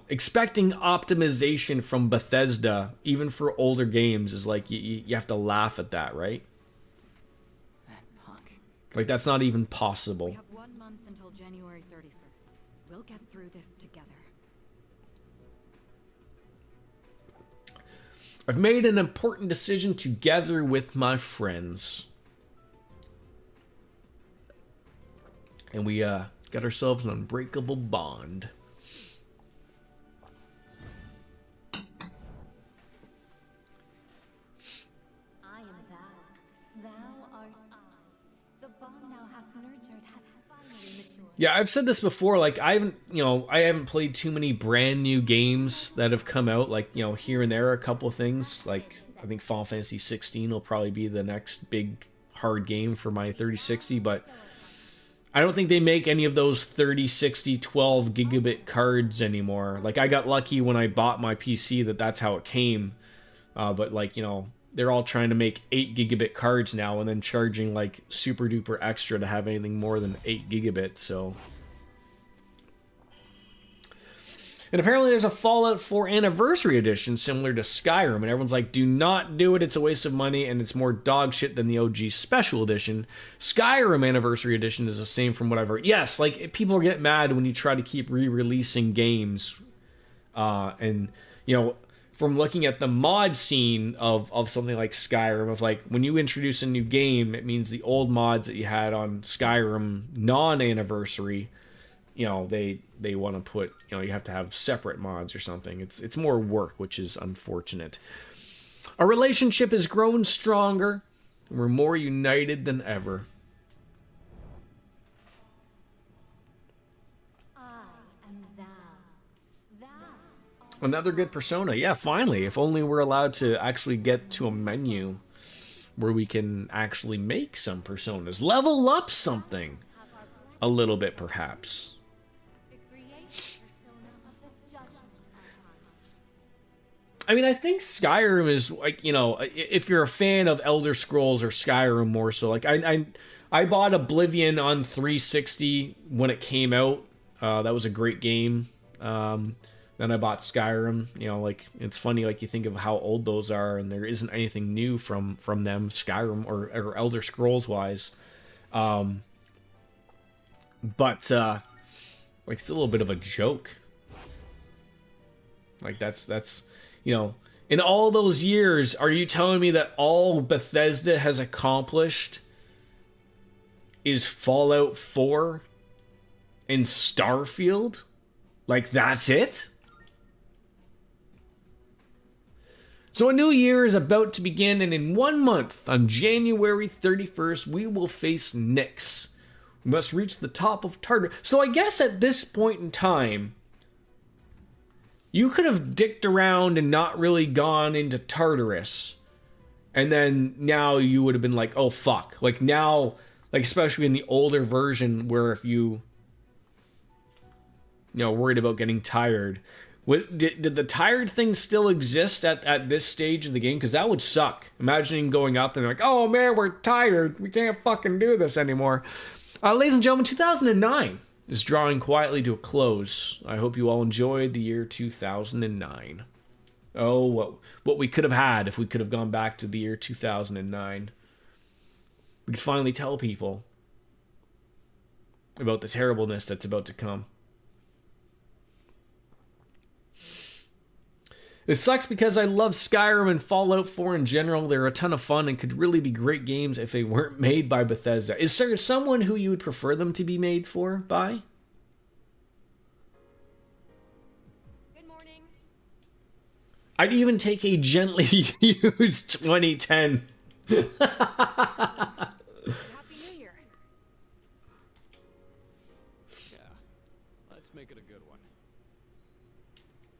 [SPEAKER 1] expecting optimization from Bethesda, even for older games, is like you have to laugh at that, right?
[SPEAKER 4] That punk.
[SPEAKER 1] Like, that's not even
[SPEAKER 6] We
[SPEAKER 1] possible.
[SPEAKER 6] have 1 month until January 31st. We'll get through this together.
[SPEAKER 1] I've made an important decision together with my friends. And we got ourselves an unbreakable bond.
[SPEAKER 2] I am thou. Thou art I. The bond thou hast nurtured hath finally matured.
[SPEAKER 1] Yeah, I've said this before, like I haven't played too many brand new games that have come out, like, here and there a couple of things. Like, I think Final Fantasy 16 will probably be the next big hard game for my 3060, but I don't think they make any of those 30, 60, 12 gigabit cards anymore. Like, I got lucky when I bought my PC that that's how it came. But, like, you know, they're all trying to make 8 gigabit cards now and then charging, like, super duper extra to have anything more than 8 gigabit, so... And apparently there's a Fallout 4 Anniversary Edition similar to Skyrim, and everyone's like, do not do it, it's a waste of money, and it's more dog shit than the OG Special Edition. Skyrim Anniversary Edition is the same from what I've heard. Yes, like, people get mad when you try to keep re-releasing games. And, you know, from looking at the mod scene of something like Skyrim, of like, when you introduce a new game, it means the old mods that you had on Skyrim non-anniversary, you know, they want to put, you know, you have to have separate mods or something. It's more work, which is unfortunate. Our relationship has grown stronger, and we're more united than ever. Another good Persona. Yeah, finally. If only we're allowed to actually get to a menu where we can actually make some Personas. Level up something. A little bit, perhaps. I mean, I think Skyrim is, like, you know, if you're a fan of Elder Scrolls or Skyrim more so, like, I bought Oblivion on 360 when it came out. That was a great game. Then I bought Skyrim. You know, like, it's funny, like, you think of how old those are, and there isn't anything new from them, Skyrim or Elder Scrolls wise. But like, it's a little bit of a joke. Like, that's you know, in all those years, are you telling me that all Bethesda has accomplished is Fallout 4 and Starfield? Like, that's it? So a new year is about to begin, and in 1 month, on January 31st, we will face Nyx. We must reach the top of Tartarus. So I guess at this point in time, you could have dicked around and not really gone into Tartarus. And then now you would have been like, oh fuck. Like now, like especially in the older version where if you know, worried about getting tired. Did the tired thing still exist at this stage of the game? Because that would suck. Imagining going up and like, oh man, we're tired. We can't fucking do this anymore. Ladies and gentlemen, 2009 is drawing quietly to a close. I hope you all enjoyed the year 2009. Oh, what we could have had if we could have gone back to the year 2009. We could finally tell people about the terribleness that's about to come. It sucks because I love Skyrim and Fallout 4 in general. They're a ton of fun and could really be great games if they weren't made by Bethesda. Is there someone who you would prefer them to be made by?
[SPEAKER 2] Good morning.
[SPEAKER 1] I'd even take a gently used 2010.
[SPEAKER 2] Happy New Year.
[SPEAKER 7] Yeah, let's make it a good one.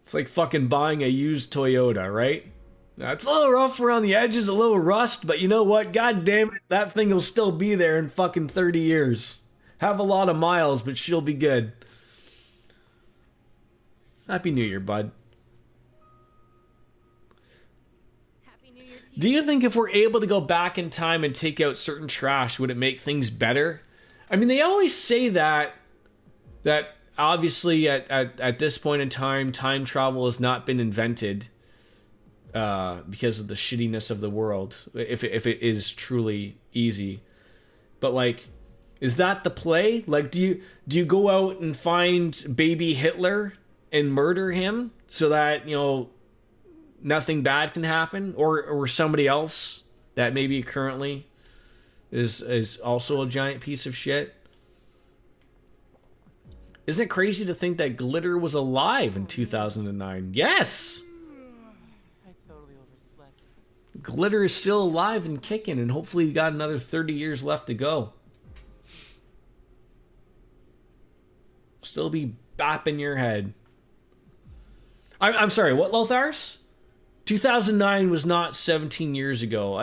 [SPEAKER 1] It's like fucking buying a used Toyota, right? It's a little rough around the edges, a little rust, but you know what? God damn it, that thing will still be there in fucking 30 years. Have a lot of miles, but she'll be good. Happy New Year, bud.
[SPEAKER 2] Happy New Year to you.
[SPEAKER 1] Do you think if we're able to go back in time and take out certain trash, would it make things better? I mean, they always say that obviously at this point in time travel has not been invented because of the shittiness of the world, if it is truly easy. But like, is that the play? Like, do you go out and find baby Hitler and murder him so that, you know, nothing bad can happen, or somebody else that maybe currently is also a giant piece of shit? Isn't it crazy to think that Glitter was alive in 2009? Yes!
[SPEAKER 4] I totally overslept.
[SPEAKER 1] Glitter is still alive and kicking, and hopefully you got another 30 years left to go. Still be bapping your head. I'm sorry, what, Lothars? 2009 was not 17 years ago.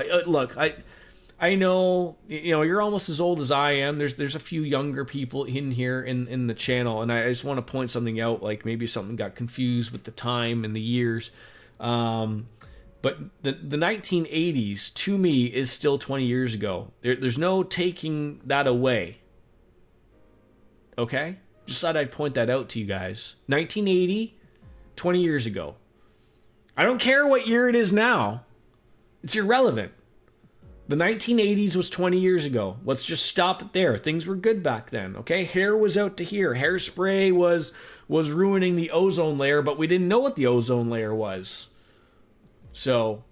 [SPEAKER 1] I know, you know, you're almost as old as I am. There's a few younger people in here in the channel, and I just want to point something out, like maybe something got confused with the time and the years. But the 1980s, to me, is still 20 years ago. There's no taking that away. Okay? Just thought I'd point that out to you guys. 1980, 20 years ago. I don't care what year it is now. It's irrelevant. The 1980s was 20 years ago. Let's just stop it there. Things were good back then, okay? Hair was out to here. Hairspray was ruining the ozone layer, but we didn't know what the ozone layer was. So,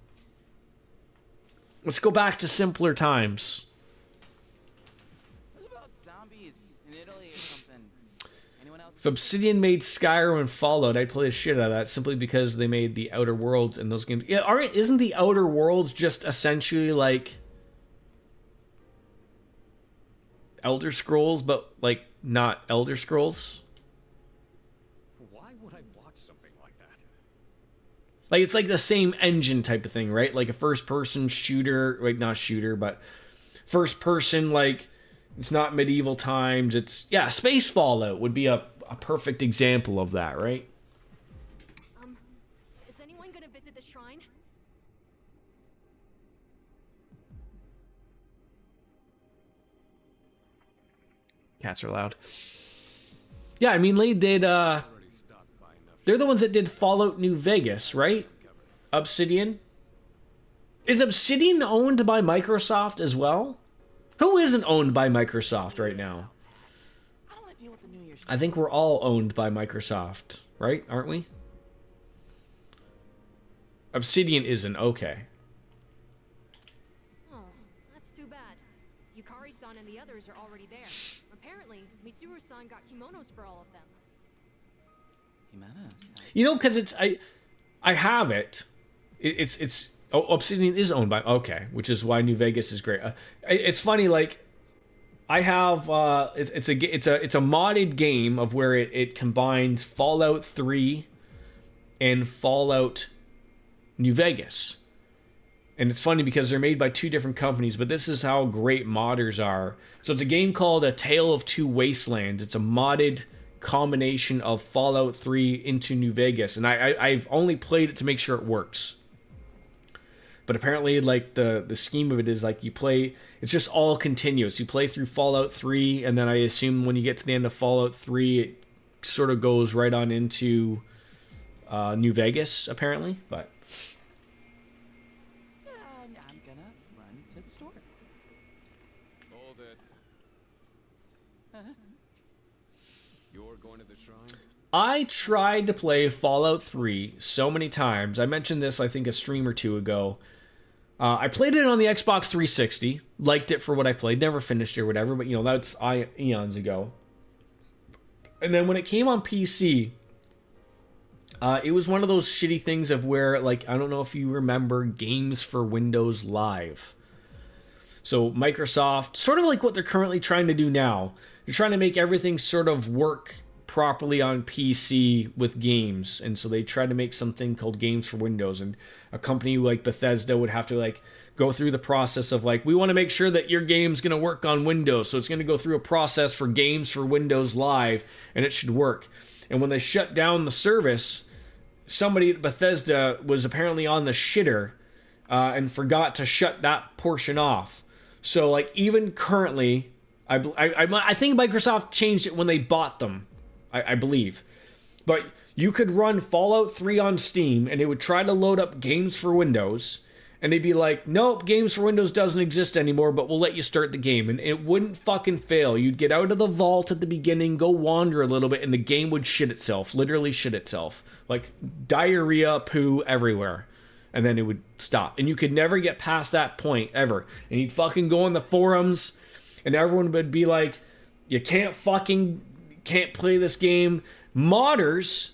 [SPEAKER 1] let's go back to simpler times.
[SPEAKER 4] What's about zombies in Italy or something? Anyone else?
[SPEAKER 1] If Obsidian made Skyrim and Fallout, I'd play the shit out of that simply because they made the Outer Worlds in those games. Yeah, isn't the Outer Worlds just essentially like Elder Scrolls, but like not Elder Scrolls?
[SPEAKER 7] Why would I watch something like that?
[SPEAKER 1] Like it's like the same engine type of thing, right? Like a first-person shooter, like not shooter, but first-person, like it's not medieval times. It's Space Fallout would be a perfect example of that, right?
[SPEAKER 6] Is anyone gonna visit the shrine?
[SPEAKER 1] Cats are loud. Yeah, I mean they did
[SPEAKER 7] Already stopped by enough.
[SPEAKER 1] they're the ones that did Fallout New Vegas, right? Obsidian. Is Obsidian owned by Microsoft as well? Who isn't owned by Microsoft right now?
[SPEAKER 4] I don't want to deal with the New Year's.
[SPEAKER 1] I think we're all owned by Microsoft, right? Aren't we? Obsidian isn't. Okay.
[SPEAKER 6] Oh, that's too bad. Yukari-san and the others are already there. Apparently, Mitsuru-san got kimonos for all of them.
[SPEAKER 4] Jimenez.
[SPEAKER 1] You know, because it's I have it. It's Obsidian is owned by which is why New Vegas is great. It's funny, like I have it's a modded game of where it combines Fallout 3 and Fallout New Vegas. And it's funny because they're made by two different companies, but this is how great modders are. So it's a game called A Tale of Two Wastelands. It's a modded combination of Fallout 3 into New Vegas, and I've only played it to make sure it works. But apparently, like the scheme of it is like you play, it's just all continuous. You play through Fallout 3, and then I assume when you get to the end of Fallout 3, it sort of goes right on into New Vegas, apparently. But
[SPEAKER 4] I'm gonna run to the store.
[SPEAKER 7] Hold it. You're going to the shrine?
[SPEAKER 1] I tried to play Fallout 3 so many times. I mentioned this, I think, a stream or two ago. I played it on the Xbox 360, liked it for what I played, never finished it or whatever, but you know, that's eons ago. And then when it came on PC, it was one of those shitty things of where, like, I don't know if you remember Games for Windows Live. So Microsoft, sort of like what they're currently trying to do now, they're trying to make everything sort of work properly on PC with games, and so they tried to make something called Games for Windows, and a company like Bethesda would have to like go through the process of like, we want to make sure that your game's going to work on Windows, so it's going to go through a process for Games for Windows Live, and it should work. And when they shut down the service, somebody at Bethesda was apparently on the shitter and forgot to shut that portion off. So like even currently, I think Microsoft changed it when they bought them, I believe. But you could run Fallout 3 on Steam, and it would try to load up Games for Windows, and they'd be like, nope, Games for Windows doesn't exist anymore, but we'll let you start the game. And it wouldn't fucking fail. You'd get out of the vault at the beginning, go wander a little bit, and the game would shit itself. Literally shit itself. Like diarrhea, poo everywhere. And then it would stop. And you could never get past that point, ever. And you'd fucking go on the forums, and everyone would be like, you can't play this game. Modders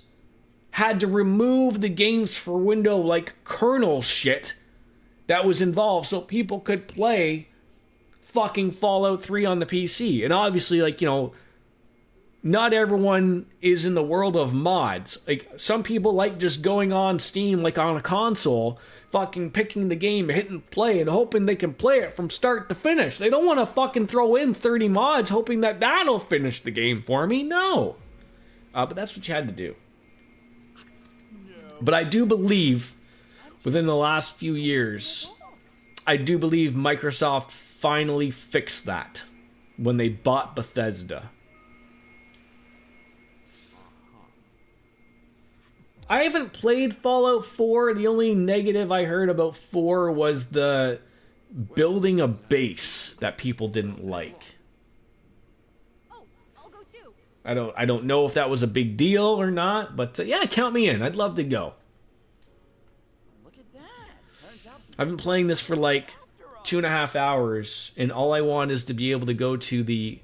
[SPEAKER 1] had to remove the Games for Window like kernel shit that was involved so people could play fucking Fallout 3 on the PC. And obviously, like, you know, not everyone is in the world of mods. Like, some people like just going on Steam, like on a console, fucking picking the game, hitting play, and hoping they can play it from start to finish. They don't want to fucking throw in 30 mods hoping that that'll finish the game for me. No. But that's what you had to do. But I do believe, within the last few years, I do believe Microsoft finally fixed that when they bought Bethesda. I haven't played Fallout 4. The only negative I heard about 4 was the building a base that people didn't like.
[SPEAKER 3] Oh, I'll go too.
[SPEAKER 1] I don't know if that was a big deal or not, but yeah, count me in. I'd love to go.
[SPEAKER 4] Look at that. Turns out
[SPEAKER 1] I've been playing this for like 2.5 hours, and all I want is to be able to go to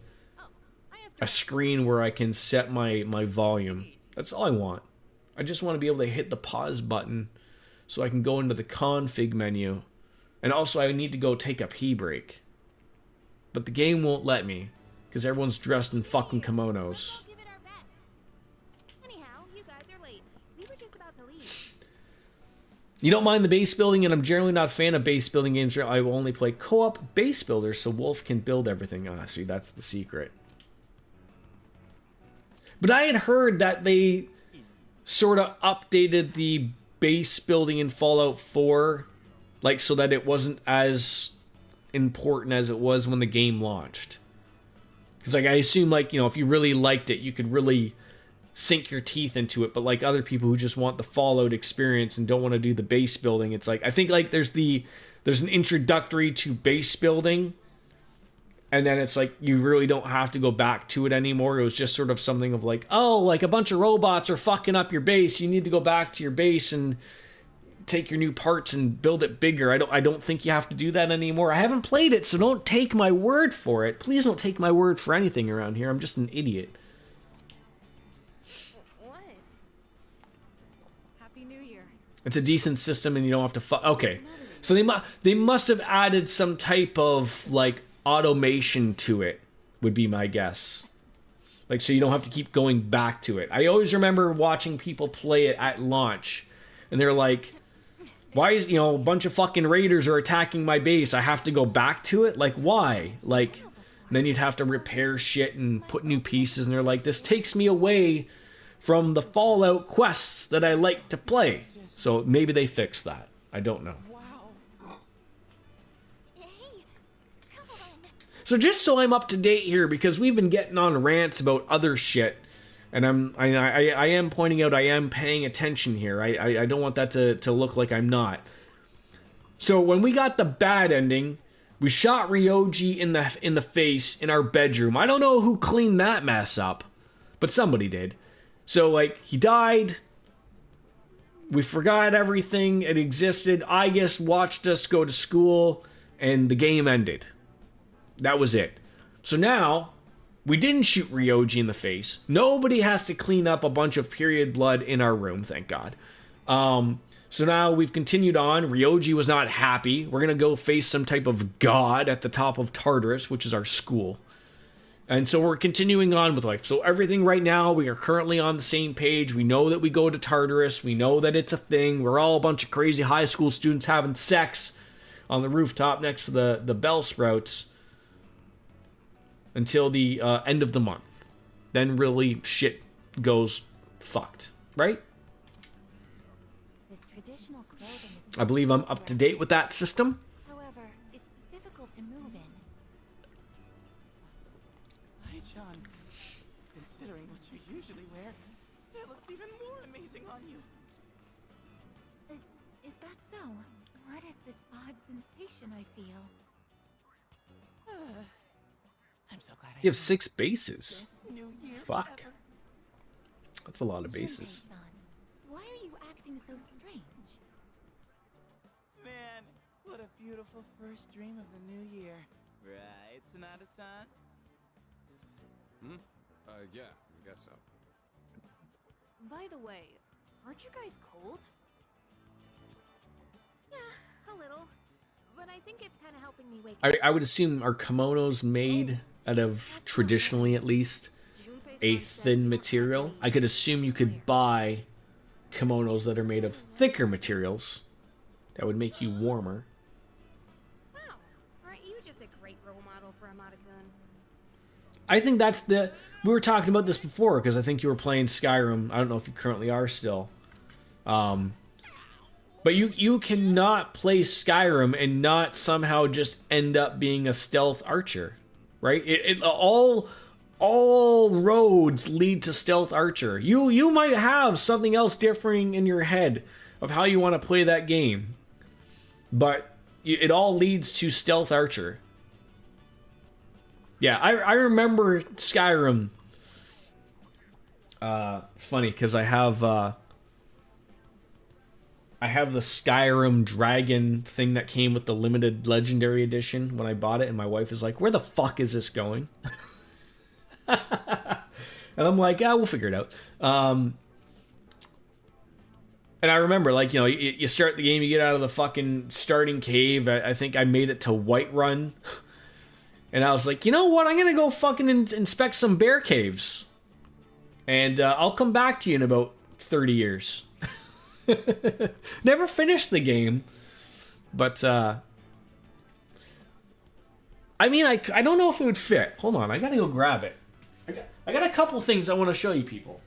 [SPEAKER 1] a screen where I can set my volume. That's all I want. I just want to be able to hit the pause button so I can go into the config menu. And also I need to go take a pee break. But the game won't let me because everyone's dressed in fucking kimonos.
[SPEAKER 3] Give it our best. Anyhow, you guys are late. We were just about to leave.
[SPEAKER 1] You don't mind the base building, and I'm generally not a fan of base building games where I will only play co-op base builders so Wolf can build everything. Ah, see, that's the secret. But I had heard that they sort of updated the base building in Fallout 4, like, so that it wasn't as important as it was when the game launched. Because, like, I assume, like, you know, if you really liked it, you could really sink your teeth into it. But, like, other people who just want the Fallout experience and don't want to do the base building, it's like, I think, like, there's an introductory to base building, and then it's like you really don't have to go back to it anymore. It was just sort of something of like, oh, like a bunch of robots are fucking up your base. You need to go back to your base and take your new parts and build it bigger. I don't think you have to do that anymore. I haven't played it, so don't take my word for it. Please don't take my word for anything around here. I'm just an idiot.
[SPEAKER 3] What?
[SPEAKER 6] Happy New Year.
[SPEAKER 1] It's a decent system, and you don't have to okay. So they must have added some type of like automation to it, would be my guess. Like, so you don't have to keep going back to it. I always remember watching people play it at launch, and they're like, why is, you know, a bunch of fucking raiders are attacking my base, I have to go back to it? Like, why? Like, then you'd have to repair shit and put new pieces, and they're like, this takes me away from the Fallout quests that I like to play. So maybe they fixed that. I don't know. So just so I'm up to date here, because we've been getting on rants about other shit, and I am pointing out I am paying attention here. I don't want that to look like I'm not. So when we got the bad ending, we shot Ryoji in the face in our bedroom. I don't know who cleaned that mess up, but somebody did. So like, he died. We forgot everything it existed. I guess watched us go to school, and the game ended. That was it. So now, we didn't shoot Ryoji in the face. Nobody has to clean up a bunch of period blood in our room, thank God. So now we've continued on. Ryoji was not happy. We're going to go face some type of god at the top of Tartarus, which is our school. And so we're continuing on with life. So everything right now, we are currently on the same page. We know that we go to Tartarus. We know that it's a thing. We're all a bunch of crazy high school students having sex on the rooftop next to the Bell Sprouts until the end of the month. Then really shit goes fucked, right?
[SPEAKER 2] This traditional clothing is
[SPEAKER 1] I believe I'm up to date with that system.
[SPEAKER 2] However, it's difficult to move in.
[SPEAKER 4] Hi, John. Considering what you usually wear, it looks even more amazing on you.
[SPEAKER 2] Is that so? What is this odd sensation I feel?
[SPEAKER 4] I'm so glad I
[SPEAKER 1] You have 6 bases.
[SPEAKER 4] best New Year
[SPEAKER 1] Fuck.
[SPEAKER 4] ever.
[SPEAKER 1] That's a lot of bases.
[SPEAKER 2] Senpai-san, why are you acting so strange?
[SPEAKER 4] Man, what a beautiful first dream of the new year. Right, Sonata-san?
[SPEAKER 7] Yeah, I guess so.
[SPEAKER 3] By the way, aren't you guys cold? Yeah, a little. But I think it's kind of helping me wake up.
[SPEAKER 1] I would assume are kimonos made out of, traditionally at least, a thin material. I could assume you could buy kimonos that are made of thicker materials that would make you warmer.
[SPEAKER 3] Wow, aren't you just a great role model for Amada-kun?
[SPEAKER 1] I think that's the... We were talking about this before, because I think you were playing Skyrim. I don't know if you currently are still. But you cannot play Skyrim and not somehow just end up being a stealth archer, right? All roads lead to stealth archer. You might have something else differing in your head of how you want to play that game, but it all leads to stealth archer. Yeah, I remember Skyrim. It's funny because I have the Skyrim dragon thing that came with the limited legendary edition when I bought it, and my wife is like, "Where the fuck is this going?" And I'm like, "Yeah, we'll figure it out." And I remember, like, you know, you start the game, you get out of the fucking starting cave. I think I made it to Whiterun. And I was like, you know what? I'm going to go fucking inspect some bear caves. And I'll come back to you in about 30 years. Never finished the game. But, I mean, I don't know if it would fit. Hold on, I got to go grab it. I got a couple things I want to show you people.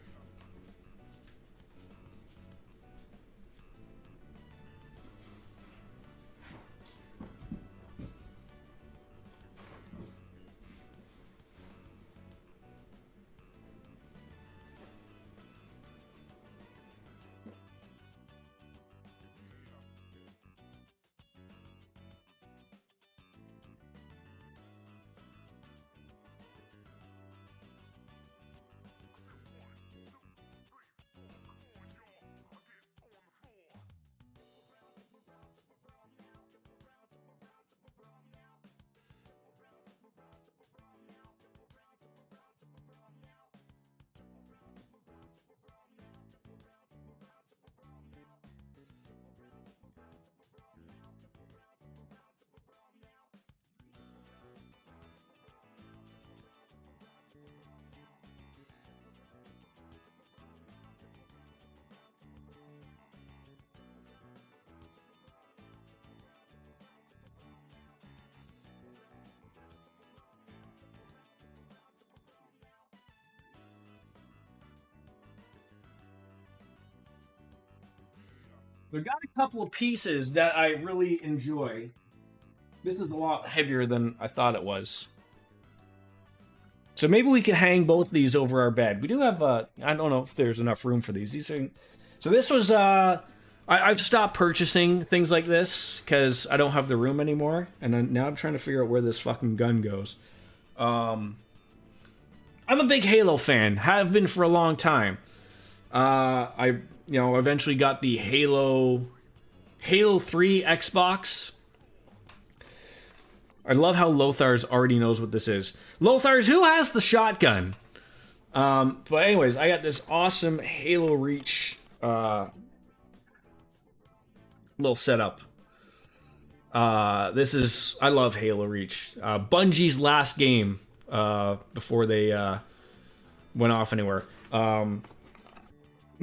[SPEAKER 1] We got a couple of pieces that I really enjoy. This is a lot heavier than I thought it was. So maybe we can hang both of these over our bed. We do have, I don't know if there's enough room for these. So this was, I've stopped purchasing things like this because I don't have the room anymore. And now I'm trying to figure out where this fucking gun goes. I'm a big Halo fan. Have been for a long time. Eventually got the Halo 3 Xbox. I love how Lothar's already knows what this is. Lothar's, who has the shotgun? But anyways, I got this awesome Halo Reach little setup. I love Halo Reach. Bungie's last game before they went off anywhere.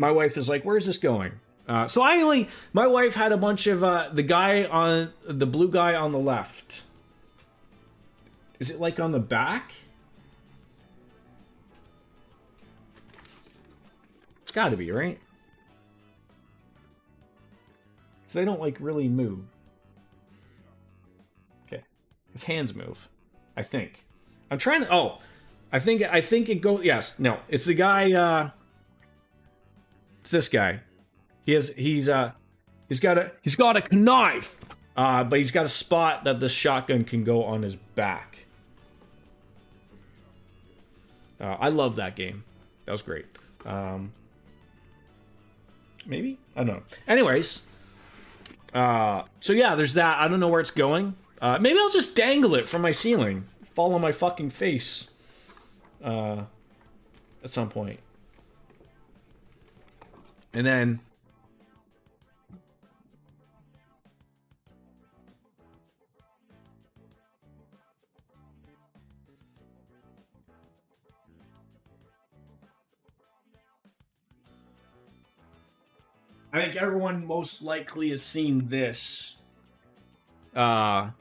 [SPEAKER 1] My wife is like, "Where's this going?" My wife had a bunch of the blue guy on the left. Is it like on the back? It's got to be, right? So they don't like really move. Okay, his hands move. I think. I'm trying to. Oh, I think it goes. Yes, no, it's the guy. It's this guy. He's got a knife, but he's got a spot that the shotgun can go on his back. I love that game. That was great. Maybe? I don't know. Anyways, so yeah, there's that. I don't know where it's going. Maybe I'll just dangle it from my ceiling, fall on my fucking face, at some point. And then I think everyone most likely has seen this. The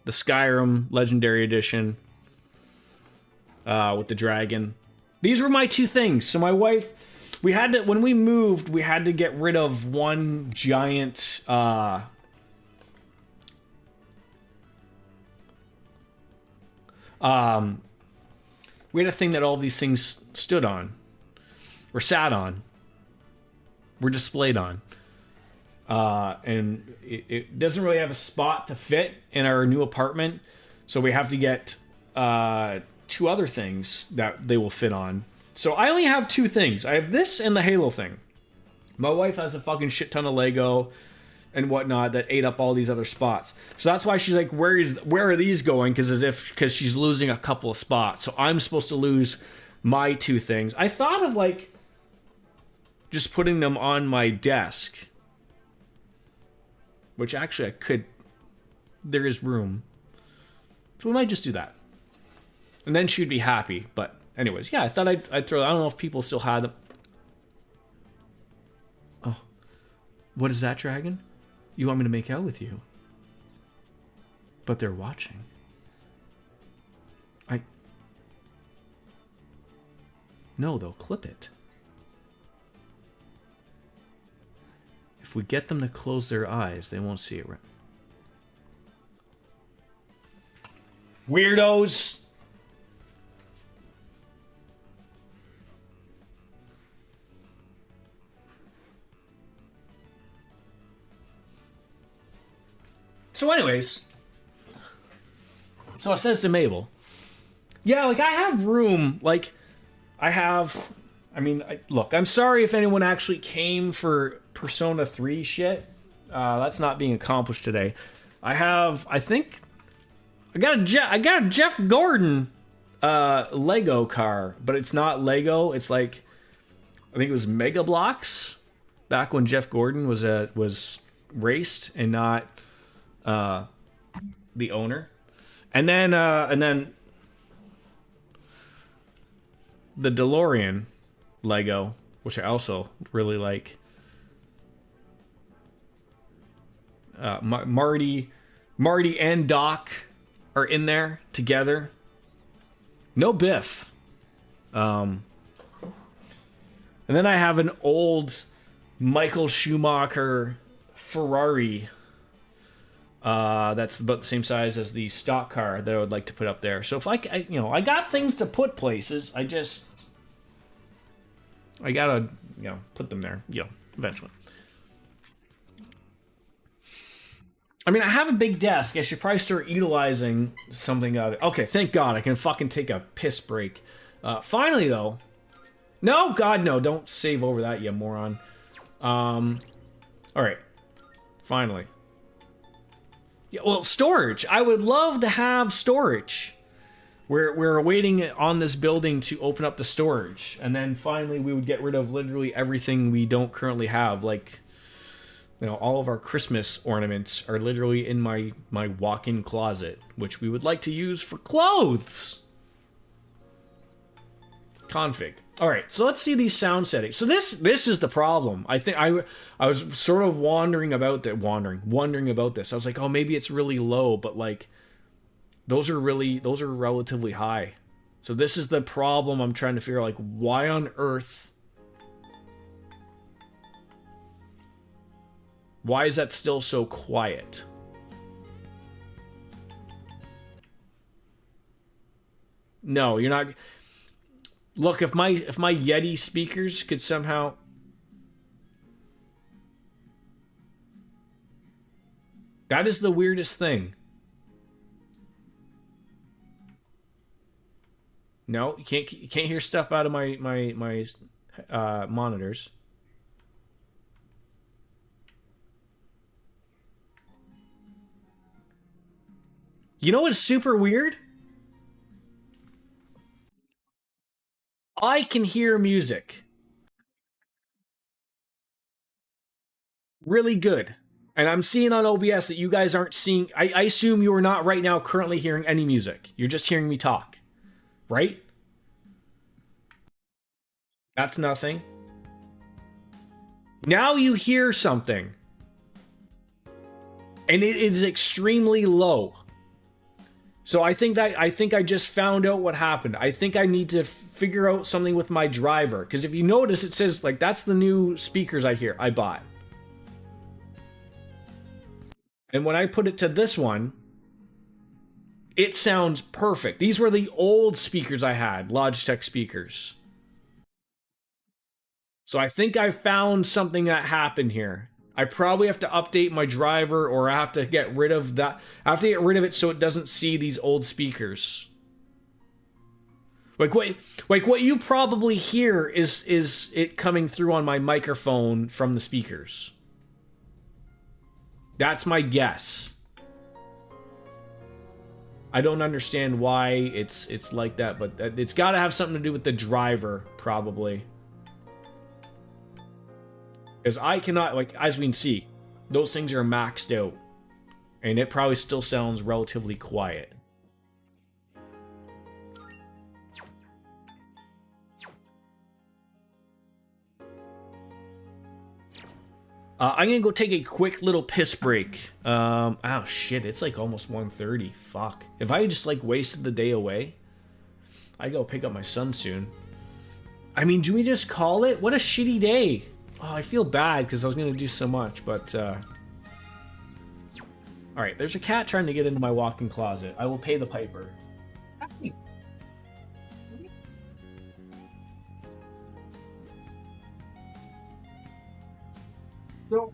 [SPEAKER 1] Skyrim Legendary Edition with the dragon. These were my two things. So my wife, we had to, when we moved, we had to get rid of one giant we had a thing that all of these things stood on, or sat on, were displayed on. And it doesn't really have a spot to fit in our new apartment, so we have to get two other things that they will fit on. So I only have two things. I have this and the Halo thing. My wife has a fucking shit ton of Lego and whatnot that ate up all these other spots. So that's why she's like, where are these going? Because she's losing a couple of spots. So I'm supposed to lose my two things. I thought of like just putting them on my desk, which actually I could. There is room, so we might just do that, and then she'd be happy. But anyways, yeah, I thought I'd throw. I don't know if people still had them. Oh, what is that, dragon? You want me to make out with you? But they're watching. No, they'll clip it. If we get them to close their eyes, they won't see it, right? Weirdos! So anyways, so I says to Mabel, yeah, like I have room, like look, I'm sorry if anyone actually came for Persona 3 shit. That's not being accomplished today. I got a Jeff Gordon Lego car, but it's not Lego. It's like, I think it was Mega Bloks back when Jeff Gordon was raced and not the owner. And then the DeLorean Lego, which I also really like. Marty and Doc are in there together. No Biff. And then I have an old Michael Schumacher Ferrari. That's about the same size as the stock car that I would like to put up there. So if I got things to put places. I gotta, put them there, eventually. I mean, I have a big desk. I should probably start utilizing something of it. Okay, thank God I can fucking take a piss break. Finally, though. No, God, no. Don't save over that, you moron. Alright. Finally. Yeah, well, storage. I would love to have storage. We're waiting on this building to open up the storage. And then finally we would get rid of literally everything we don't currently have. Like, all of our Christmas ornaments are literally in my walk-in closet, which we would like to use for clothes. Config. All right, so let's see these sound settings. So this is the problem. I think I was sort of wondering about this. I was like, oh, maybe it's really low, but like those are relatively high. So this is the problem. I'm trying to figure out, like, why on earth? Why is that still so quiet? No, you're not. Look, if my Yeti speakers could somehow. That is the weirdest thing. No, you can't hear stuff out of my monitors. You know what's super weird? I can hear music really good. And I'm seeing on OBS that you guys aren't seeing. I assume you are not right now currently hearing any music. You're just hearing me talk. Right? That's nothing. Now you hear something. And it is extremely low. So I think I just found out what happened. I think I need to figure out something with my driver. Because if you notice, it says, like, that's the new speakers I bought. And when I put it to this one, it sounds perfect. These were the old speakers I had, Logitech speakers. So I think I found something that happened here. I probably have to update my driver, or I have to get rid of that. I have to get rid of it so it doesn't see these old speakers. Like what you probably hear is it coming through on my microphone from the speakers. That's my guess. I don't understand why it's like that, but it's got to have something to do with the driver, probably. Because I cannot, like, as we can see, those things are maxed out. And it probably still sounds relatively quiet. I'm gonna go take a quick little piss break. Oh shit, it's like almost 1:30. Fuck. If I just like wasted the day away, I go pick up my son soon. I mean, do we just call it? What a shitty day. Oh, I feel bad because I was gonna do so much, but alright, there's a cat trying to get into my walk-in closet. I will pay the piper. So,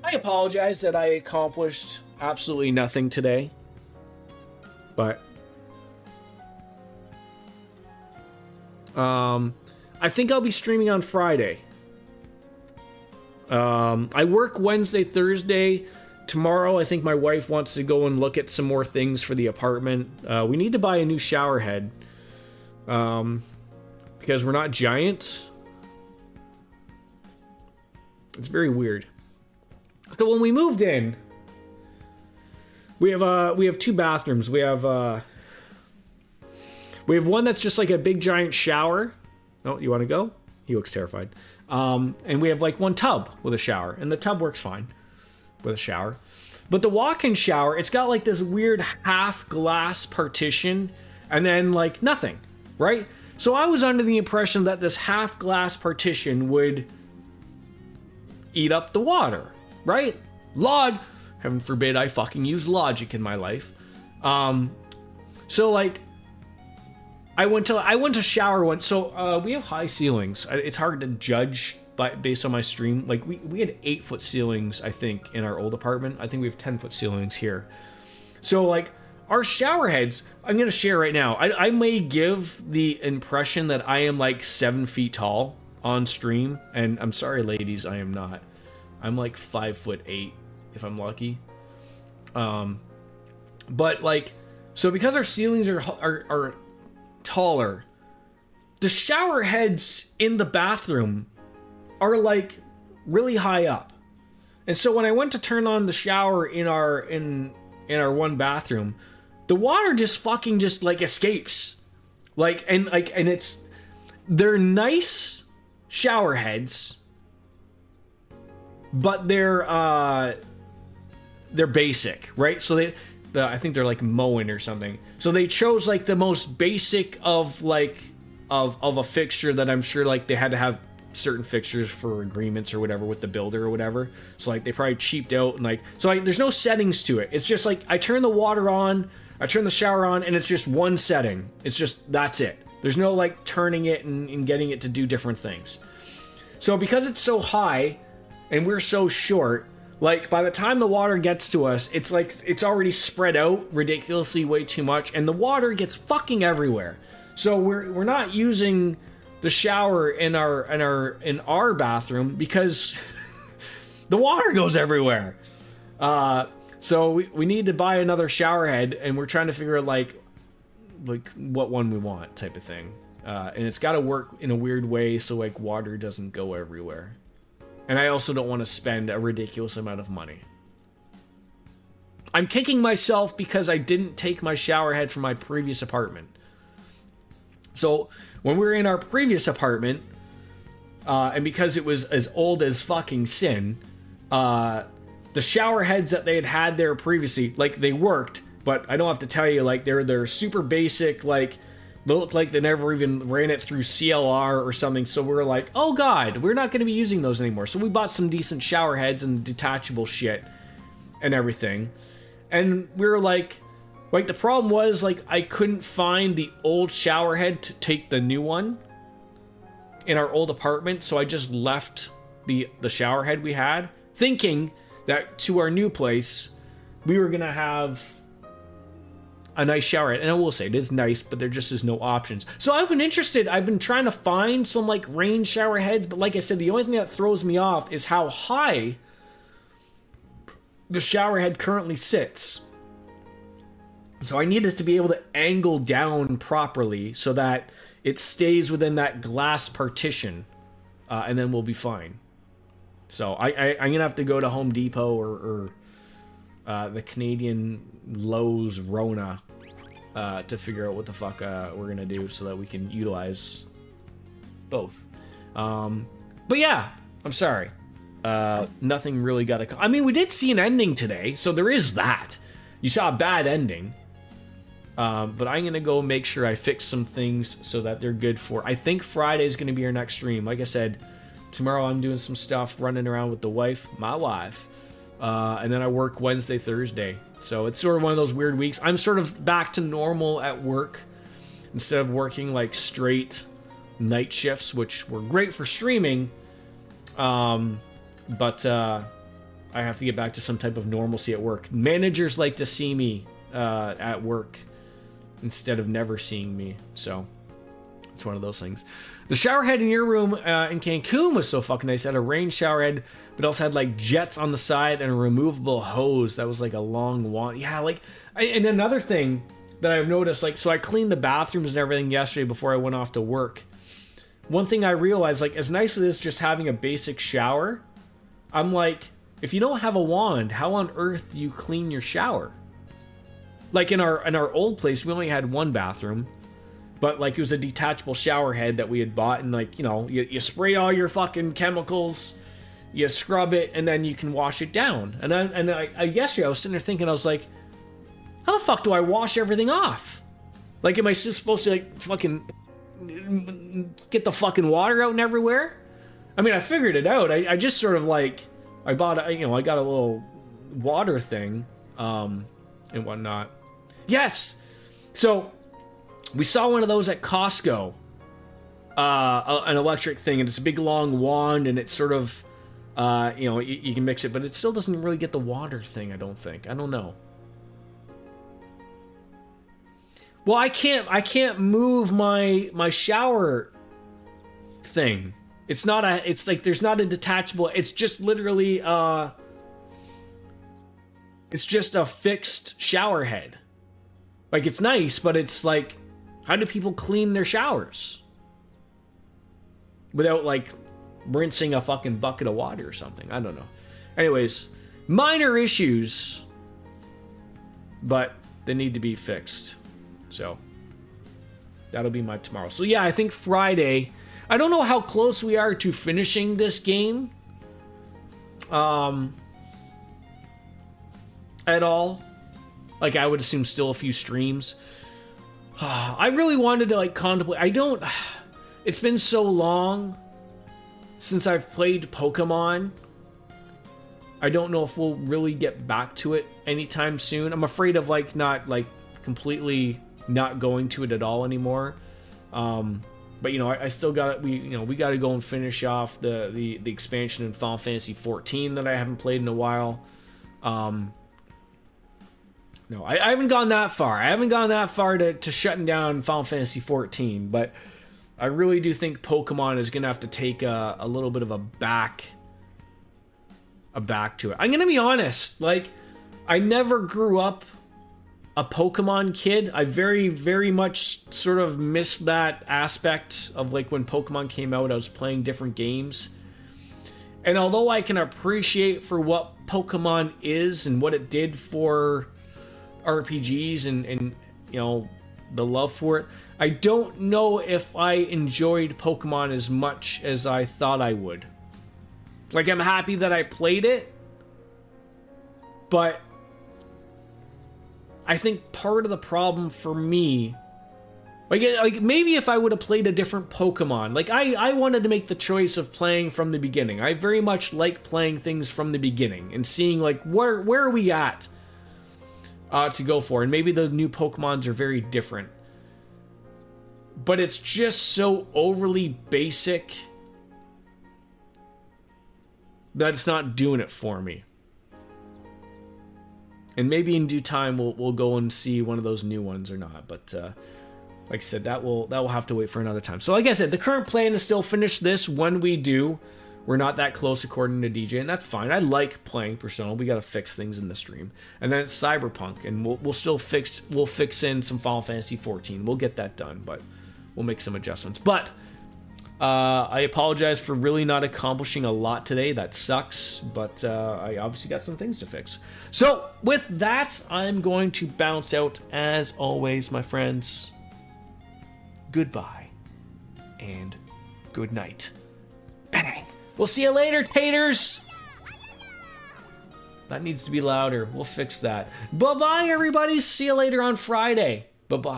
[SPEAKER 1] I apologize that I accomplished absolutely nothing today, but I think I'll be streaming on Friday. I work Wednesday, Thursday. Tomorrow, I think my wife wants to go and look at some more things for the apartment. We need to buy a new shower head, because we're not giants. It's very weird. So when we moved in, we have two bathrooms. We have one that's just like a big giant shower. Oh, you want to go? He looks terrified. And we have like one tub with a shower, and the tub works fine with a shower. But the walk-in shower, it's got like this weird half glass partition and then like nothing, right? So I was under the impression that this half glass partition would eat up the water, right? Heaven forbid I fucking use logic in my life. So like I went to shower once. So we have high ceilings. It's hard to judge based on my stream. Like we had 8-foot ceilings, I think, in our old apartment. I think we have 10-foot ceilings here. So like our shower heads, I'm gonna share right now. I may give the impression that I am like 7 feet tall on stream, and I'm sorry, ladies, I am not. I'm like 5'8" if I'm lucky. But like, so because our ceilings are taller, the shower heads in the bathroom are like really high up. And so when I went to turn on the shower in our one bathroom, the water just fucking just like escapes. And they're nice shower heads, but they're basic, right? So I think they're like Moen or something. So they chose like the most basic of a fixture that I'm sure like they had to have certain fixtures for agreements or whatever with the builder or whatever. So like they probably cheaped out and like, so like there's no settings to it. It's just like I turn the water on, I turn the shower on, and it's just one setting. It's just, that's it. There's no like turning it and getting it to do different things. So because it's so high and we're so short, like by the time the water gets to us, it's like it's already spread out ridiculously way too much, and the water gets fucking everywhere. So we're not using the shower in our bathroom because the water goes everywhere. So we need to buy another shower head, and we're trying to figure out like what one we want type of thing. And it's got to work in a weird way so like water doesn't go everywhere. And I also don't want to spend a ridiculous amount of money. I'm kicking myself because I didn't take my shower head from my previous apartment. So when we were in our previous apartment, and because it was as old as fucking sin, the shower heads that they had there previously, like, they worked, but I don't have to tell you, like, they're super basic, like, they look like they never even ran it through CLR or something. So we were like, oh god, we're not going to be using those anymore. So we bought some decent shower heads and detachable shit and everything. And we were like, the problem was, like, I couldn't find the old shower head to take the new one in our old apartment. So I just left the shower head we had, thinking that to our new place, we were going to have a nice shower head. And I will say, it is nice, but there just is no options. So I've been interested. I've been trying to find some, like, rain shower heads. But like I said, the only thing that throws me off is how high the shower head currently sits. So I need it to be able to angle down properly so that it stays within that glass partition. And then we'll be fine. So I'm going to have to go to Home Depot or the Canadian Lowe's Rona to figure out what the fuck we're gonna do so that we can utilize both. But yeah, I'm sorry. Nothing really got I mean, we did see an ending today, so there is that. You saw a bad ending. But I'm gonna go make sure I fix some things so that they're good for. I think Friday is gonna be our next stream. Like I said, tomorrow I'm doing some stuff, running around with my wife. And then I work Wednesday, Thursday. So it's sort of one of those weird weeks. I'm sort of back to normal at work instead of working like straight night shifts, which were great for streaming. But I have to get back to some type of normalcy at work. Managers like to see me at work instead of never seeing me. So it's one of those things. The shower head in your room in Cancun was so fucking nice. It had a rain shower head, but also had like jets on the side and a removable hose that was like a long wand. Yeah, like, and another thing that I've noticed, like, so I cleaned the bathrooms and everything yesterday before I went off to work. One thing I realized, like, as nice as it is just having a basic shower, I'm like, if you don't have a wand, how on earth do you clean your shower? Like in our old place, we only had one bathroom. But, like, it was a detachable shower head that we had bought. And, like, you know, you spray all your fucking chemicals, you scrub it, and then you can wash it down. And yesterday I was sitting there thinking, I was like, how the fuck do I wash everything off? Like, am I supposed to, like, fucking get the fucking water out and everywhere? I mean, I figured it out. I just sort of, like, I got a little water thing, and whatnot. Yes! So we saw one of those at Costco, an electric thing, and it's a big long wand, and it's sort of, you can mix it, but it still doesn't really get the water thing, I don't think. I don't know. Well, I can't move my shower thing. It's like there's not a detachable, it's just literally, it's just a fixed shower head. Like, it's nice, but it's like, how do people clean their showers? Without, like, rinsing a fucking bucket of water or something. I don't know. Anyways, minor issues, but they need to be fixed. So, that'll be my tomorrow. So, yeah, I think Friday. I don't know how close we are to finishing this game. At all. Like, I would assume still a few streams. I really wanted to, like, contemplate. It's been so long since I've played Pokemon. I don't know if we'll really get back to it anytime soon. I'm afraid of, like, not, like, completely not going to it at all anymore. But, you know, I still got, we got to go and finish off the expansion in Final Fantasy 14 that I haven't played in a while. No, I haven't gone that far. I haven't gone that far to shutting down Final Fantasy 14, but I really do think Pokemon is going to have to take a little bit of a back to it. I'm going to be honest, like, I never grew up a Pokemon kid. I very, very much sort of missed that aspect of, like, when Pokemon came out, I was playing different games. And although I can appreciate for what Pokemon is and what it did for RPGs and you know, the love for it. I don't know if I enjoyed Pokemon as much as I thought I would. Like, I'm happy that I played it, but I think part of the problem for me, like maybe if I would have played a different Pokemon, like I wanted to make the choice of playing from the beginning. I very much like playing things from the beginning and seeing like where are we at to go for, and maybe the new Pokemons are very different. But it's just so overly basic that it's not doing it for me. And maybe in due time we'll go and see one of those new ones or not. But like I said, that will have to wait for another time. So like I said, the current plan is still finish this when we do. We're not that close according to DJ, and that's fine. I like playing Persona. We got to fix things in the stream. And then it's Cyberpunk, and we'll fix in some Final Fantasy 14. We'll get that done, but we'll make some adjustments. But I apologize for really not accomplishing a lot today. That sucks, but I obviously got some things to fix. So with that, I'm going to bounce out as always, my friends. Goodbye and good night. Bang! We'll see you later, taters! That needs to be louder. We'll fix that. Bye-bye, everybody. See you later on Friday. Bye-bye.